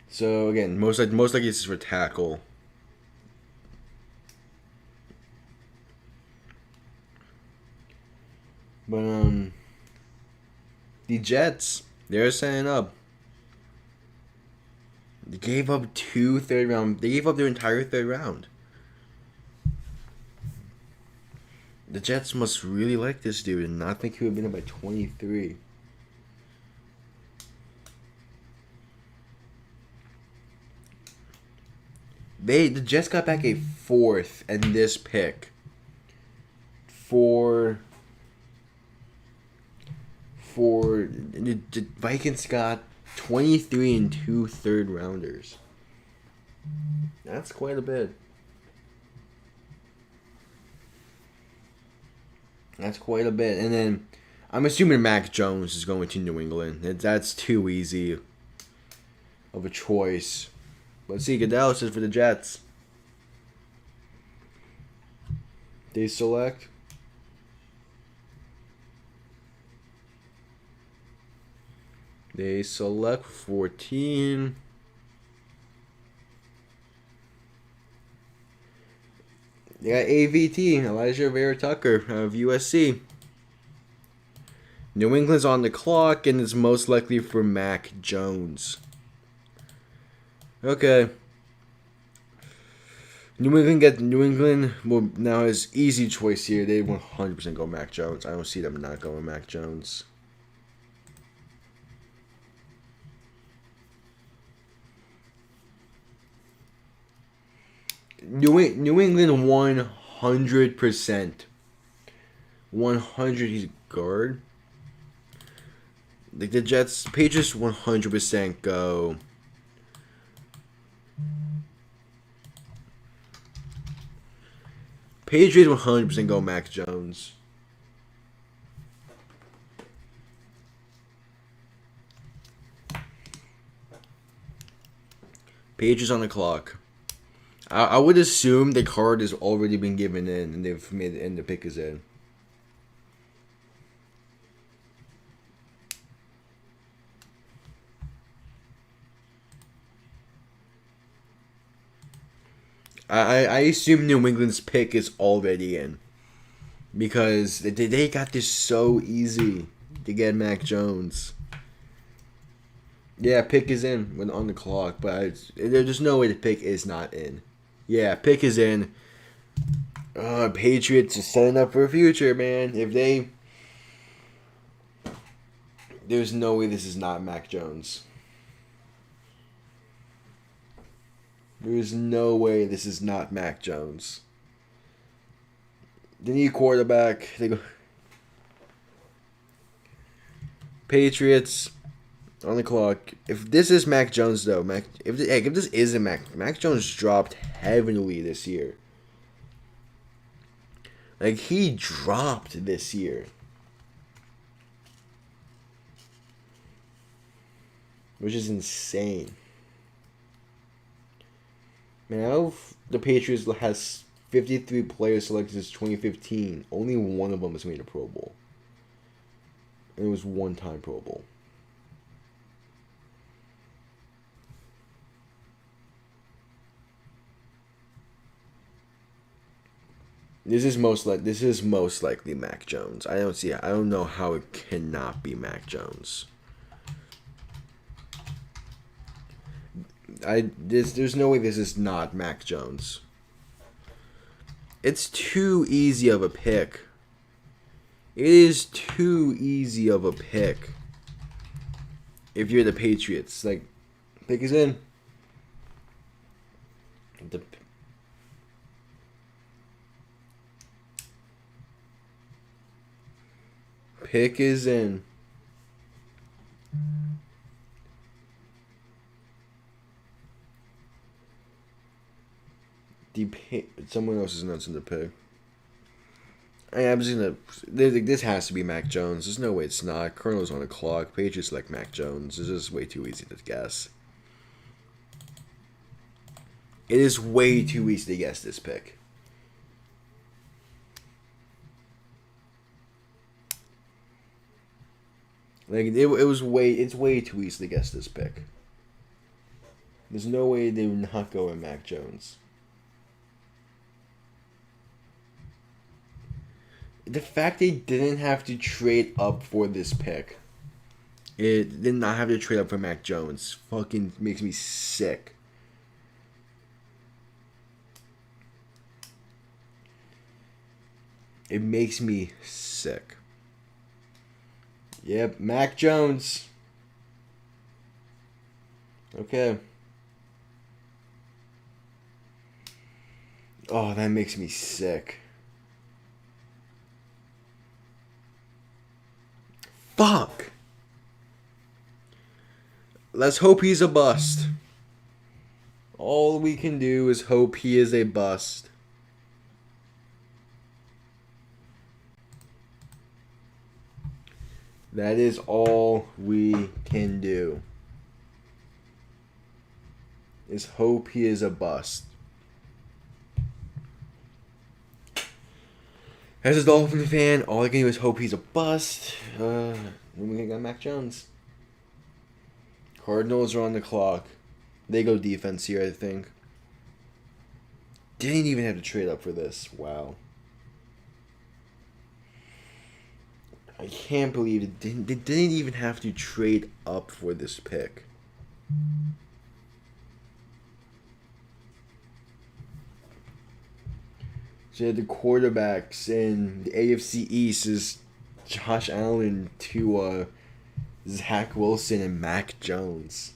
So again, most likely this is for tackle. But the Jets, they're setting up. They gave up 2 third round. They gave up their entire third round. The Jets must really like this dude and not think he would have been up by 23. The Jets got back a 4th and this pick for the Vikings got 23 and 2 third rounders. That's quite a bit. That's quite a bit. And then I'm assuming Mac Jones is going to New England. That's too easy of a choice. Let's see, Goodell says for the Jets. They select. They select 14. They got AVT, Elijah Vera Tucker of USC. New England's on the clock, and it's most likely for Mac Jones. Okay. New England well now has easy choice here. They 100% go Mac Jones. I don't see them not going Mac Jones. New England 100%. 100 he's guard. Like the Jets, Patriots 100% go. Patriots 100% go Mac Jones. Patriots on the clock. I would assume the card has already been given in and they've made it and the pick is in. I assume New England's pick is already in. Because they got this so easy to get Mac Jones. Yeah, pick is in when on the clock, but there's no way the pick is not in. Yeah, pick is in. Patriots are setting up for a future, man. There's no way this is not Mac Jones. There's no way this is not Mac Jones. They need a quarterback. They go. Patriots on the clock. If this is Mac Jones, though, if this isn't Mac Jones dropped heavily this year. Like, he dropped this year. Which is insane. Man, the Patriots has 53 players selected since 2015. Only one of them has made a Pro Bowl. And it was one-time Pro Bowl. This is most likely Mac Jones. I don't know how it cannot be Mac Jones. There's no way this is not Mac Jones. It's too easy of a pick. It is too easy of a pick. If you're the Patriots, like, pick is in. The pick is in. Someone else is nuts in the pick. I'm just gonna. This has to be Mac Jones. There's no way it's not. Colonel's on the clock. Patriots like Mac Jones. It's just way too easy to guess. It is way too easy to guess this pick. Like it's way too easy to guess this pick. There's no way they would not go with Mac Jones. The fact they didn't have to trade up for this pick. It did not have to trade up for Mac Jones. Fucking makes me sick. It makes me sick. Yep, Mac Jones. Okay. Oh, that makes me sick. Fuck. Let's hope he's a bust. All we can do is hope he is a bust. That is all we can do. Is hope he is a bust. As a Dolphin fan, all I can do is hope he's a bust. We got Mac Jones. Cardinals are on the clock. They go defense here, I think. Didn't even have to trade up for this. Wow. I can't believe it. They didn't even have to trade up for this pick. So the quarterbacks in the AFC East is Josh Allen to Zach Wilson and Mac Jones.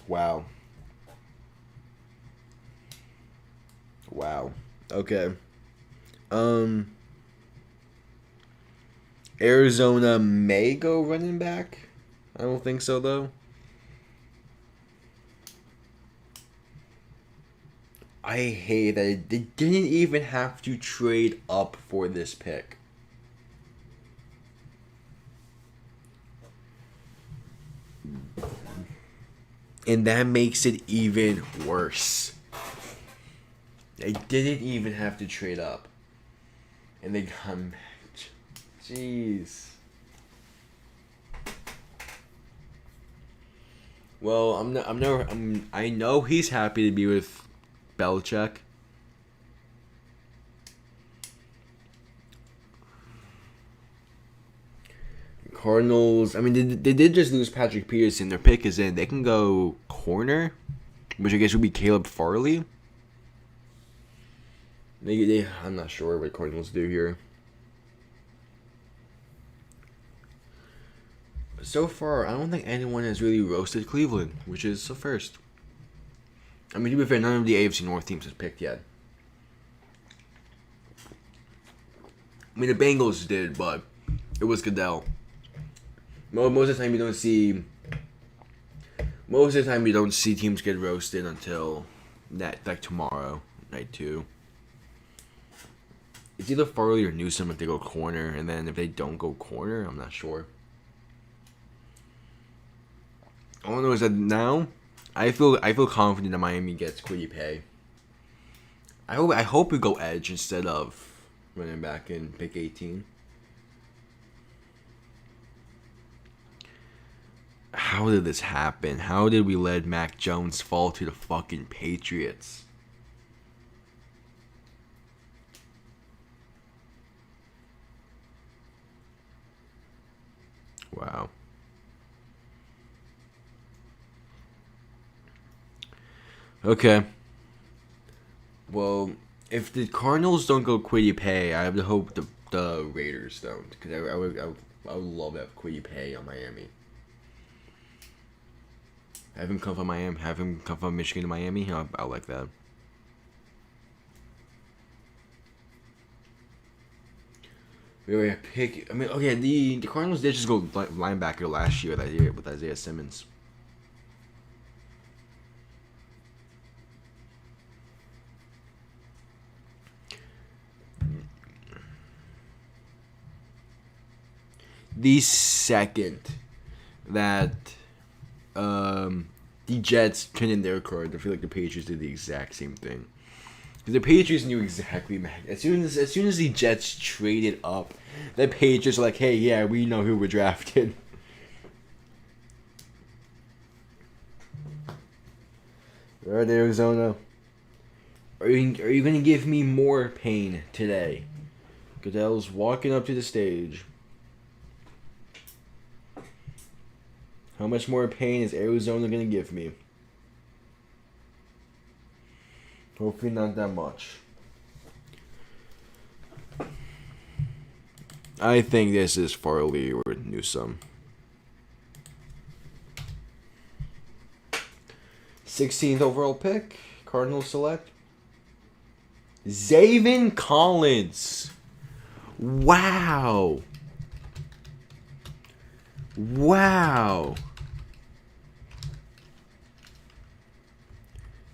Wow. Wow. Okay. Arizona may go running back. I don't think so though. I hate that they didn't even have to trade up for this pick. And that makes it even worse. They didn't even have to trade up. And they got Mac. Jeez. Well, I know he's happy to be with Belichick. Cardinals, I mean, they did just lose Patrick Peterson. Their pick is in. They can go corner, which I guess would be Caleb Farley. I'm not sure what Cardinals do here. So far, I don't think anyone has really roasted Cleveland, which is the first. I mean, to be fair, none of the AFC North teams has picked yet. I mean, the Bengals did, but it was Goodell. Most of the time, you don't see. Most of the time, you don't see teams get roasted until like tomorrow, night 2. It's either Farley or Newsom if they go corner, and then if they don't go corner, I'm not sure. All I know is that now, I feel confident that Miami gets Kwity Paye. I hope we go edge instead of running back in pick 18. How did this happen? How did we let Mac Jones fall to the fucking Patriots? Wow. Okay. Well, if the Cardinals don't go Kwity Paye, I would hope the Raiders don't, because I would love to have Kwity Paye on Miami. Have him come from Miami. Have him come from Michigan to Miami. I like that. Wait, pick. I mean, okay. The Cardinals did just go linebacker last year with Isaiah Simmons. The second that the Jets turned in their card, I feel like the Patriots did the exact same thing. Because the Patriots knew exactly, as soon as the Jets traded up, the Patriots were like, hey, yeah, we know who we're drafting. All right, Arizona. Are you gonna give me more pain today? Goodell's walking up to the stage. How much more pain is Arizona gonna give me? Hopefully not that much. I think this is Farley or Newsome. 16th overall pick. Cardinals select Zaven Collins. Wow. Wow.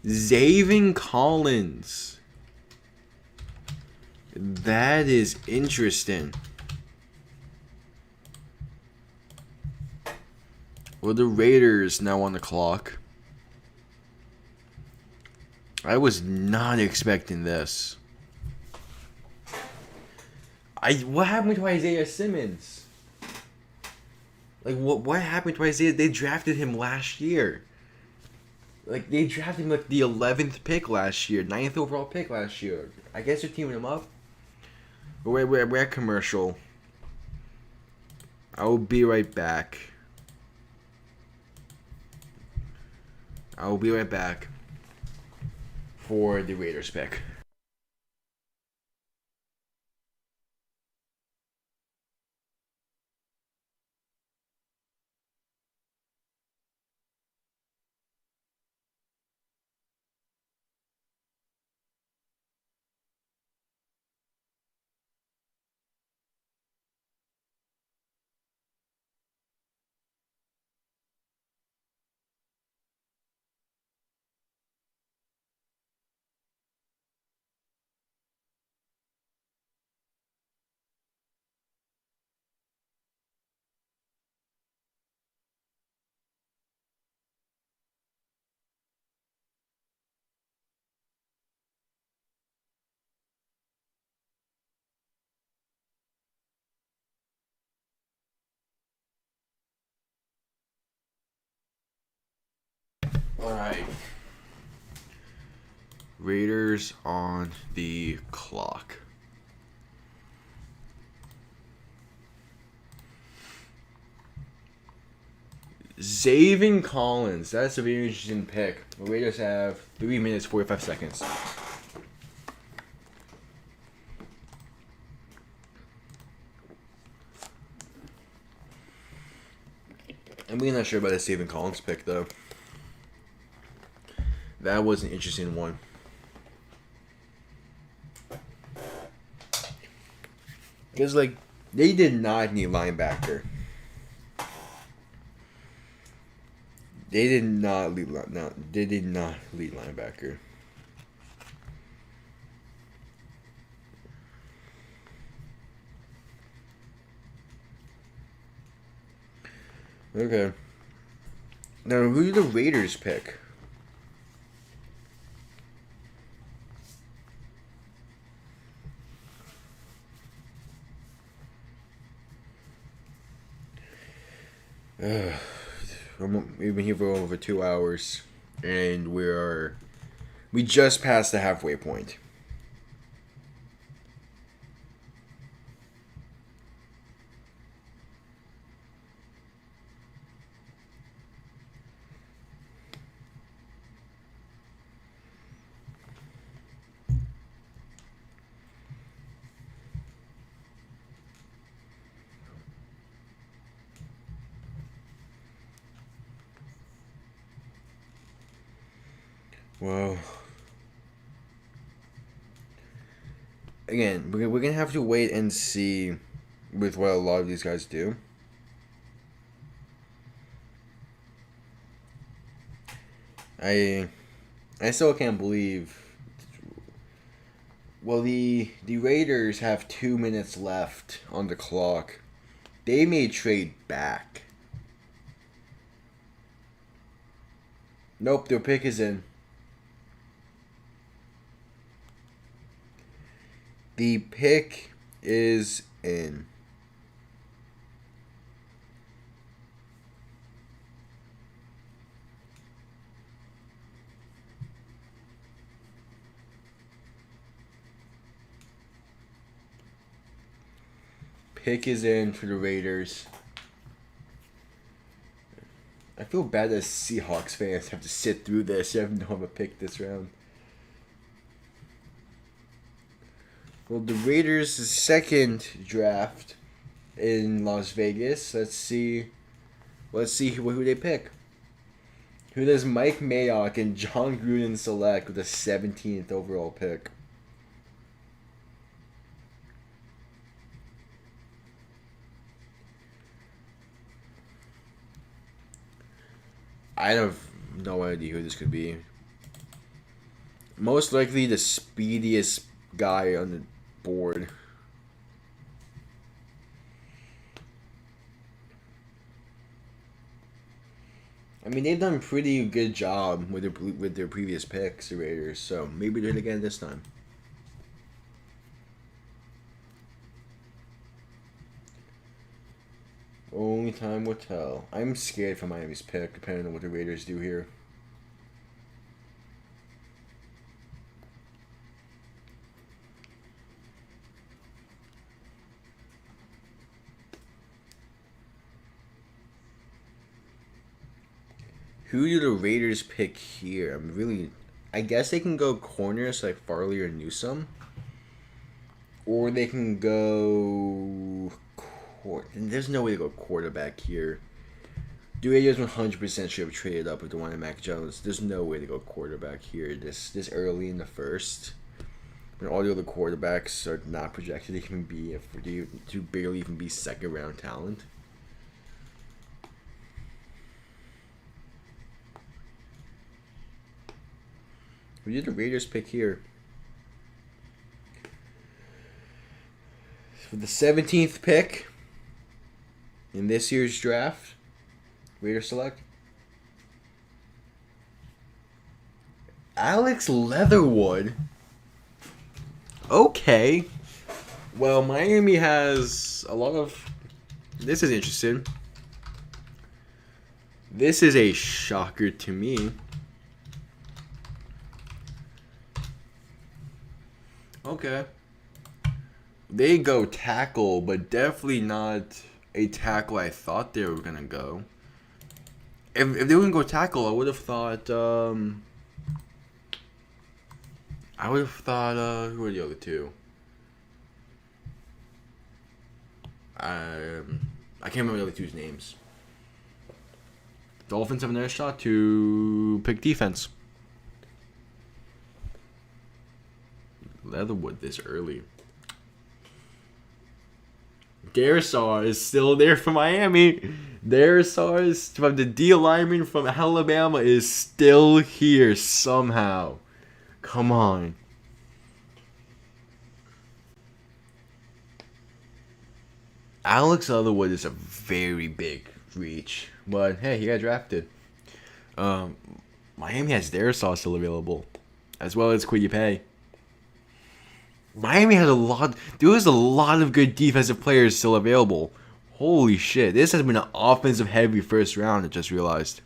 Zaven Collins. That is interesting. Well, the Raiders now on the clock. I was not expecting this. What happened to Isaiah Simmons? Like what happened to Isaiah? They drafted him last year. Like they drafted him like the 11th pick last year, 9th overall pick last year. I guess they're teaming him up. We're at commercial. I will be right back. I will be right back for the Raiders pick. Alright. Raiders on the clock. Zaven Collins. That's a very interesting pick. The Raiders have 3 minutes, 45 seconds. I'm really not sure about the Zaven Collins pick, though. That was an interesting one. Because, like, they did not need linebacker. They did not lead linebacker. Okay. Now, who did the Raiders pick? We've been here for over 2 hours, and we just passed the halfway point. Well, again, we're gonna have to wait and see with what a lot of these guys do. I I still can't believe. Well, the Raiders have 2 minutes left on the clock. They may trade back. Nope, their pick is in. The pick is in. Pick is in for the Raiders. I feel bad that Seahawks fans have to sit through this. You have no one to pick this round. Well, the Raiders' second draft in Las Vegas. Let's see who they pick. Who does Mike Mayock and John Gruden select with the 17th overall pick? I have no idea who this could be. Most likely the speediest guy on the board. I mean, they've done a pretty good job with their previous picks, the Raiders. So maybe do it again this time. Only time will tell. I'm scared for Miami's pick, depending on what the Raiders do here. Who do the Raiders pick here? I guess they can go corners like Farley or Newsome. Or they can go... There's no way to go quarterback here. The Raiders 100% should have traded up with the one in Mac Jones. There's no way to go quarterback here this early in the first. When all the other quarterbacks are not projected to even be, to barely even be second round talent. Who did the Raiders pick here? For the 17th pick in this year's draft, Raiders select Alex Leatherwood. Okay. Well, Miami has a lot of... This is interesting. This is a shocker to me. Okay. They go tackle, but definitely not a tackle I thought they were going to go. If they wouldn't go tackle, I would have thought... who are the other two? I can't remember the other two's names. Dolphins have another shot to pick defense. Leatherwood this early. Darrisaw is still there for Miami. Darrisaw is from the D lineman from Alabama is still here somehow. Come on. Alex Leatherwood is a very big reach, but hey, he got drafted. Miami has Darrisaw still available, as well as Kwity Paye. Miami has a lot. There was a lot of good defensive players still available. Holy shit. This has been an offensive heavy first round, I just realized.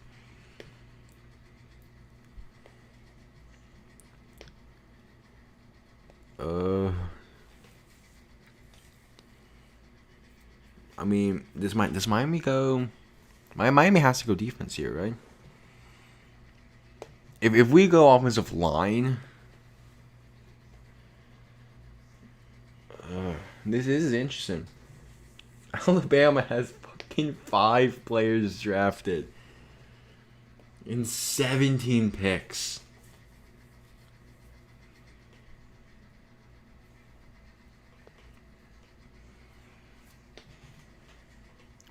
I mean, does Miami go? Miami has to go defense here, right? If we go offensive line, this is interesting. Alabama has fucking 5 players drafted in 17 picks.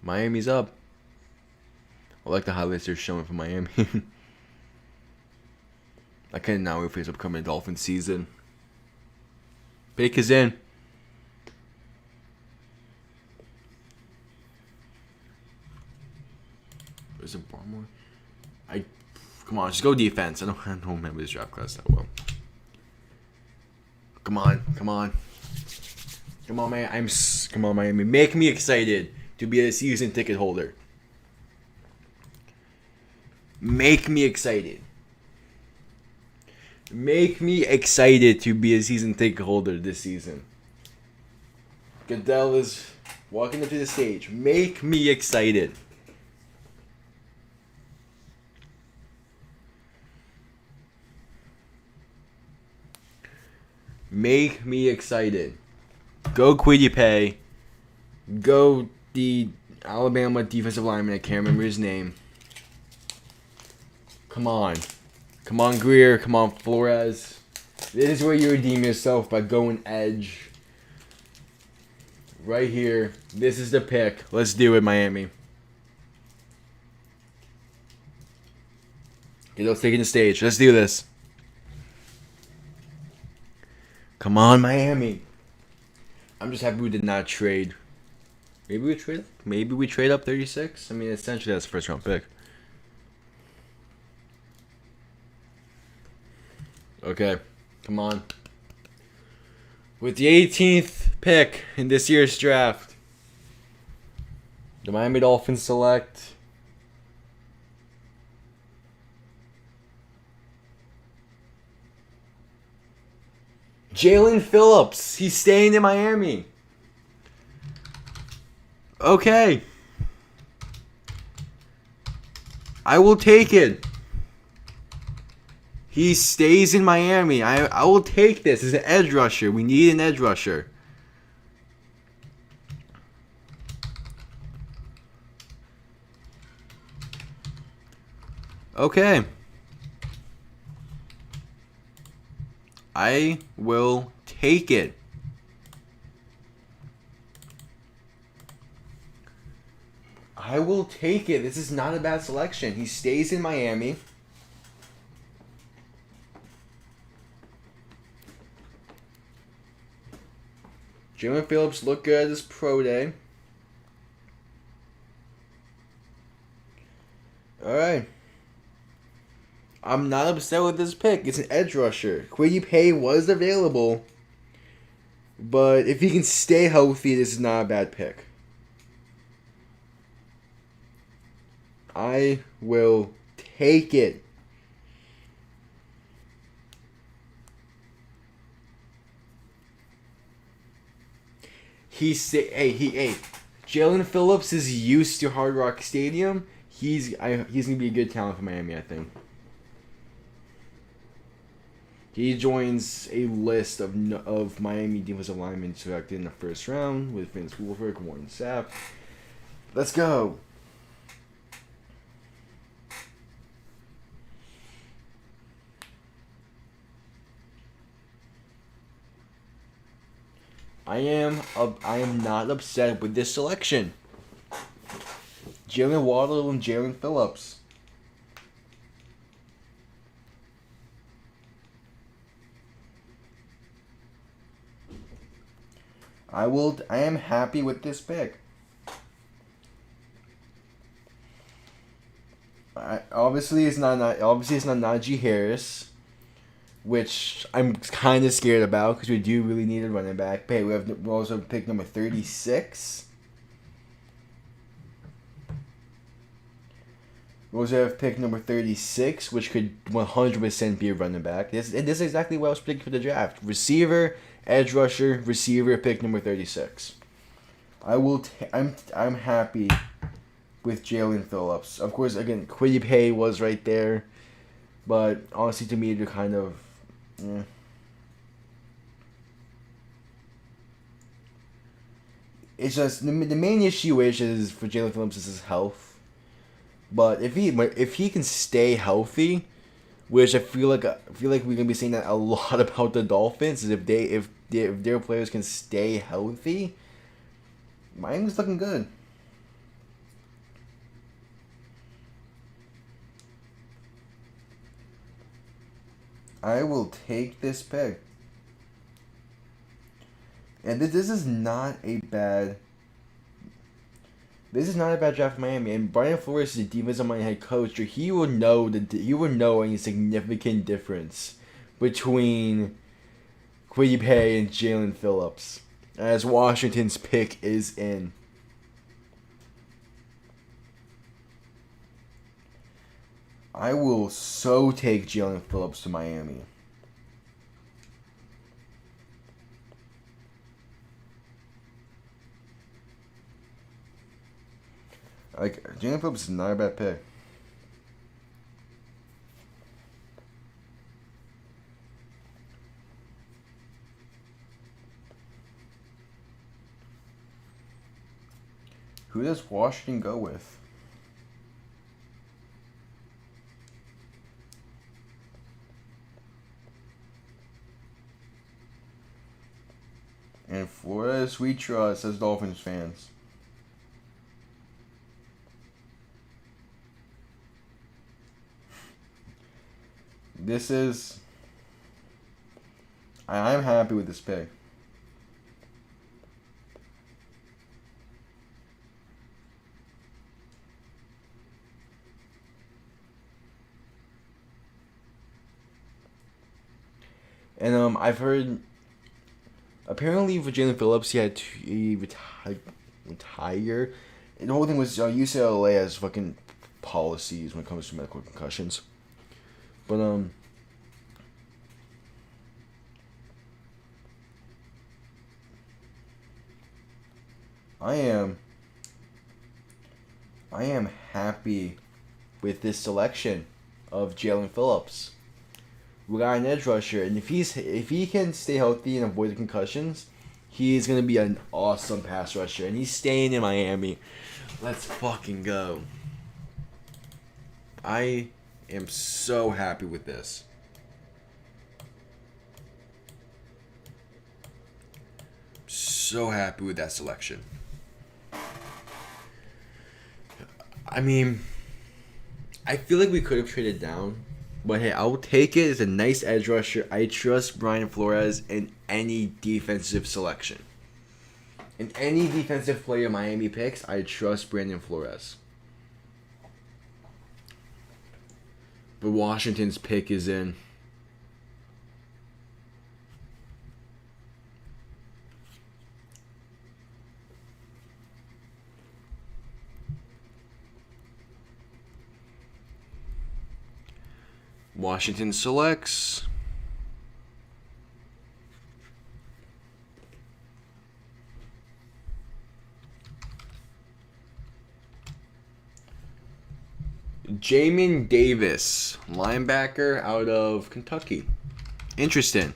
Miami's up. I like the highlights they're showing for Miami. I cannot wait for this upcoming Dolphins season. Pick is in. Is it Barmore? Come on, just go defense. I don't remember this draft class that well. Come on, man. Come on, Miami. Make me excited to be a season ticket holder. Make me excited. Make me excited to be a season ticket holder this season. Goodell is walking up to the stage. Make me excited. Make me excited. Go Kwity Paye. Go the Alabama defensive lineman. I can't remember his name. Come on. Come on, Greer. Come on, Flores. This is where you redeem yourself by going edge. Right here. This is the pick. Let's do it, Miami. Goodell's taking the stage. Let's do this. Come on, Miami. I'm just happy we did not trade. Maybe we trade up 36. I mean, essentially that's a first round pick. Okay, come on. With the 18th pick in this year's draft, the Miami Dolphins select Jalen Phillips. He's staying in Miami. Okay. I will take it. He stays in Miami. I will take this as an edge rusher. We need an edge rusher. Okay. I will take it. I will take it. This is not a bad selection. He stays in Miami. Jalen Phillips looked good at his pro day. Alright. I'm not upset with this pick. It's an edge rusher. Kwity Paye was available. But if he can stay healthy, this is not a bad pick. I will take it. Jalen Phillips is used to Hard Rock Stadium. He's gonna be a good talent for Miami, I think. He joins a list of Miami defensive linemen selected in the first round with Vince Wilfork, Warren Sapp. Let's go. I am not upset with this selection. Jalen Waddle and Jalen Phillips. I am happy with this pick. Obviously it's not Najee Harris, which I'm kind of scared about because we do really need a running back. We also pick number 36. We also have pick number 36, which could 100% be a running back. This is exactly what I was picking for the draft. Receiver, edge rusher, receiver, pick number 36. I'm happy with Jalen Phillips. Of course, again, Kwity Paye was right there. But honestly, to me, they're kind of... Eh. It's just the main issue is for Jalen Phillips is his health. But if he can stay healthy, which I feel like we're gonna be saying that a lot about the Dolphins, is if their players can stay healthy, Miami's looking good. I will take this pick. And this is not a bad. This is not a bad draft for Miami. And Brian Flores is a defensive minded head coach, so he will know any significant difference between Kwity Paye and Jalen Phillips, as Washington's pick is in. I will so take Jalen Phillips to Miami. Like, Jalen Phillips is not a bad pick. Who does Washington go with? And Flores, we trust as Dolphins fans. This is... I'm happy with this pick. And I've heard... Apparently for Jalen Phillips, he had to retire. And the whole thing was UCLA has fucking policies when it comes to medical concussions. But I am happy with this selection of Jalen Phillips. We got an edge rusher, and if he can stay healthy and avoid the concussions, he is gonna be an awesome pass rusher, and he's staying in Miami. Let's fucking go. I am so happy with this. So happy with that selection. I mean, I feel like we could have traded down, but hey, I'll take it as a nice edge rusher. I trust Brian Flores in any defensive selection. In any defensive player Miami picks, I trust Brandon Flores. But Washington's pick is in. Washington selects Jamin Davis, linebacker out of Kentucky. Interesting.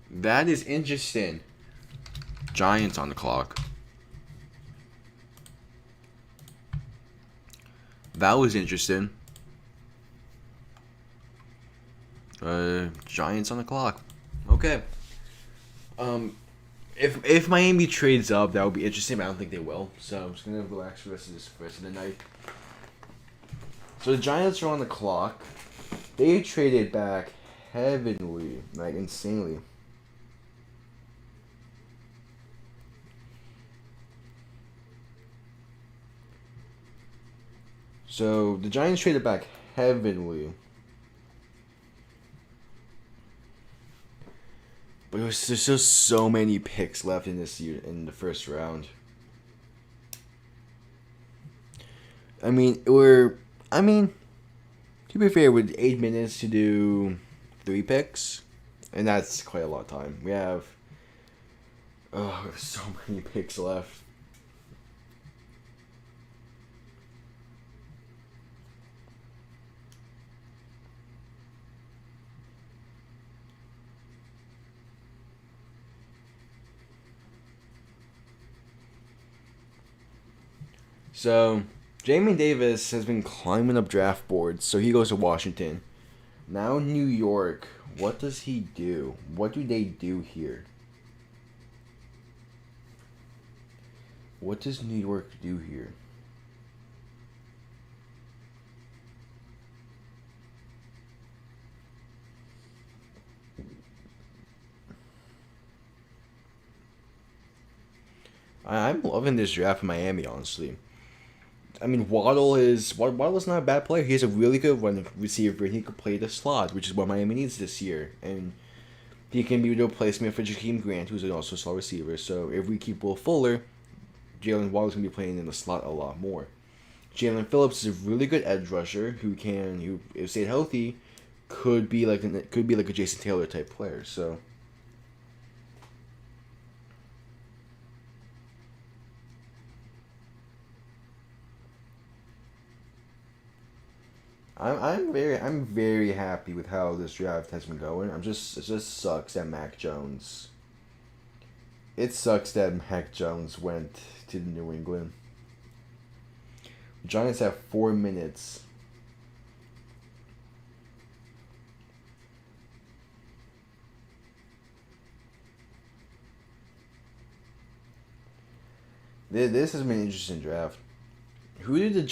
That is interesting. Giants on the clock. That was interesting. Giants on the clock. Okay. If Miami trades up, that would be interesting, but I don't think they will. So I'm just gonna relax for the rest of the night. So the Giants are on the clock. They traded back heavily, like insanely. So the Giants traded back heavily. But there's just so many picks left in this year in the first round. I mean, to be fair, with 8 minutes to do 3 picks, and that's quite a lot of time. We have so many picks left. So, Jamie Davis has been climbing up draft boards, so he goes to Washington. Now, New York. What does he do? What do they do here? What does New York do here? I'm loving this draft in Miami, honestly. I mean, Waddle's not a bad player. He's a really good run receiver, and he could play the slot, which is what Miami needs this year. And he can be the replacement for Jakeem Grant, who's also a slot receiver. So if we keep Will Fuller, Jalen Waddle's gonna be playing in the slot a lot more. Jalen Phillips is a really good edge rusher who if stayed healthy, could be like a Jason Taylor type player. So. I'm very happy with how this draft has been going. It just sucks that Mac Jones. It sucks that Mac Jones went to New England. The Giants have 4 minutes. This has been an interesting draft. Who did the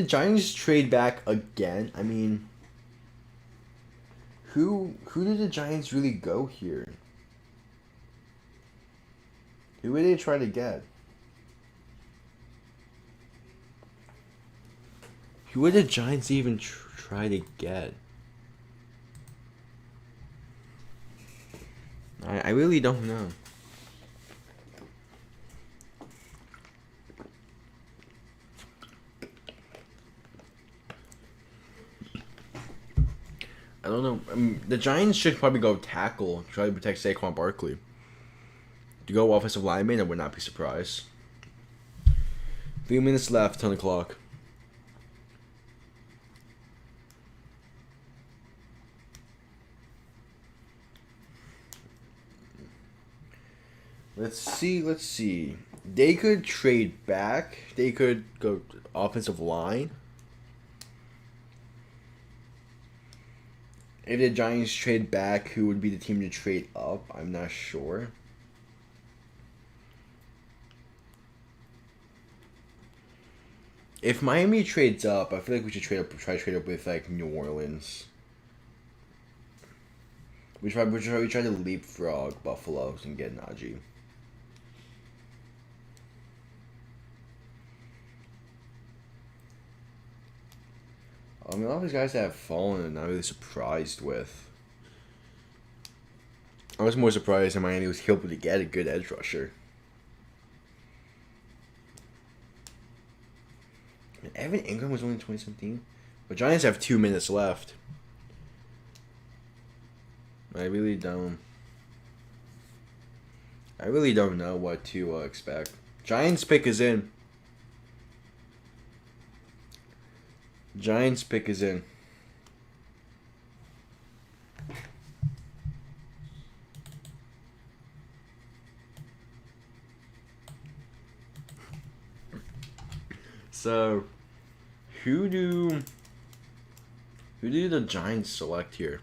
Giants trade back again? I mean, who did the Giants really go here? Who would they try to get? Who would the Giants even try to get? I really don't know. I don't know. I mean, the Giants should probably go tackle, try to protect Saquon Barkley. To go offensive lineman, I would not be surprised. 3 minutes left on the clock. Let's see. They could trade back. They could go offensive line. If the Giants trade back, who would be the team to trade up? I'm not sure. If Miami trades up, I feel like we should try to trade up with like New Orleans. We try to leapfrog Buffalo and get Najee. I mean, a lot of these guys that have fallen, I'm not really surprised with. I was more surprised that Miami was able to get a good edge rusher. And Evan Ingram was only 2017. But Giants have 2 minutes left. I really don't know what to expect. Giants pick is in. Giants pick is in. So, who do the Giants select here?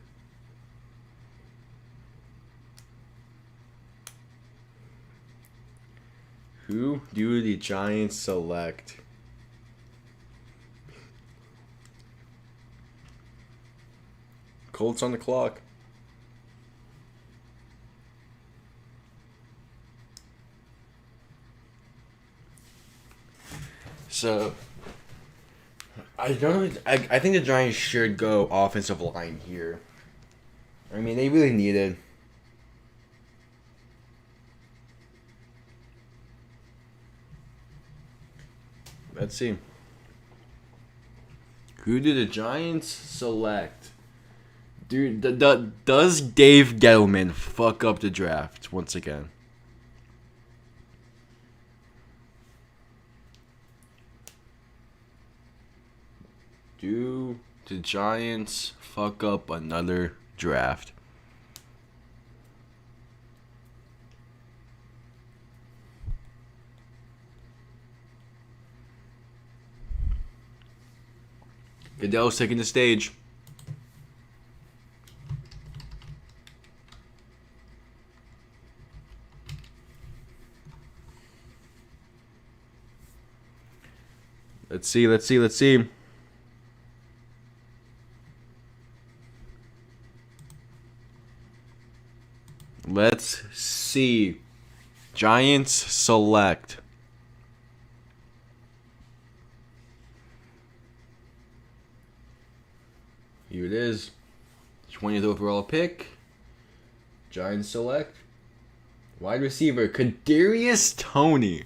Who do the Giants select? Colts on the clock. So, I don't know. I think the Giants should go offensive line here. I mean, they really need it. Let's see. Who did the Giants select? Dude, does Dave Gettleman fuck up the draft once again? Do the Giants fuck up another draft? Goodell's taking the stage. Let's see. Let's see. Giants select. Here it is. 20th overall pick. Giants select. Wide receiver, Kadarius Toney.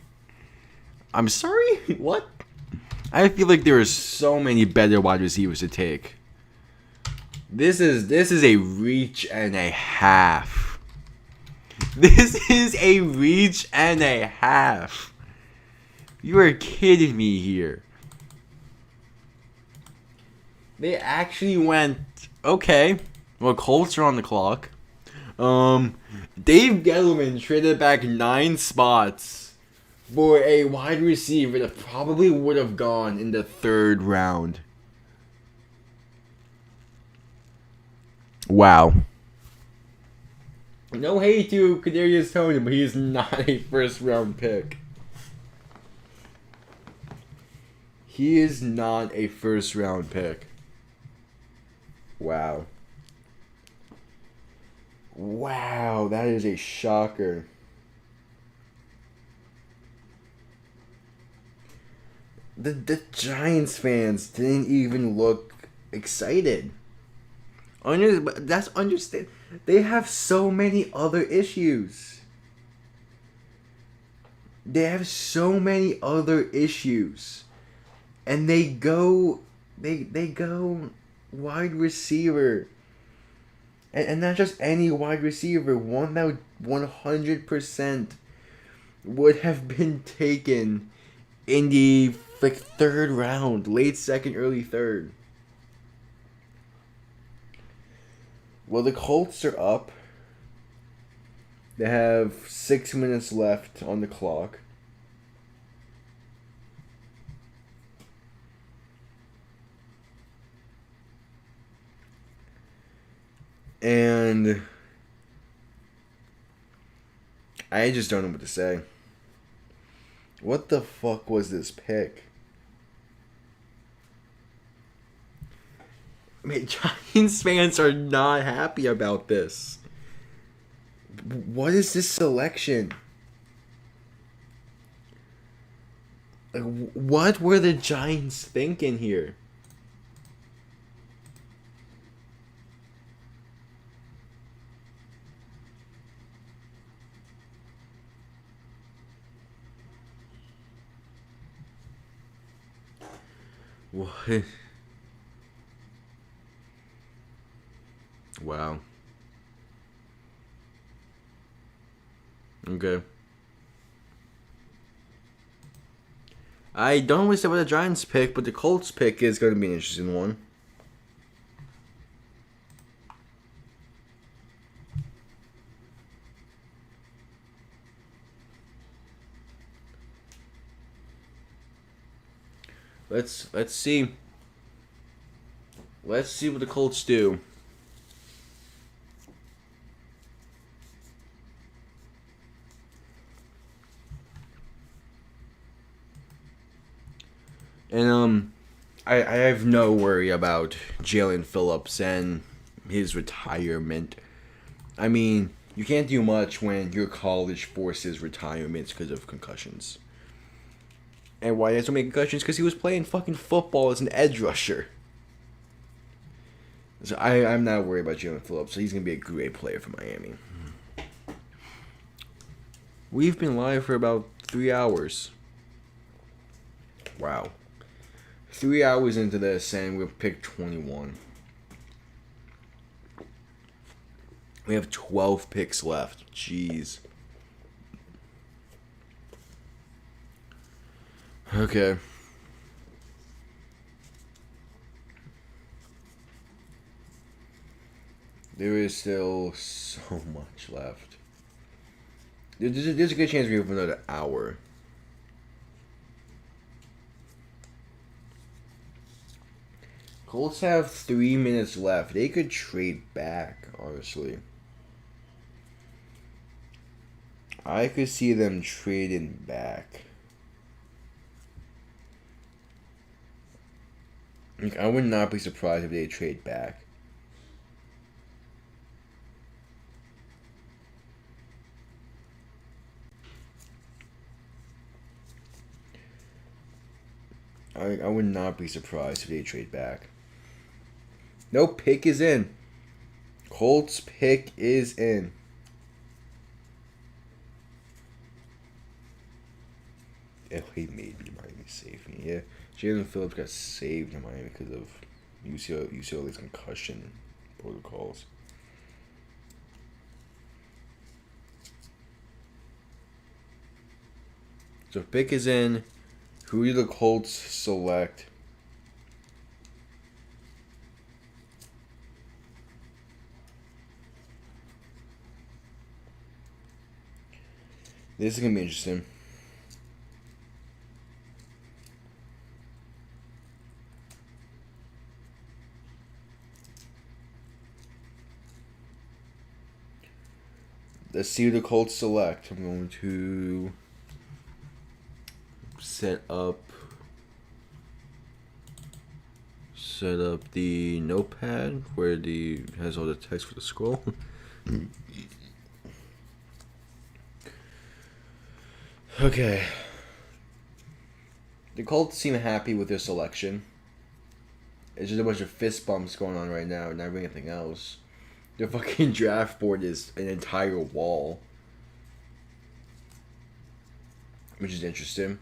I'm sorry? What? I feel like there are so many better wide receivers to take. This is a reach and a half. This is a reach and a half. You are kidding me here. They actually went, okay, well, Colts are on the clock. Dave Gettleman traded back 9 spots for a wide receiver that probably would have gone in the 3rd round. Wow. No hate to Kadarius Toney, but he is not a 1st round pick. He is not a 1st round pick. Wow. Wow, that is a shocker. The Giants fans didn't even look excited. That's understand. They have so many other issues. They have so many other issues. And they go wide receiver. And not just any wide receiver, one that 100% would have been taken in the 3rd round, late 2nd, early 3rd. Well, the Colts are up. They have 6 minutes left on the clock. And I just don't know what to say. What the fuck was this pick? I mean, Giants fans are not happy about this. What is this selection? Like, what were the Giants thinking here? What? Wow. Okay. I don't always say about the Giants pick, but the Colts pick is going to be an interesting one. Let's see. Let's see what the Colts do. And I have no worry about Jalen Phillips and his retirement. I mean, you can't do much when your college forces retirements because of concussions. And why he has so many concussions? Because he was playing fucking football as an edge rusher. So I'm not worried about Jalen Phillips. So he's going to be a great player for Miami. We've been live for about 3 hours. Wow. 3 hours into this, and we've picked 21. We have 12 picks left. Jeez. Okay. There is still so much left. There's a good chance we have another hour. Colts have 3 minutes left. They could trade back, honestly. I could see them trading back. Like, I would not be surprised if they trade back. I would not be surprised if they trade back. No, pick is in. Colts pick is in. Oh, he made me Miami safety. Yeah, Jalen Phillips got saved in Miami because of UCLA's concussion protocols. So pick is in. Who do the Colts select? This is gonna be interesting. Let's see who the Colts select. I'm going to set up the notepad where the has all the text for the scroll. Okay. The Colts seem happy with their selection. It's just a bunch of fist bumps going on right now, not anything else. Their fucking draft board is an entire wall, which is interesting.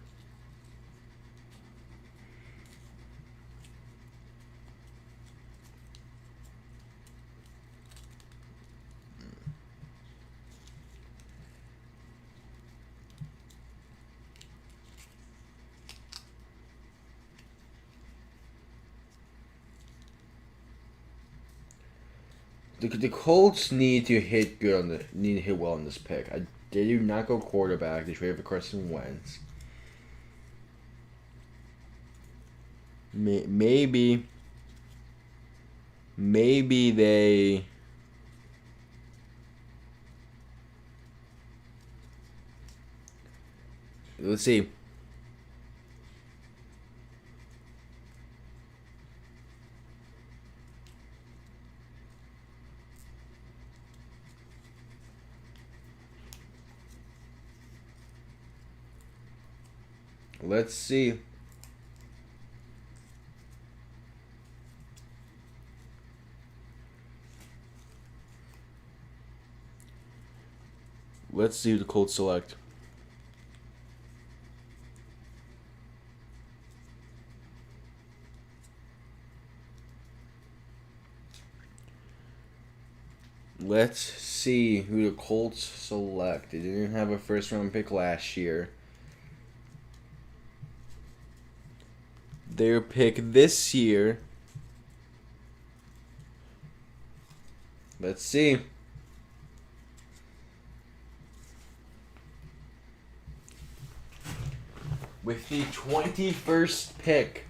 The Colts need to hit well on this pick. They do not go quarterback. They trade for Carson Wentz. Maybe they. Let's see. Let's see. Let's see who the Colts select. Let's see who the Colts select. They didn't have a first round pick last year. Their pick this year. Let's see. With the 21st pick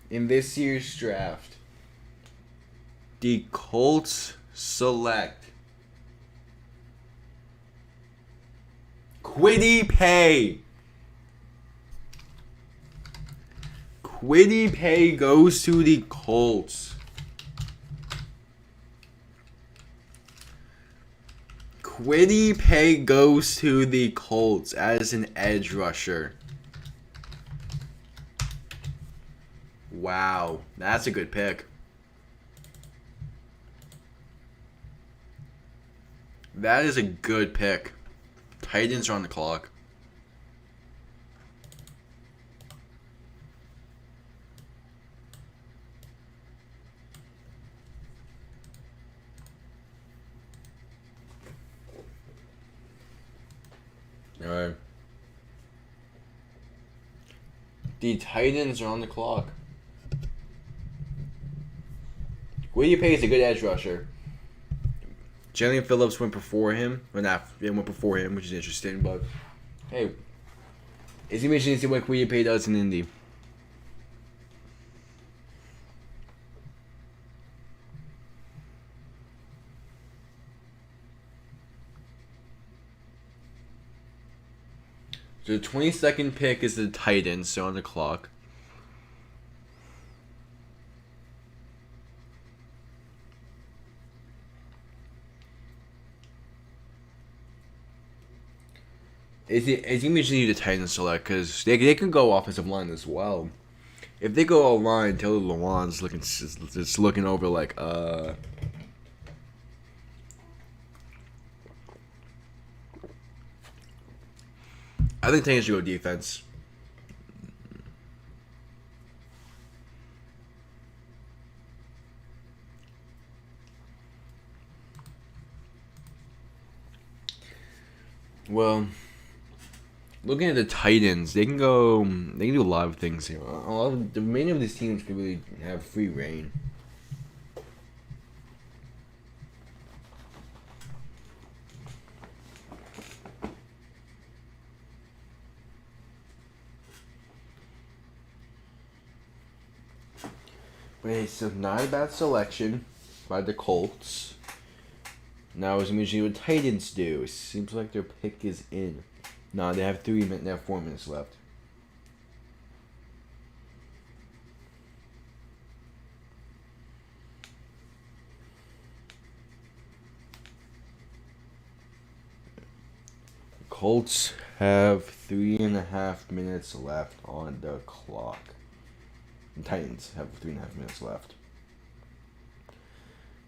in this year's draft, the Colts select Kwity Paye. Kwity Paye goes to the Colts. Kwity Paye goes to the Colts as an edge rusher. Wow, that's a good pick. That is a good pick. Titans are on the clock. All right. The Titans are on the clock. Kwity Paye is a good edge rusher. Jalen Phillips went before him. Well, not went before him, which is interesting. But hey, it's interesting to see what Kwity Paye does in Indy. So the 22nd pick is the Titans, so on the clock. It's going to be interesting to the Titans select because they can go offensive line as well. If they go line, Taylor Lewan's looking over like I think Titans should go defense. Well, looking at the Titans, they can go. They can do a lot of things here. Many of these teams can really have free reign. But it's not a bad selection by the Colts. Now, as usually what Titans do, it seems like their pick is in. No, they have 4 minutes left. Colts have 3.5 minutes left on the clock. The Titans have 3.5 minutes left.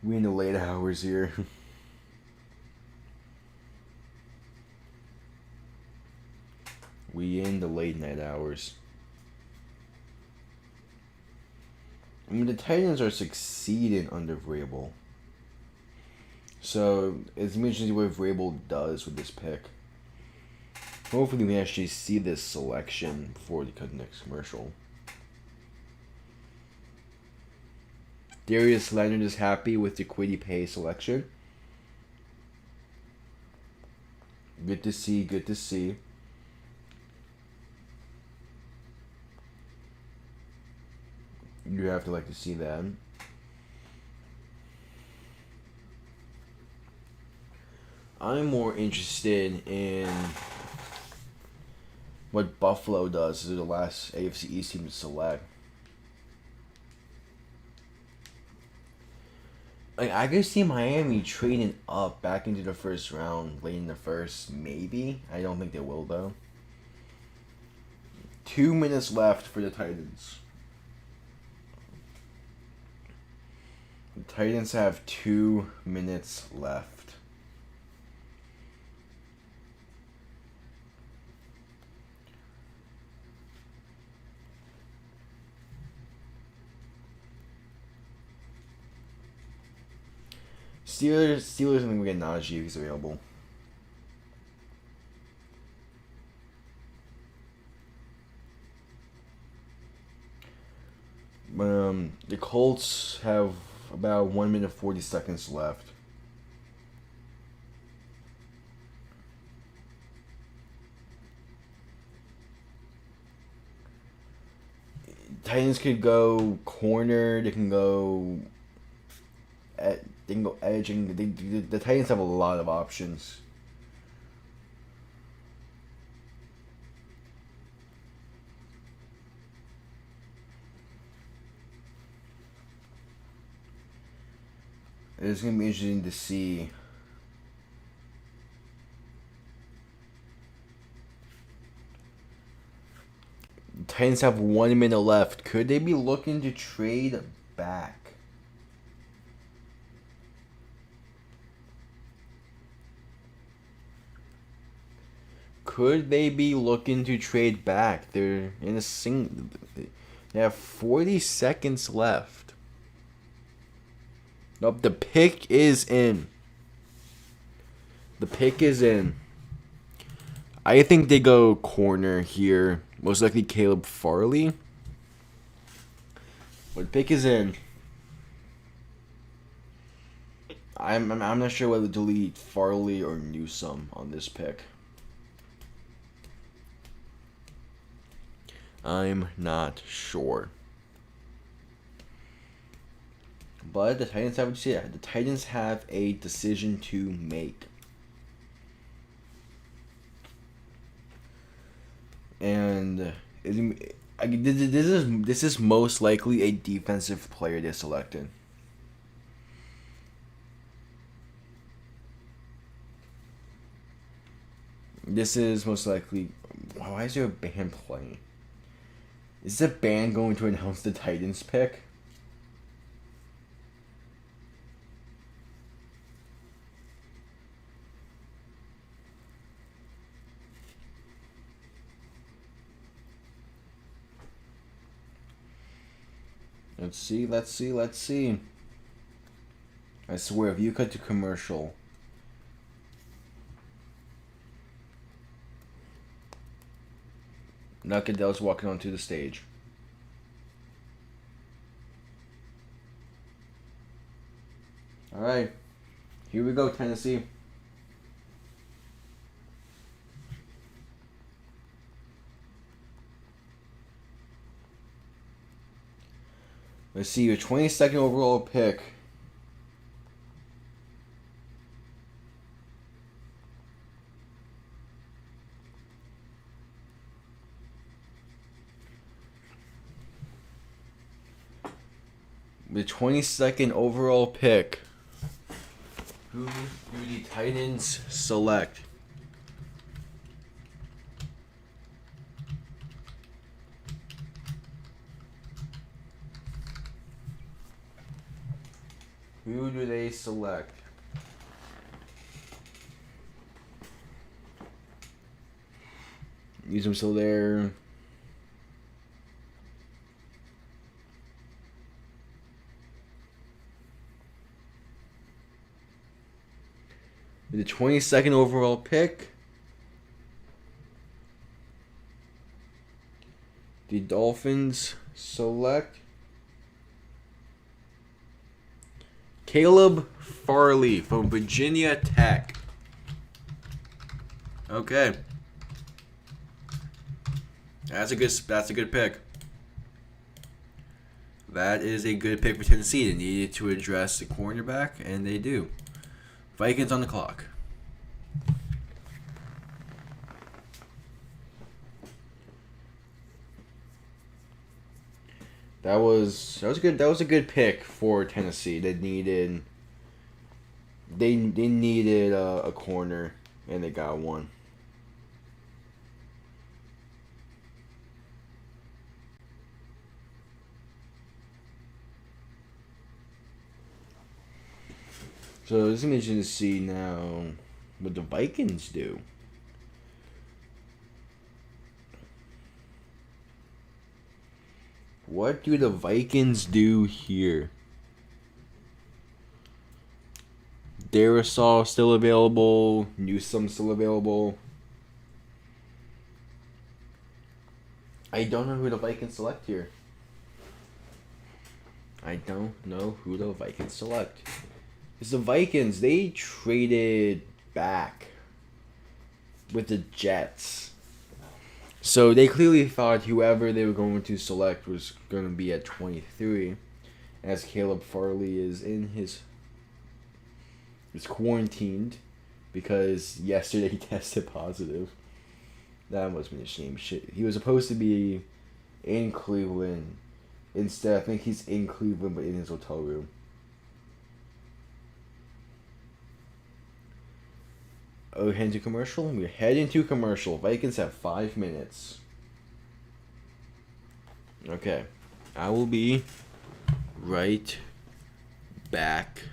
We in the late hours here. We in the late night hours. I mean, the Titans are succeeding under Vrabel. So, it's interesting what Vrabel does with this pick. Hopefully, we actually see this selection before we cut the next commercial. Darius Leonard is happy with the Kwity Paye selection. Good to see, good to see. You have to like to see that. I'm more interested in what Buffalo does as the last AFC East team to select. Like, I could see Miami trading up back into the first round, late in the first, maybe. I don't think they will, though. 2 minutes left for the Titans. The Titans have 2 minutes left. Steelers, I think we get Najee if he's available. The Colts have about 1 minute 40 seconds left. Titans could go corner. They can go edge. And the Titans have a lot of options. It's going to be interesting to see. The Titans have 1 minute left. Could they be looking to trade back? Could they be looking to trade back? They're in They have 40 seconds left. Nope, the pick is in. The pick is in. I think they go corner here. Most likely Caleb Farley. But pick is in. I'm not sure whether to delete Farley or Newsome on this pick. I'm not sure. But the Titans have the Titans have a decision to make. And this is most likely a defensive player they selected. This is most likely. Why is there a band playing? Is the band going to announce the Titans pick? Let's see. I swear, if you cut to commercial. Nuck Adele's walking onto the stage. Alright. Here we go, Tennessee. Let's see, your 22nd overall pick. The 22nd overall pick. Who do the Titans select? Who do they select? Use them still there. With the 22nd overall pick, the Dolphins select Caleb Farley from Virginia Tech. Okay. That's a good pick. That is a good pick for Tennessee. They needed to address the cornerback, and they do. Vikings on the clock. That was good. That was a good pick for Tennessee. They needed a corner, and they got one. So it's interesting to see now what the Vikings do. What do the Vikings do here? Darrisaw still available. Newsome still available. I don't know who the Vikings select here. It's the Vikings. They traded back with the Jets. So they clearly thought whoever they were going to select was going to be at 23, as Caleb Farley is quarantined because yesterday he tested positive. That must have been a shame. Shit, he was supposed to be in Cleveland. Instead, I think he's in Cleveland but in his hotel room. Oh, head into commercial? We're heading to commercial. Vikings have 5 minutes. Okay. I will be right back.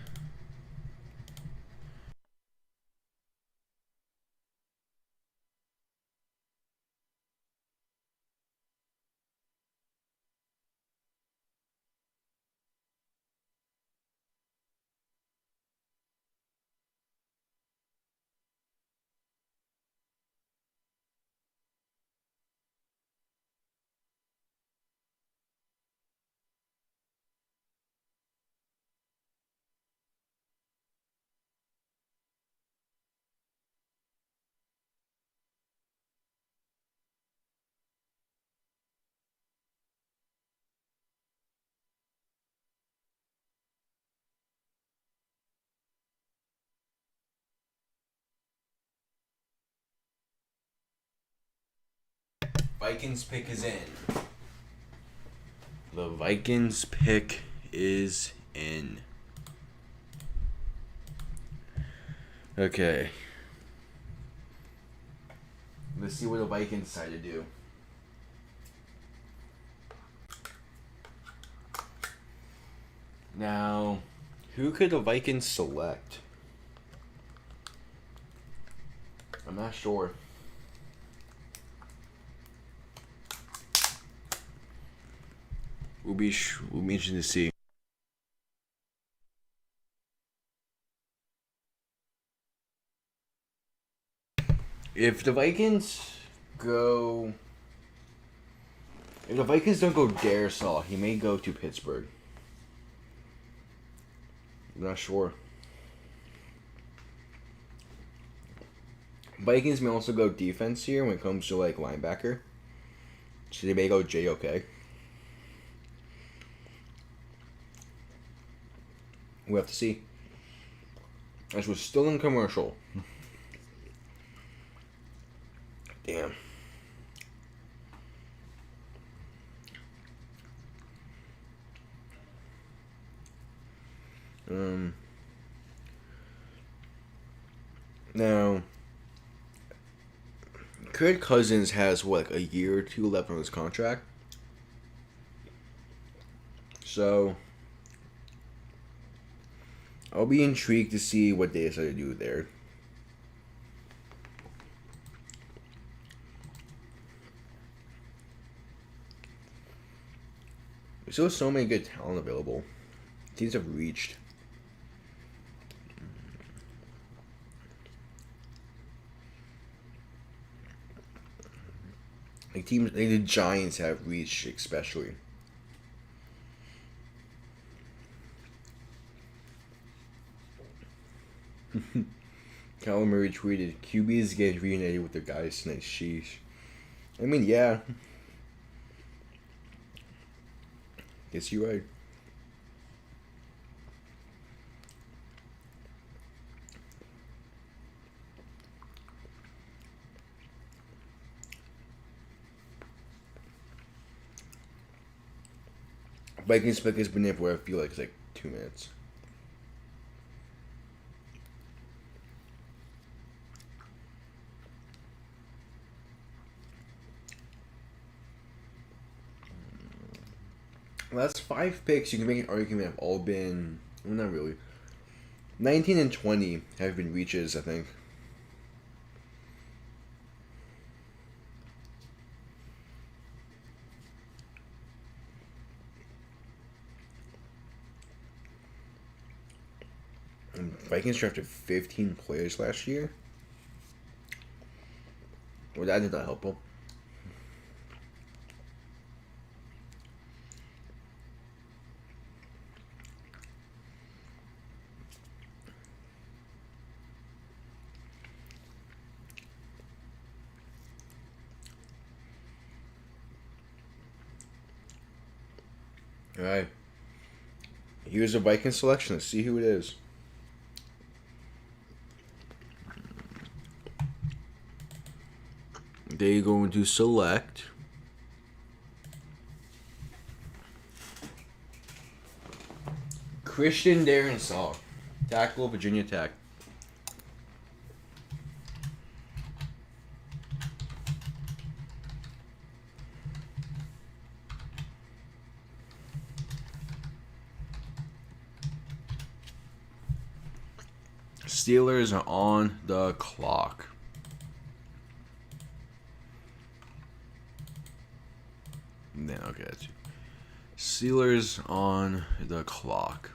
Vikings pick is in. The Vikings pick is in. Okay. Let's see what the Vikings decide to do. Now, who could the Vikings select? I'm not sure. We'll be interested to see. If the Vikings don't go Darisaw, he may go to Pittsburgh. I'm not sure. Vikings may also go defense here when it comes to like linebacker. So they may go JOK. We have to see. As we're still in commercial. Damn. Now, Kirk Cousins has what, like a year or two left on his contract. So I'll be intrigued to see what they decide to do there. There's still so many good talent available. Teams have reached. Like teams, like the Giants have reached, especially. Kyler Murray tweeted, "QBs get reunited with their guys tonight." Sheesh. I mean, yeah. Guess you're right. Vikings pick has been in for I feel like it's like 2 minutes. Last 5 picks, you can make an argument have all been, well, not really. 19 and 20 have been reaches, I think. And Vikings drafted 15 players last year. Well, that did not help them. Alright. Here's a Viking selection. Let's see who it is. They're going to select Christian Darrisaw, tackle, Virginia Tech. Steelers are on the clock. Then I'll get you. Steelers on the clock.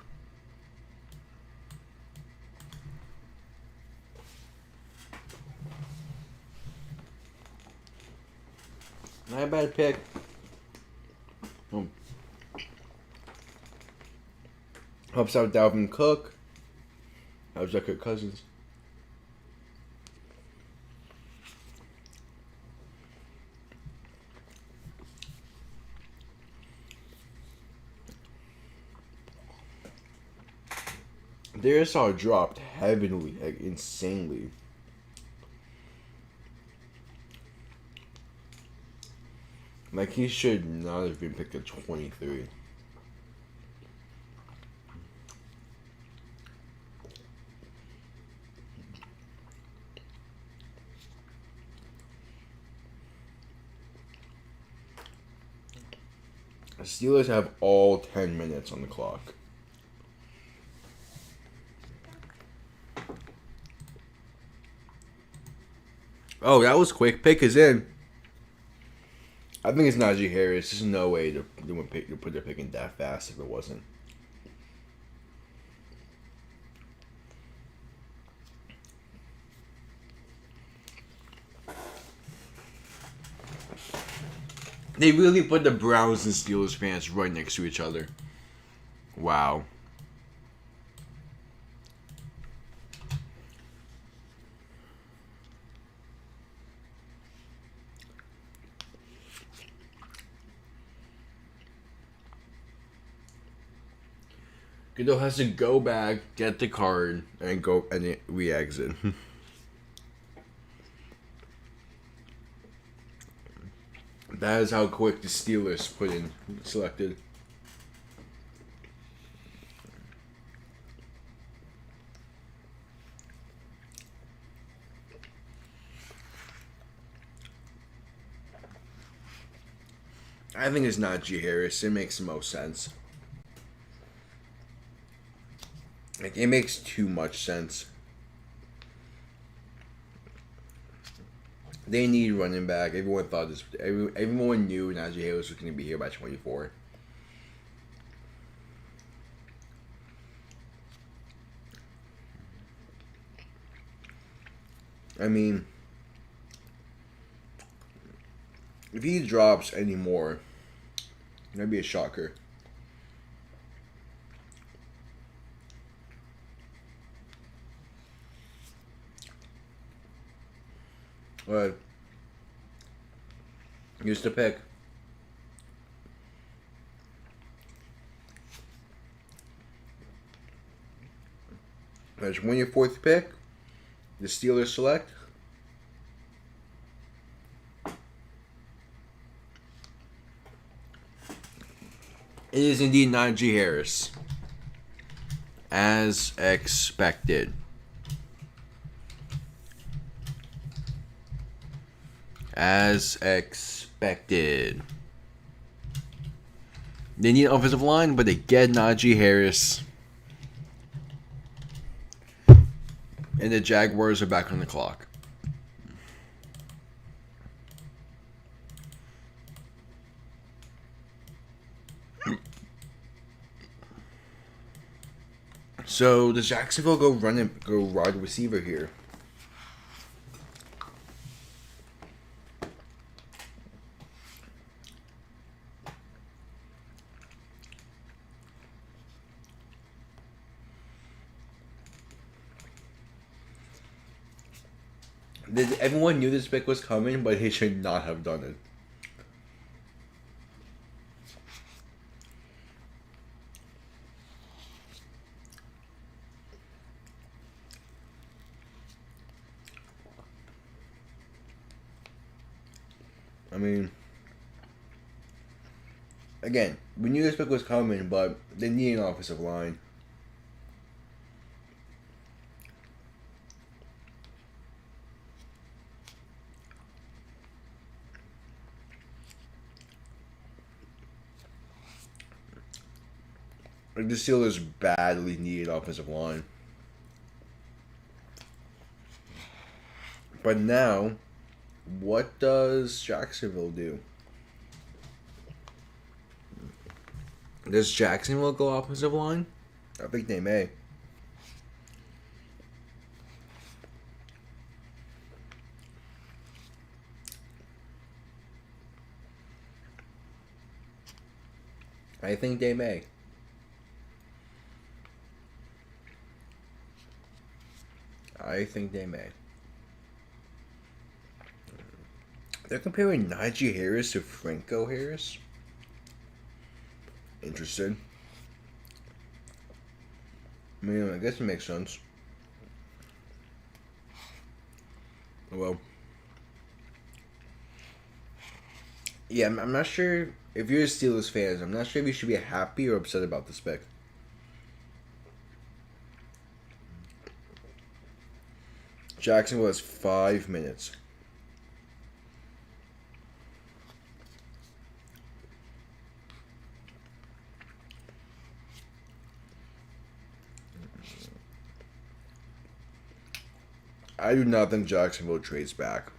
Not a bad pick. Helps out Dalvin Cook. Helps out Kirk Cousins. Darrisaw dropped heavily, like insanely. Like, he should not have been picked at 23. The Steelers have all 10 minutes on the clock. Oh, that was quick. Pick is in. I think it's Najee Harris. There's no way they would put their pick in that fast if it wasn't. They really put the Browns and Steelers fans right next to each other. Wow. Goodell has to go back, get the card, and we exit. That is how quick the Steelers selected. I think it's Najee Harris. It makes the most sense. Like, it makes too much sense. They need running back. Everyone thought this. Everyone knew Najee Harris was going to be here by 24. I mean, if he drops any more, that'd be a shocker. But here's the pick. That's when your fourth pick. The Steelers select. It is indeed Najee Harris. As expected. As expected. They need an offensive line, but they get Najee Harris. And the Jaguars are back on the clock. So does Jacksonville go wide receiver here? Everyone knew this pick was coming, but he should not have done it. I mean, again, we knew this pick was coming, but they need an offensive line. The Steelers badly need offensive line. But now, what does Jacksonville do? Does Jacksonville go offensive line? I think they may. I think they may. I think they may. They're comparing Najee Harris to Franco Harris. Interested. I mean, I guess it makes sense. Well, Yeah, I'm not sure if you're a Steelers fans. I'm not sure if you should be happy or upset about this pick. Jacksonville has 5 minutes. I do not think Jacksonville trades back.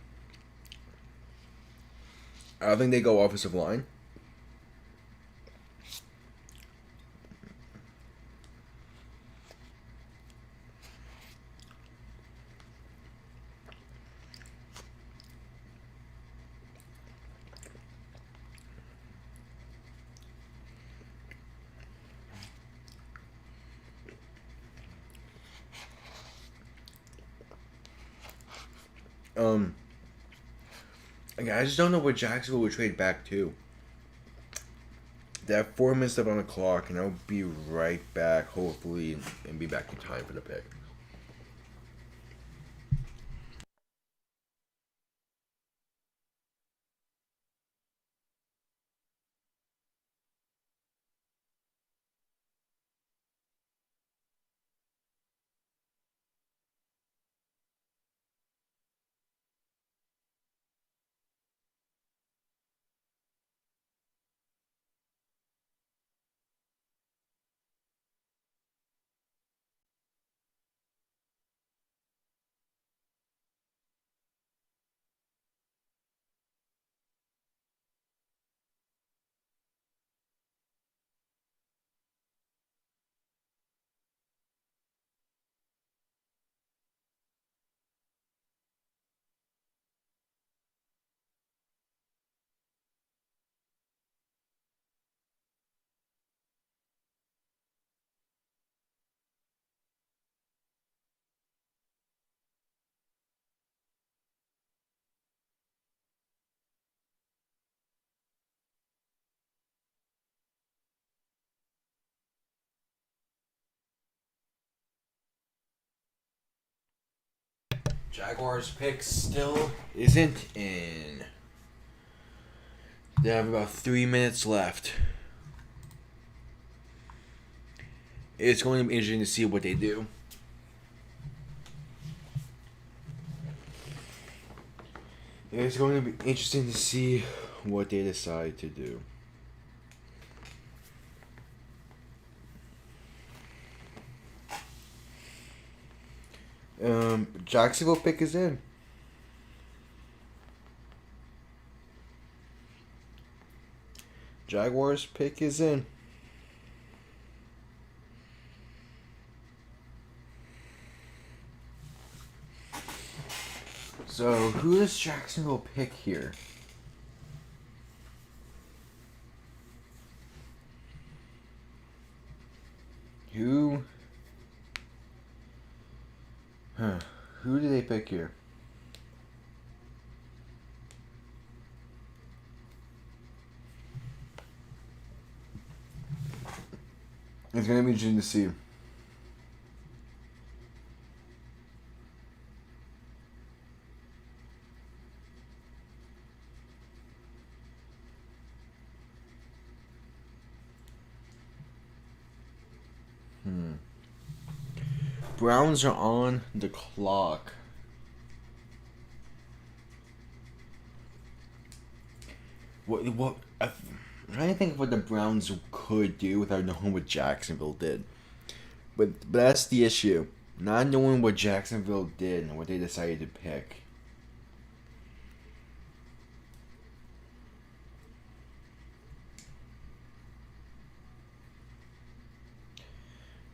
I don't think they go offensive line. Um, I just don't know what Jacksonville would trade back to. They have 4 minutes left on the clock, and I'll be right back, hopefully, and be back in time for the pick. Jaguars pick still isn't in. They have about 3 minutes left. It's going to be interesting to see what they do. It's going to be interesting to see what they decide to do. Jacksonville pick is in. Jaguars pick is in. So, who does Jacksonville pick here? Who? Who do they pick here? It's gonna be interesting to see. Browns are on the clock. What? I'm trying to think of what the Browns could do without knowing what Jacksonville did. But that's the issue. Not knowing what Jacksonville did and what they decided to pick.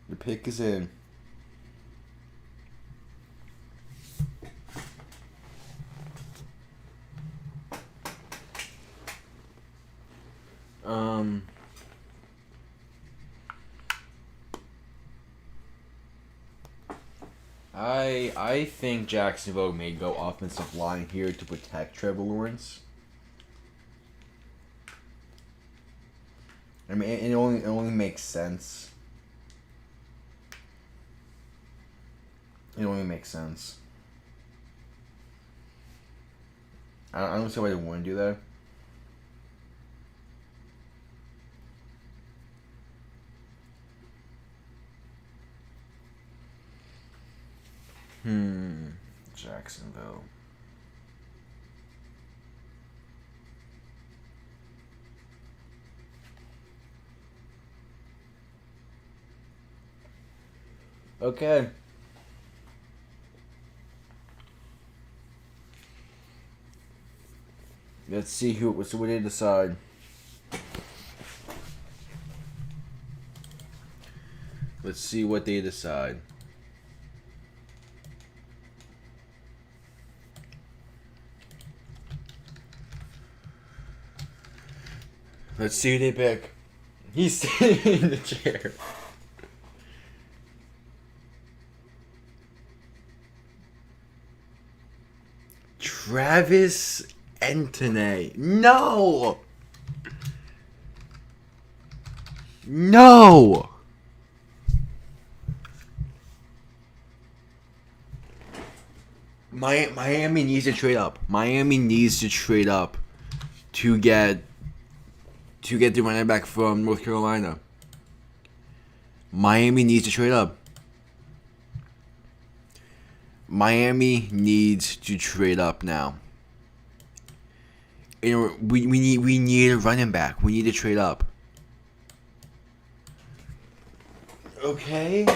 The pick is in. I think Jacksonville may go offensive line here to protect Trevor Lawrence. I mean, it only makes sense. It only makes sense. I don't see why they wouldn't do that. Jacksonville. Okay. Let's see what they decide. Let's see what they decide. Let's see who they pick. He's sitting in the chair. Travis Etienne. No! No! Miami needs to trade up. Miami needs to trade up to get the running back from North Carolina. Miami needs to trade up. Miami needs to trade up now. We need a running back. We need to trade up. Okay.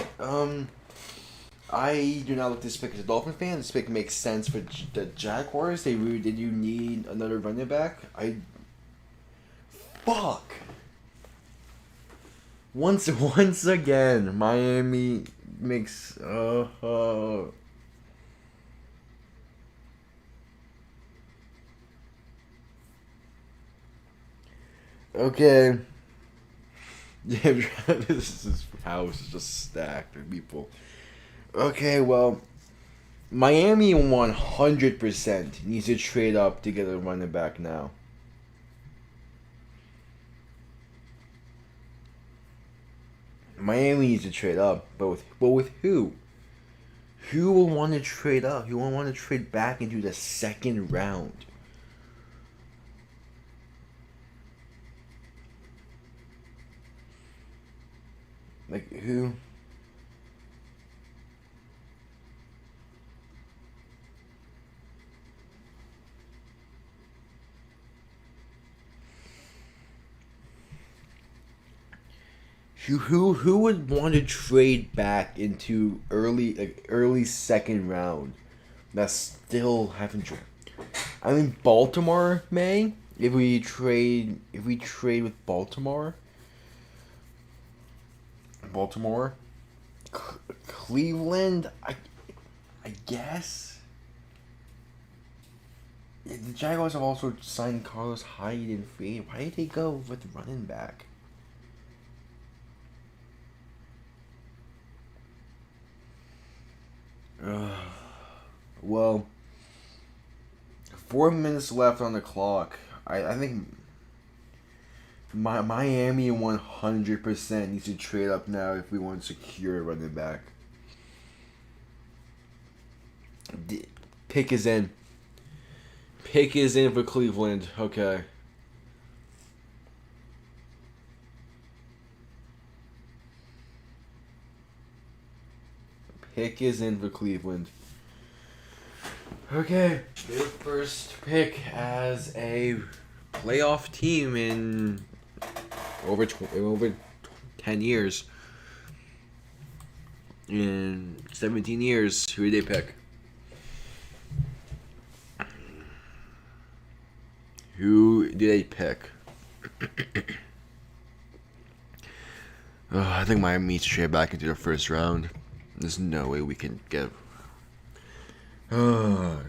I do not look at this pick as a Dolphin fan. This pick makes sense for the Jaguars. Did you need another running back? Fuck. Once again, Miami makes Okay. Yeah, this house is just stacked with people. Okay, well, Miami 100% needs to trade up to get a running back now. Miami needs to trade up, but with who? Who will want to trade up? Who will want to trade back into the second round? Like, who? Who would want to trade back into early second round? That's still haven't. I mean, Baltimore may if we trade with Baltimore. Cleveland, I guess. The Jaguars have also signed Carlos Hyde and free. Why did they go with running back? Well, 4 minutes left on the clock. I think Miami 100% needs to trade up now if we want to secure a running back. Pick is in. Pick is in for Cleveland. Okay. Pick is in for Cleveland. Okay. Their first pick as a playoff team in over 10 years. In 17 years, who did they pick? Who did they pick? I think Miami needs to trade back into the first round. There's no way we can get. I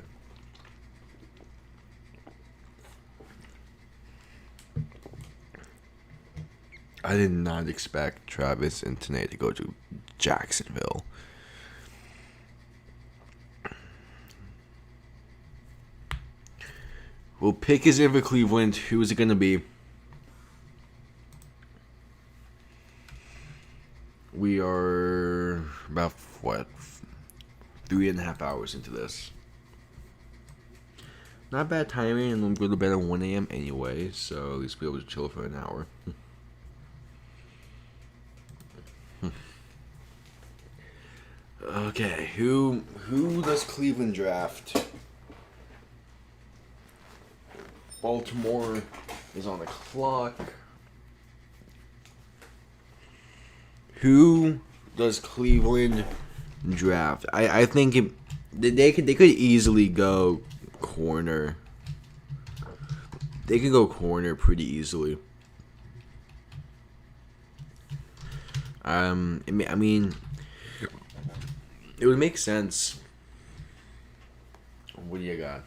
did not expect Travis Etienne to go to Jacksonville. Well, pick is in for Cleveland. Who is it going to be? We are about, 3.5 hours into this. Not bad timing, and I'm going to bed at 1 a.m. anyway, so at least be able to chill for an hour. Okay, who does Cleveland draft? Baltimore is on the clock. Who does Cleveland draft? I think they could easily go corner. They could go corner pretty easily. I mean, it would make sense. What do you got?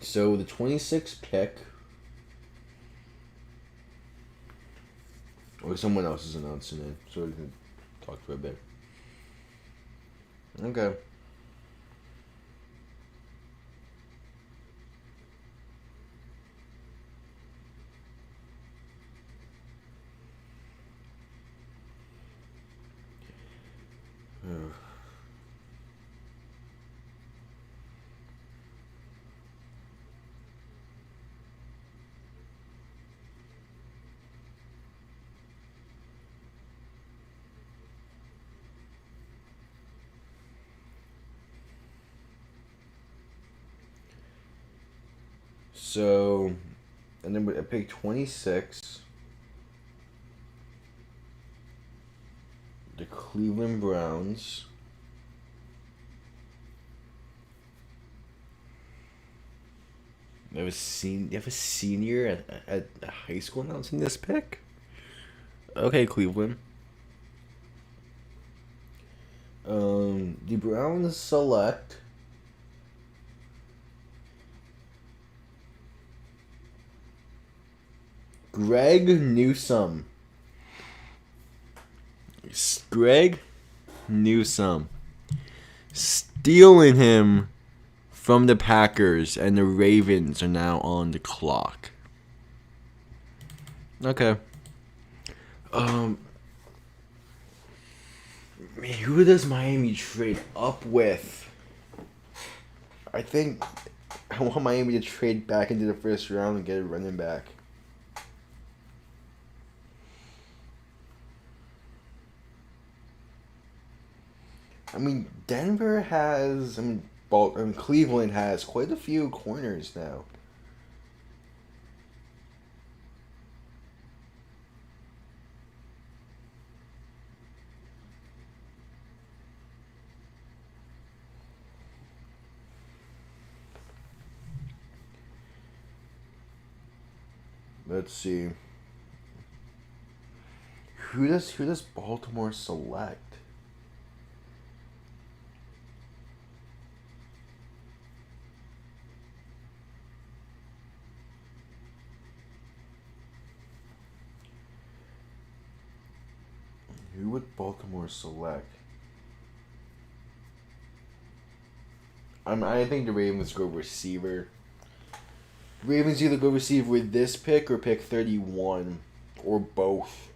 So the 26th pick, or someone else is announcing it, so we can talk for a bit. Okay. So, and then I picked 26. The Cleveland Browns. You have a senior at high school announcing this pick? Okay, Cleveland. The Browns select Greg Newsome. Greg Newsome. Stealing him from the Packers, and the Ravens are now on the clock. Okay. Man, who does Miami trade up with? I think I want Miami to trade back into the first round and get a running back. I mean, Denver has. Cleveland has quite a few corners now. Let's see. Who does Baltimore select? Who would Baltimore select? I think the Ravens go receiver. Ravens either go receiver with this pick or pick 31, or both.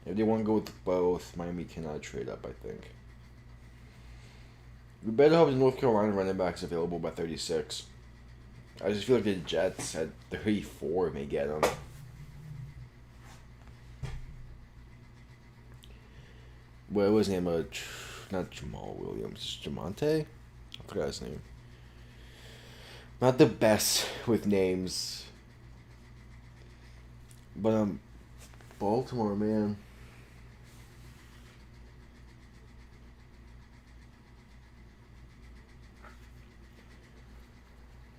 If they want to go with both, Miami cannot trade up, I think. We better hope the North Carolina running back's available by 36. I just feel like the Jets at 34 may get him. What was his name? Not Jamal Williams. Jamonte? I forgot his name. Not the best with names. But, Baltimore, man.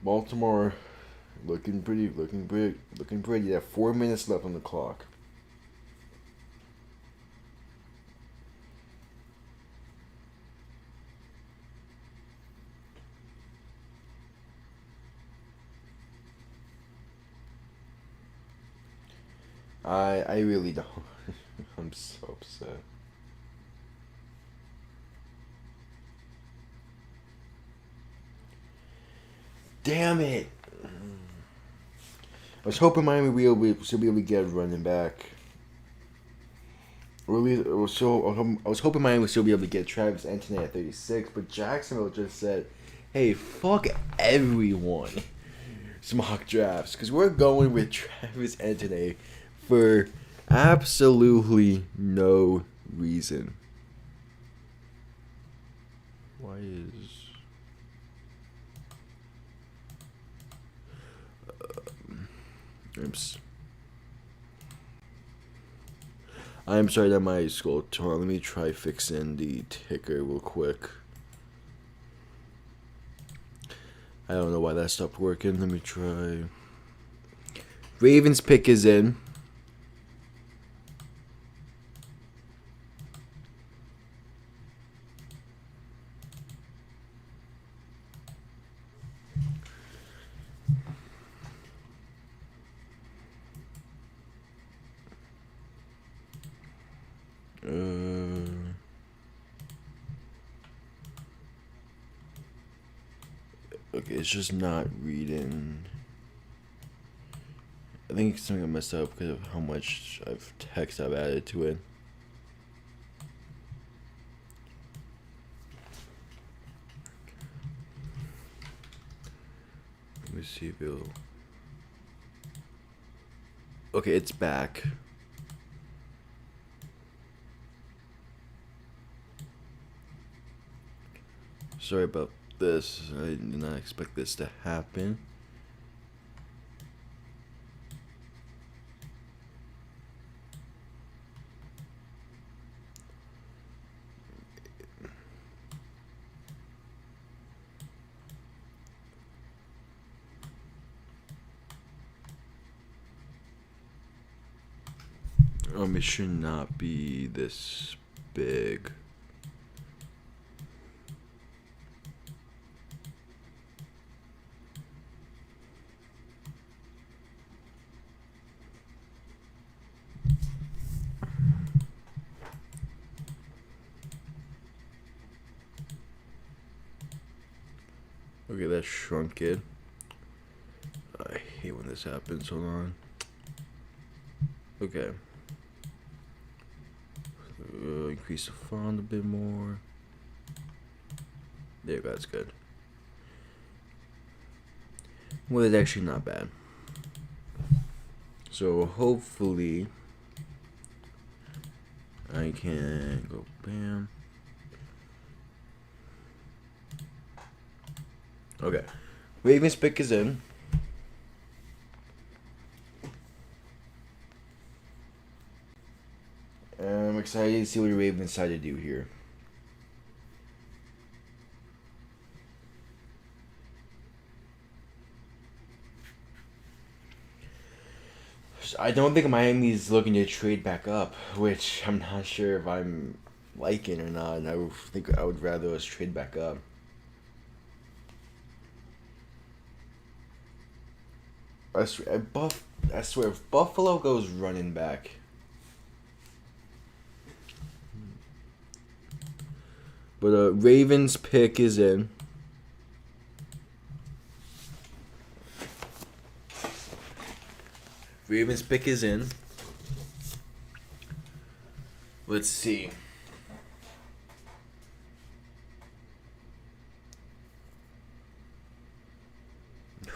Baltimore looking pretty. They have 4 minutes left on the clock. I really don't. I'm so upset. Damn it! I was hoping Miami will be able to get a running back. Or at least, I was hoping Miami would still be able to get Travis Etienne at 36, but Jacksonville just said, "Hey, fuck everyone. some mock drafts because we're going with Travis Etienne for absolutely no reason. Why is... oops. I'm sorry that my scroll torn. Let me try fixing the ticker real quick. I don't know why that stopped working. Let me try. Ravens pick is in. Okay, it's just not reading. I think something I messed up because of how much text I've added to it. Let me see if it'll... okay, it's back. Sorry about this. I did not expect this to happen. It should not be this big. Okay, that shrunk it. I hate when this happens. Hold on. Okay. Increase the font a bit more. There you go, that's good. Well, it's actually not bad. So hopefully I can go bam. Okay. Ravens pick is in. I'm excited to see what the Ravens decide to do here. I don't think Miami's looking to trade back up, which I'm not sure if I'm liking or not. And I think I would rather us trade back up. I swear, if Buffalo goes running back. But Ravens pick is in. Ravens pick is in. Let's see.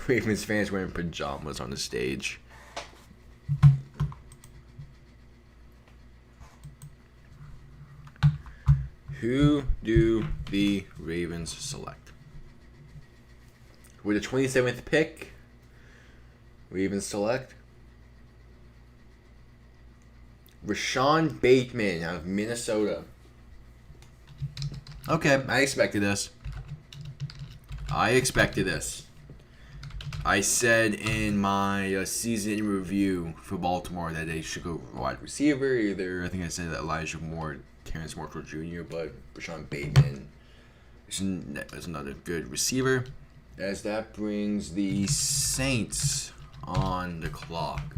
Ravens fans wearing pajamas on the stage. Who do the Ravens select? With the 27th pick, Ravens select Rashad Bateman out of Minnesota. Okay, I expected this. I said in my season review for Baltimore that they should go wide receiver. Either I think I said that Elijah Moore, Terrence Marshall Jr., but Rashad Bateman is another good receiver. As that brings the Saints on the clock.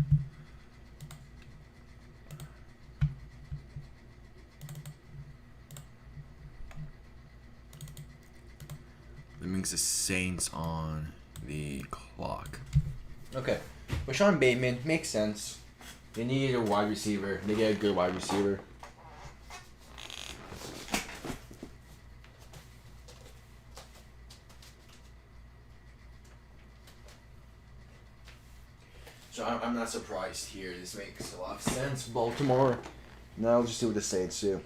That brings the Saints on the clock. Okay. Rashad Bateman makes sense. They need a wide receiver. They get a good wide receiver. So I'm not surprised here. This makes a lot of sense. Baltimore. Now I'll just see what the Saints do.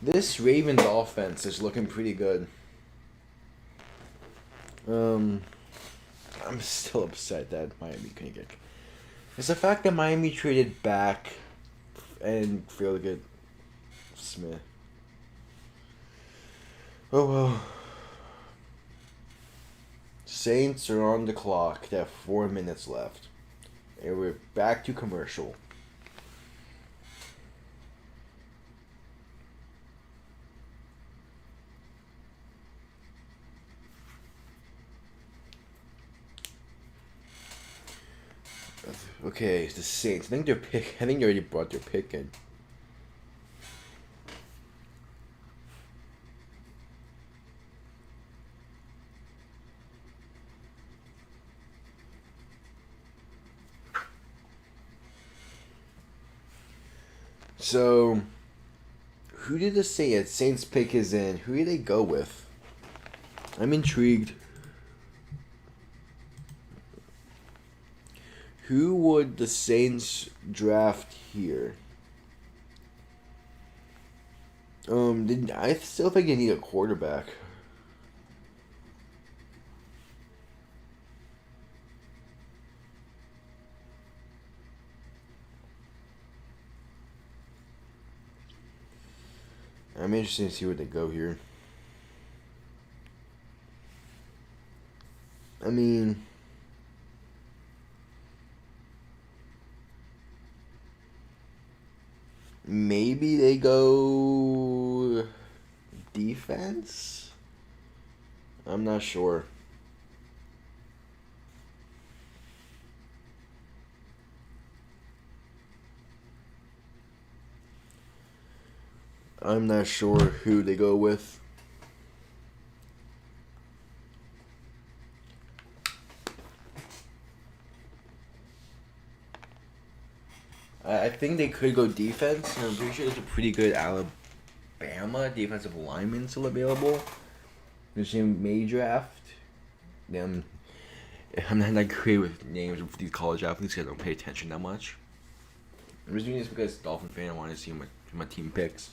This Ravens offense is looking pretty good. I'm still upset that Miami couldn't get. It's the fact that Miami traded back and failed to get Smith. Oh well. Saints are on the clock. They have 4 minutes left. And we're back to commercial. Okay, the Saints. I think they already brought their pick in. So, who did the Saints pick is in? Who do they go with? I'm intrigued. Who would the Saints draft here? I still think they need a quarterback. I'm interested to see where they go here. I mean, maybe they go defense? I'm not sure. I'm not sure who they go with. I think they could go defense. I'm pretty sure there's a pretty good Alabama defensive lineman still available. There's a May draft. I'm not that great with names of these college athletes because I don't pay attention that much. I'm just doing this because Dolphin fan. I want to see my team picks.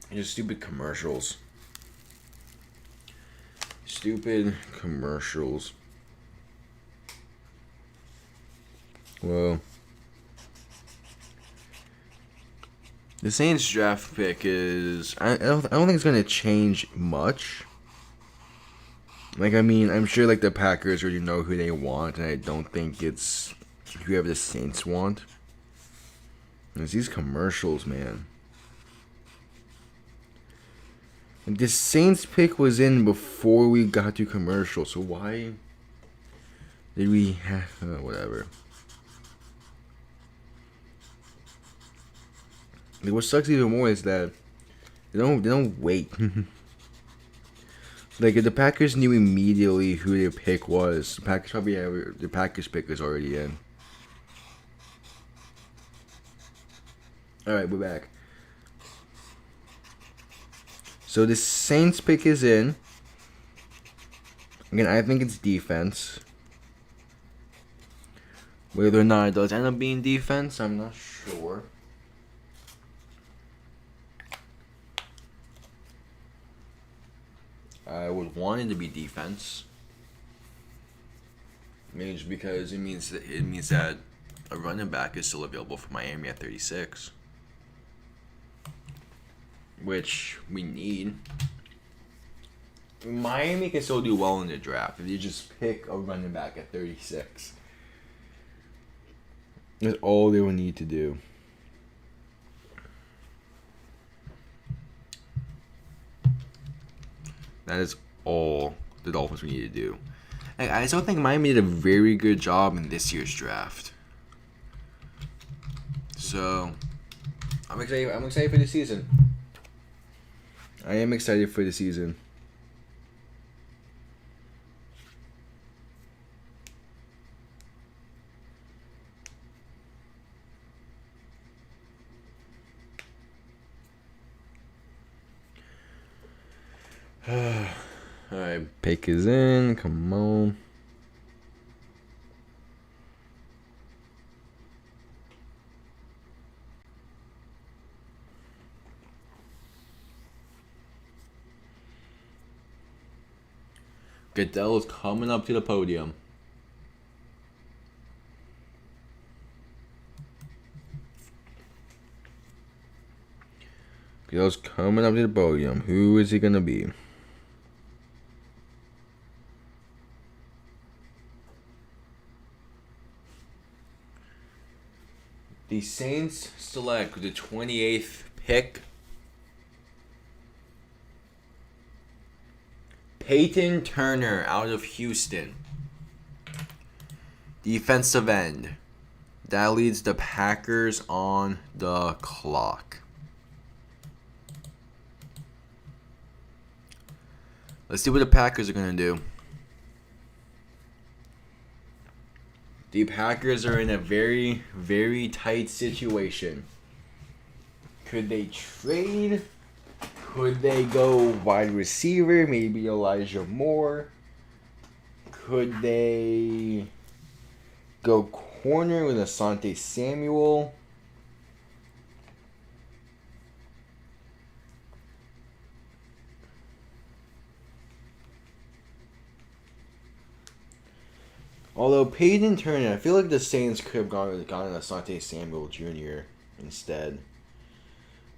And just stupid commercials. Stupid commercials. Well, the Saints draft pick is I don't think it's gonna change much. Like, I mean, I'm sure like the Packers already know who they want, and I don't think it's whoever the Saints want. It's these commercials, man. Like, the Saints pick was in before we got to commercial, so why did we have whatever? Like, what sucks even more is that they don't wait. Like, if the Packers knew immediately who their pick was, the Packers probably have the Packers pick is already in. All right, we're back. So the Saints pick is in. Again, I think it's defense. Whether or not it does end up being defense, I'm not sure. I would want it to be defense. Maybe just because it means that a running back is still available for Miami at 36, which we need. Miami can still do well in the draft if you just pick a running back at 36. That's all they will need to do. That is all the Dolphins need to do. I still think Miami did a very good job in this year's draft. So, I'm excited. I'm excited for the season. I am excited for the season. Alright, pick is in. Come on. Goodell is coming up to the podium. Goodell's coming up to the podium. Who is he gonna be? The Saints select the 28th pick Peyton Turner out of Houston. Defensive end. That leads the Packers on the clock. Let's see what the Packers are going to do. The Packers are in a very, very tight situation. Could they trade? Could they go wide receiver? Maybe Elijah Moore? Could they go corner with Asante Samuel? Although Peyton Turner, I feel like the Saints could have gotten Asante Samuel Jr. instead.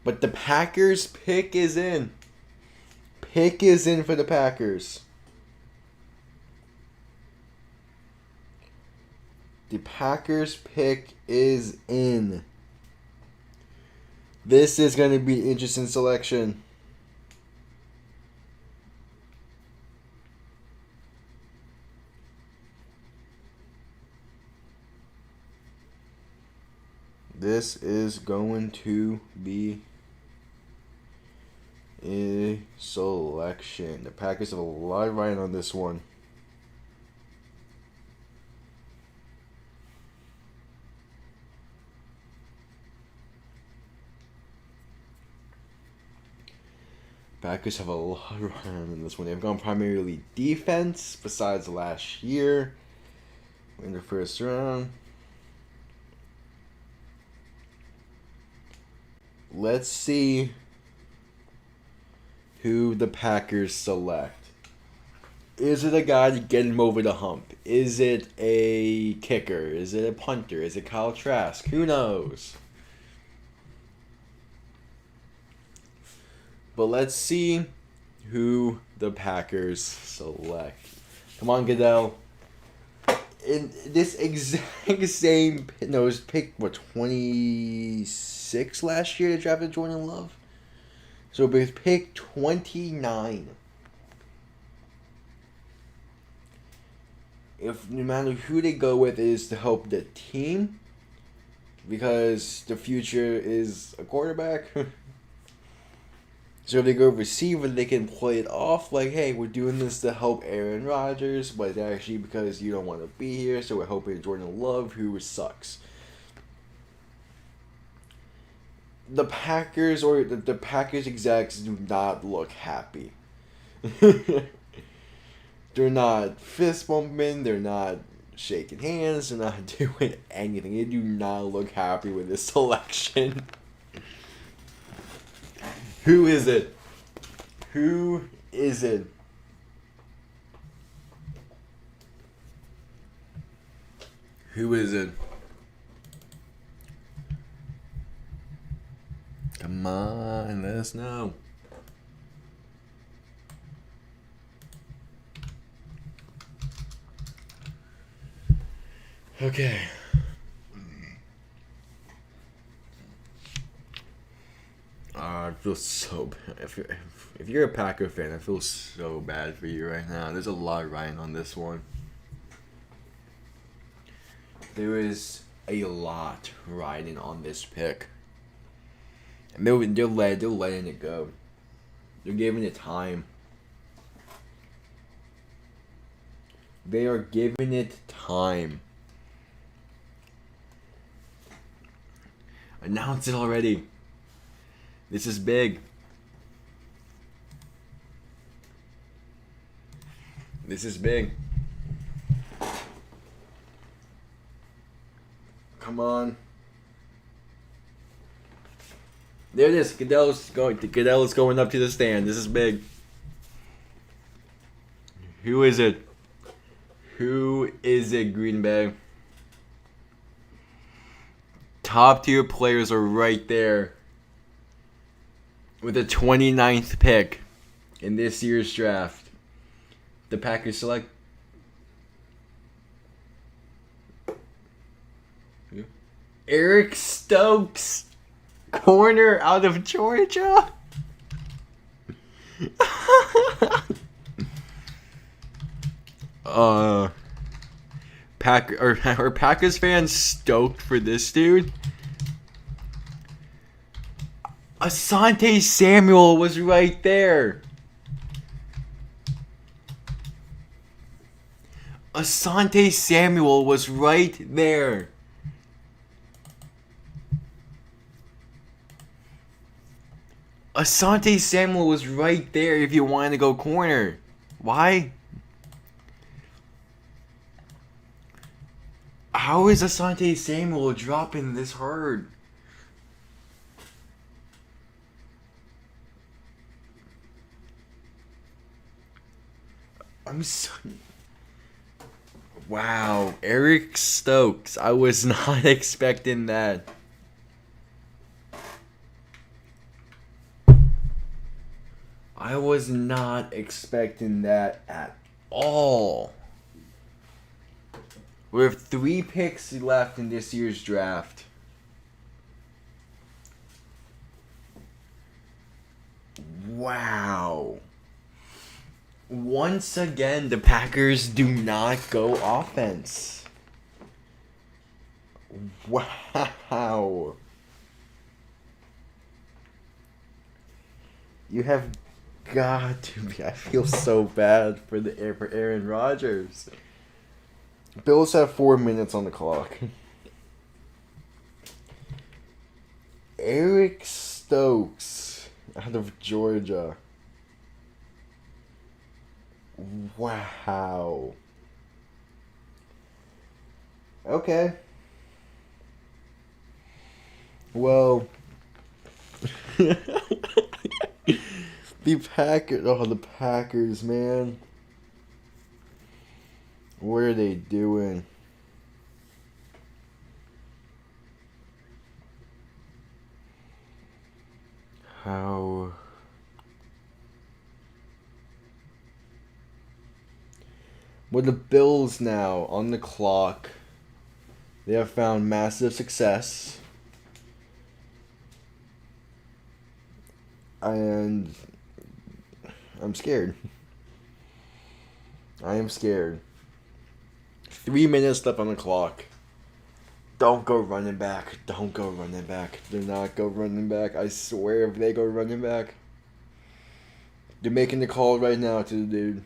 But the Packers pick is in. Pick is in for the Packers. The Packers pick is in. This is going to be an interesting selection. This is going to be a selection. The Packers have a lot riding on this one. Packers have a lot riding on this one. They've gone primarily defense besides last year in the first round. Let's see who the Packers select. Is it a guy to get him over the hump? Is it a kicker? Is it a punter? Is it Kyle Trask? Who knows? But let's see who the Packers select. Come on, Goodell. In this exact same, no, it was pick, what, 26 last year they drafted Jordan Love? So it was pick 29. If no matter who they go with is to help the team, because the future is a quarterback. So if they go receiver, they can play it off like, hey, we're doing this to help Aaron Rodgers, but it's actually because you don't want to be here, so we're helping Jordan Love, who sucks. The Packers or the Packers execs do not look happy. They're not fist bumping, they're not shaking hands, they're not doing anything. They do not look happy with this selection. Who is it? Who is it? Who is it? Come on, let us know. Okay. I feel so bad. If you're a Packer fan, I feel so bad for you right now. There's a lot riding on this one. There is a lot riding on this pick. And they're letting it go. They're giving it time. They are giving it time. Announce it already. This is big. This is big. Come on. There it is. Goodell's going up to the stand. This is big. Who is it? Who is it, Green Bay? Top tier players are right there. With the 29th pick in this year's draft. The Packers select Eric Stokes, corner out of Georgia. Are Packers fans stoked for this dude? Asante Samuel was right there. Asante Samuel was right there. Asante Samuel was right there if you wanted to go corner. Why? How is Asante Samuel dropping this hard? I'm so... Wow, Eric Stokes. I was not expecting that. I was not expecting that at all. We have 3 picks left in this year's draft. Wow. Once again, the Packers do not go offense. Wow. You have got to be. I feel so bad for Aaron Rodgers. Bills have 4 minutes on the clock. Eric Stokes out of Georgia. Wow. Okay. Well, the Packers, man. What are they doing? How? Well, the Bills now on the clock. They have found massive success. And I'm scared. I am scared. 3 minutes left on the clock. Don't go running back. Don't go running back. Do not go running back. I swear if they go running back, they're making the call right now to the dude.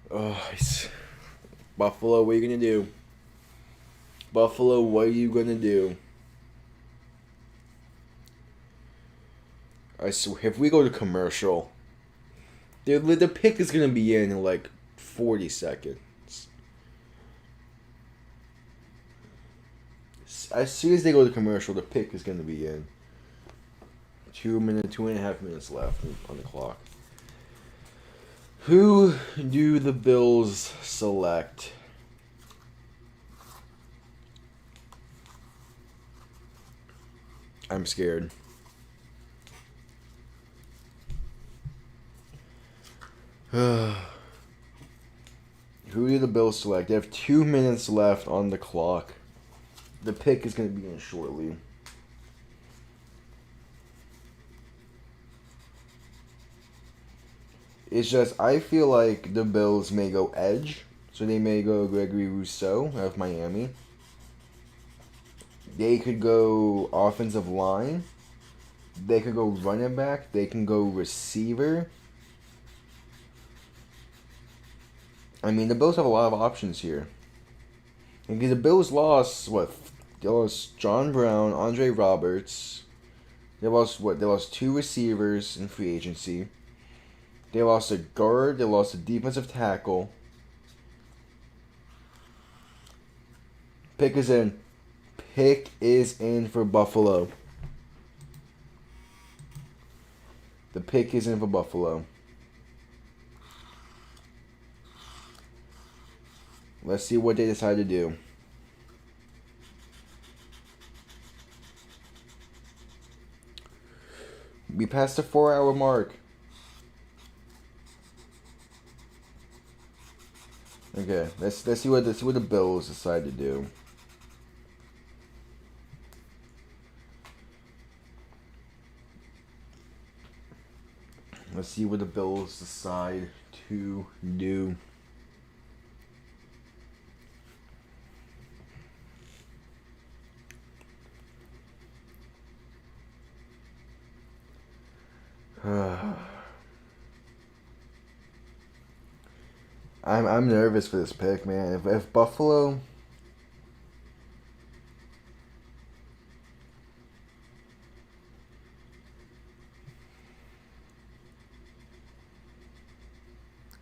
Oh, Buffalo, what are you going to do? Buffalo, what are you going to do? I swear, if we go to commercial, the pick is going to be in like 40 seconds. As soon as they go to commercial, the pick is going to be in. 2.5 minutes left on the clock. Who do the Bills select? I'm scared. Who do the Bills select? They have 2 minutes left on the clock. The pick is going to be in shortly. It's just, I feel like the Bills may go edge. So they may go Gregory Rousseau of Miami. They could go offensive line. They could go running back. They can go receiver. I mean, the Bills have a lot of options here. And the Bills lost, They lost John Brown, Andre Roberts. They lost 2 receivers in free agency. They lost a guard. They lost a defensive tackle. Pick is in. Pick is in for Buffalo. The pick is in for Buffalo. Let's see what they decide to do. We passed the 4-hour mark. Okay, let's see what the Bills decide to do. Let's see what the Bills decide to do. I'm nervous for this pick, man. If Buffalo.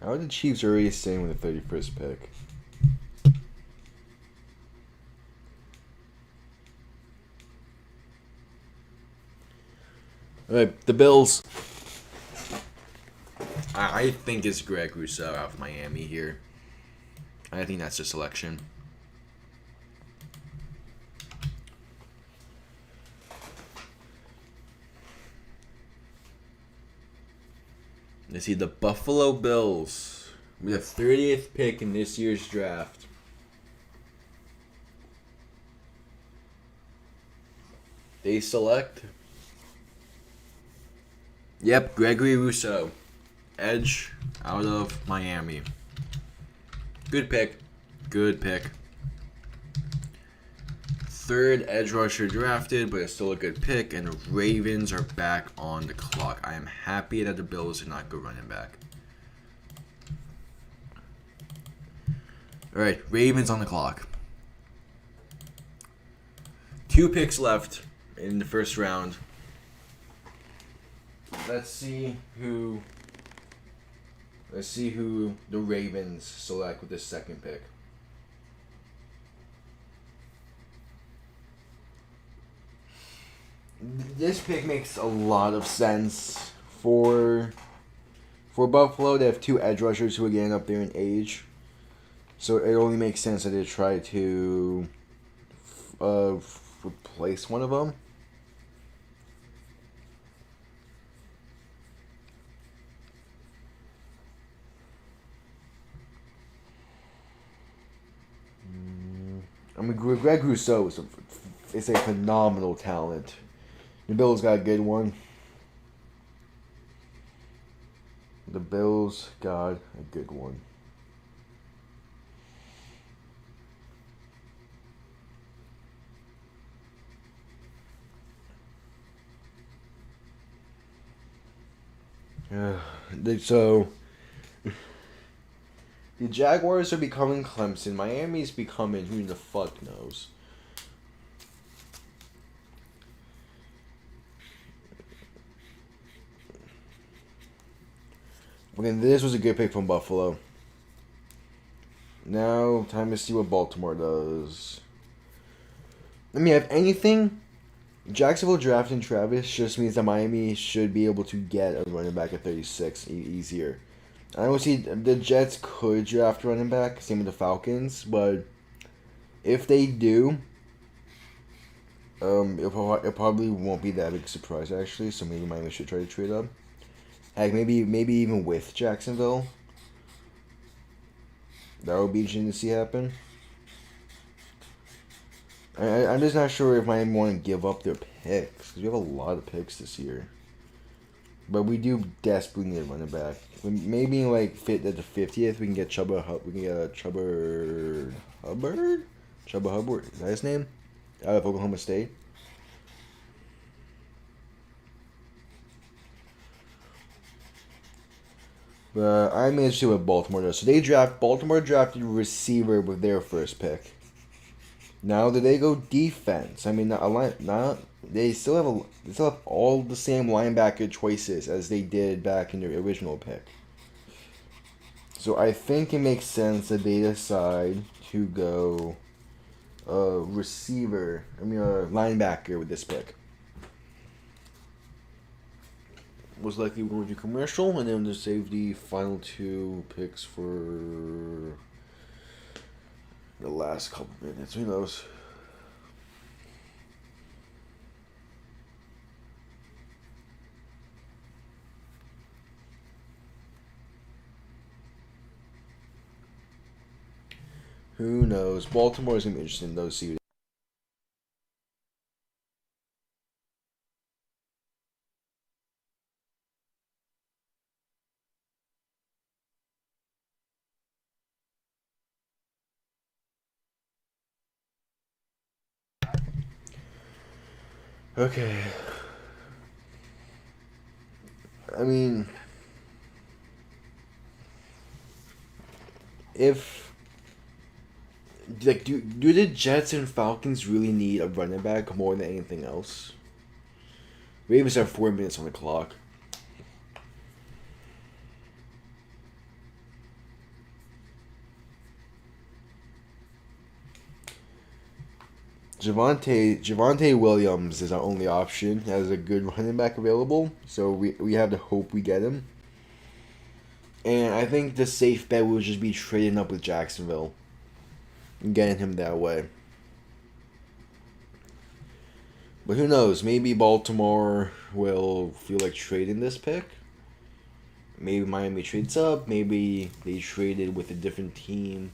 How are the Chiefs already staying with the 31st pick? Alright, the Bills. I think it's Greg Rousseau out of Miami here. I think that's the selection. Let's see, the Buffalo Bills with the 30th pick in this year's draft. They select. Yep, Gregory Rousseau. Edge out of Miami. Good pick. Good pick. Third edge rusher drafted, but it's still a good pick. And the Ravens are back on the clock. I am happy that the Bills did not go running back. Alright, Ravens on the clock. 2 picks left in the first round. Let's see who the Ravens select with the second pick. This pick makes a lot of sense for Buffalo. They have 2 edge rushers who are getting up there in age, so it only makes sense that they try to replace one of them. I mean, Greg Rousseau is a phenomenal talent. The Bills got a good one. The Bills got a good one. So the Jaguars are becoming Clemson. Miami's becoming who the fuck knows. Again, this was a good pick from Buffalo. Now, time to see what Baltimore does. I mean, if anything, Jacksonville drafting Travis just means that Miami should be able to get a running back at 36 easier. I don't see the Jets could draft a running back, same with the Falcons, but if they do, it probably won't be that big a surprise actually. So maybe Miami should try to trade up. Heck, maybe even with Jacksonville, that would be interesting to see happen. I'm just not sure if Miami want to give up their picks because we have a lot of picks this year. But we do desperately need a running back. Maybe like fit at the 50th, we can get Chuba Hubbard. Chuba Hubbard, is that his name? Out of Oklahoma State. But I'm interested with Baltimore though. So Baltimore drafted a receiver with their first pick. Now do they go defense? I mean, they still have all the same linebacker choices as they did back in their original pick. So I think it makes sense that they decide to go a linebacker with this pick. Most likely we're going to commercial, and then to save the final two picks for the last couple minutes. Who knows? Who knows? Baltimore is going to be interesting, though, see. Okay. I mean, if do the Jets and Falcons really need a running back more than anything else? Ravens have 4 minutes on the clock. Javonte Williams is our only option as a good running back available, so we have to hope we get him. And I think the safe bet will just be trading up with Jacksonville and getting him that way. But who knows? Maybe Baltimore will feel like trading this pick. Maybe Miami trades up. Maybe they traded with a different team.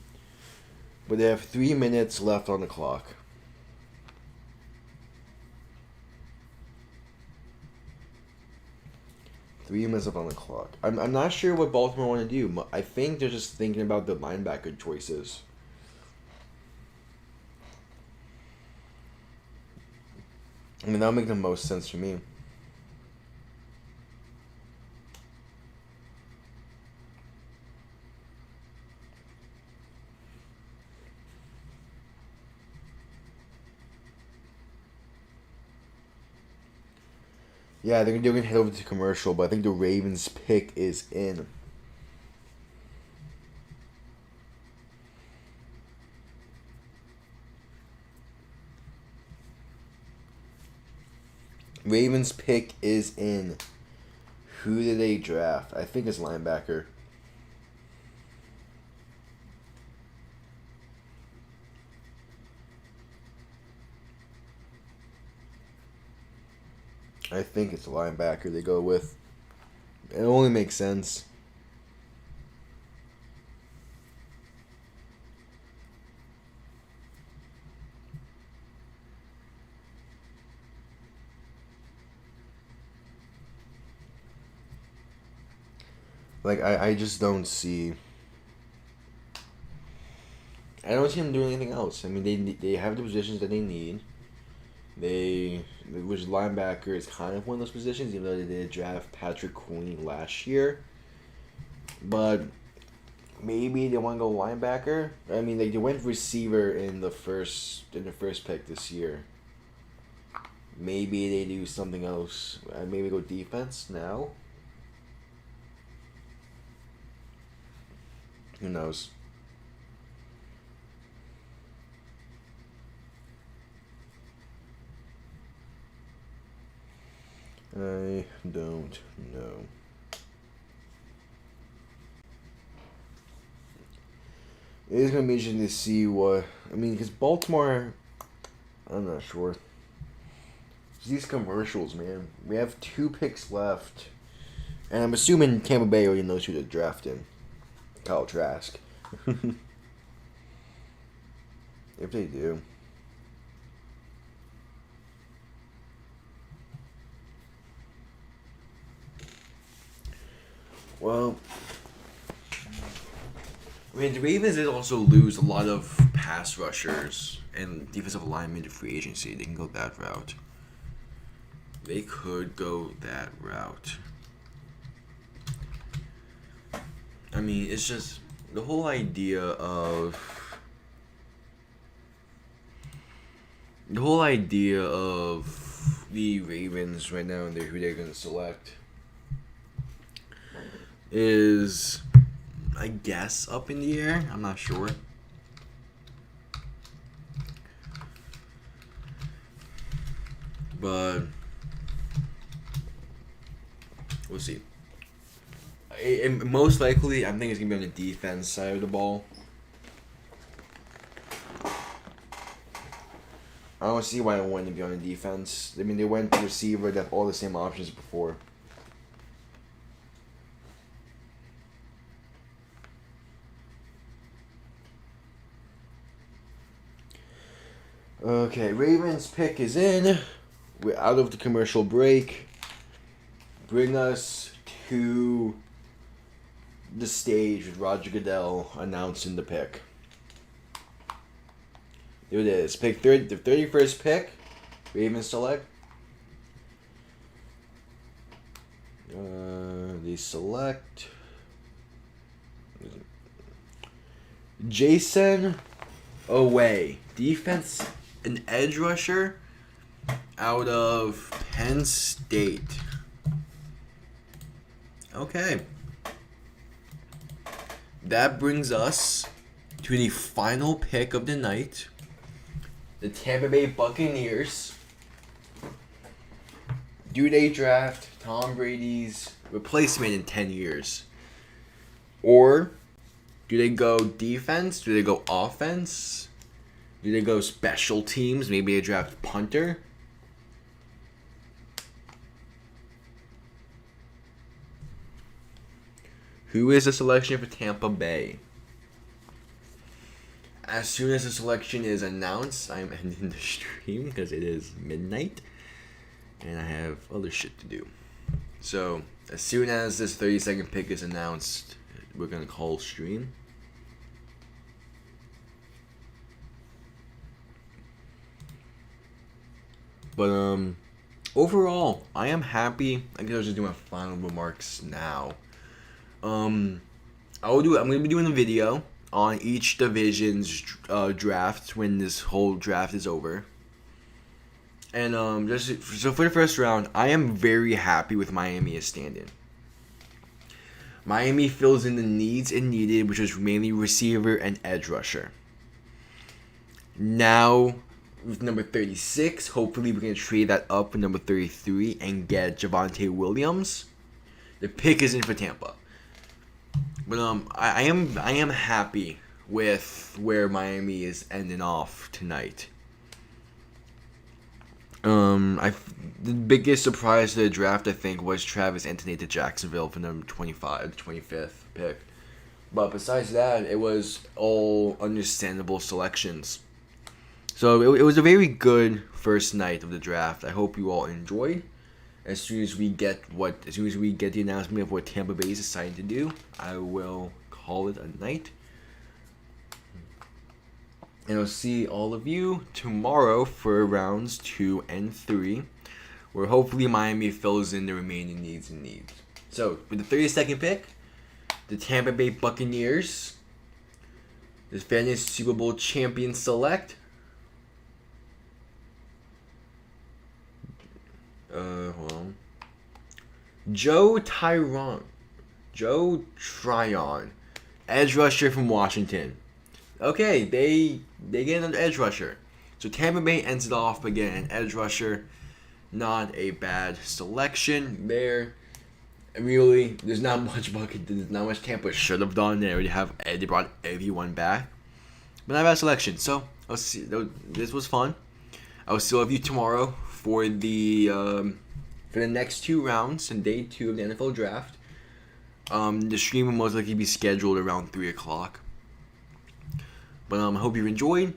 But they have 3 minutes left on the clock. Three minutes up on the clock. I'm not sure what Baltimore want to do. I think they're just thinking about the linebacker choices. I mean, that'll make the most sense for me. Yeah, they're gonna head over to commercial, but I think the Ravens pick is in. Ravens pick is in. Who did they draft? I think it's linebacker. I think it's a linebacker they go with. It only makes sense. Like, I just don't see. I don't see them doing anything else. I mean, they have the positions that they need. Which linebacker is kind of one of those positions, even though they did draft Patrick Queen last year. But maybe they want to go linebacker. I mean, like they went receiver in the first pick this year. Maybe they do something else. Maybe go defense now. Who knows? I don't know. It is going to be interesting to see what... I mean, because Baltimore... I'm not sure. These commercials, man. We have 2 picks left. And I'm assuming Tampa Bay already knows who they're drafting. Kyle Trask. If they do. Well, I mean, the Ravens did also lose a lot of pass rushers and defensive linemen to free agency. They can go that route. They could go that route. I mean, it's just the whole idea of the Ravens right now and who they're gonna select is I guess up in the air. I'm not sure. But we'll see. Most likely, I think it's gonna be on the defense side of the ball. I don't see why I want to be on the defense. I mean, they went to receiver. They have all the same options before. Okay, Ravens pick is in. We're out of the commercial break. Bring us to the stage with Roger Goodell announcing the pick. There it is. Pick the 31st pick. Ravens select. They select Jason Away, defense, an edge rusher out of Penn State. Okay. That brings us to the final pick of the night. The Tampa Bay Buccaneers. Do they draft Tom Brady's replacement in 10 years? Or do they go defense? Do they go offense? Do they go special teams? Maybe they draft punter? Who is the selection for Tampa Bay? As soon as the selection is announced, I'm ending the stream because it is midnight and I have other shit to do. So, as soon as this 30-second pick is announced, we're going to call stream. But, overall, I am happy. I guess I'll just do my final remarks now. I'm going to be doing a video on each division's draft when this whole draft is over. And so for the first round, I am very happy with Miami as stand-in. Miami fills in the needs it needed, which was mainly receiver and edge rusher. Now, with number 36, hopefully we can trade that up with number 33 and get Javonte Williams. The pick is in for Tampa. But I am happy with where Miami is ending off tonight. The biggest surprise to the draft, I think, was Travis Etienne to Jacksonville for number 25, 25th pick. But besides that, it was all understandable selections. So it was a very good first night of the draft. I hope you all enjoyed. As soon as we get the announcement of what Tampa Bay is deciding to do, I will call it a night. And I'll see all of you tomorrow for rounds 2 and 3, where hopefully Miami fills in the remaining needs. So, with the 32nd pick, the Tampa Bay Buccaneers, the Fantasy Super Bowl champion select. Hold on. Joe Tryon, edge rusher from Washington. Okay, they get an edge rusher. So Tampa Bay ends it off again, an edge rusher. Not a bad selection there. Really, there's not much Tampa should have done. They brought everyone back. But not a bad selection. So I'll see. This was fun. I'll still have you tomorrow for the next 2 rounds in day 2 of the NFL draft. The stream will most likely be scheduled around 3 o'clock. But I hope you enjoyed.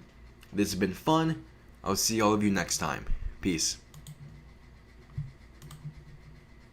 This has been fun. I'll see all of you next time. Peace.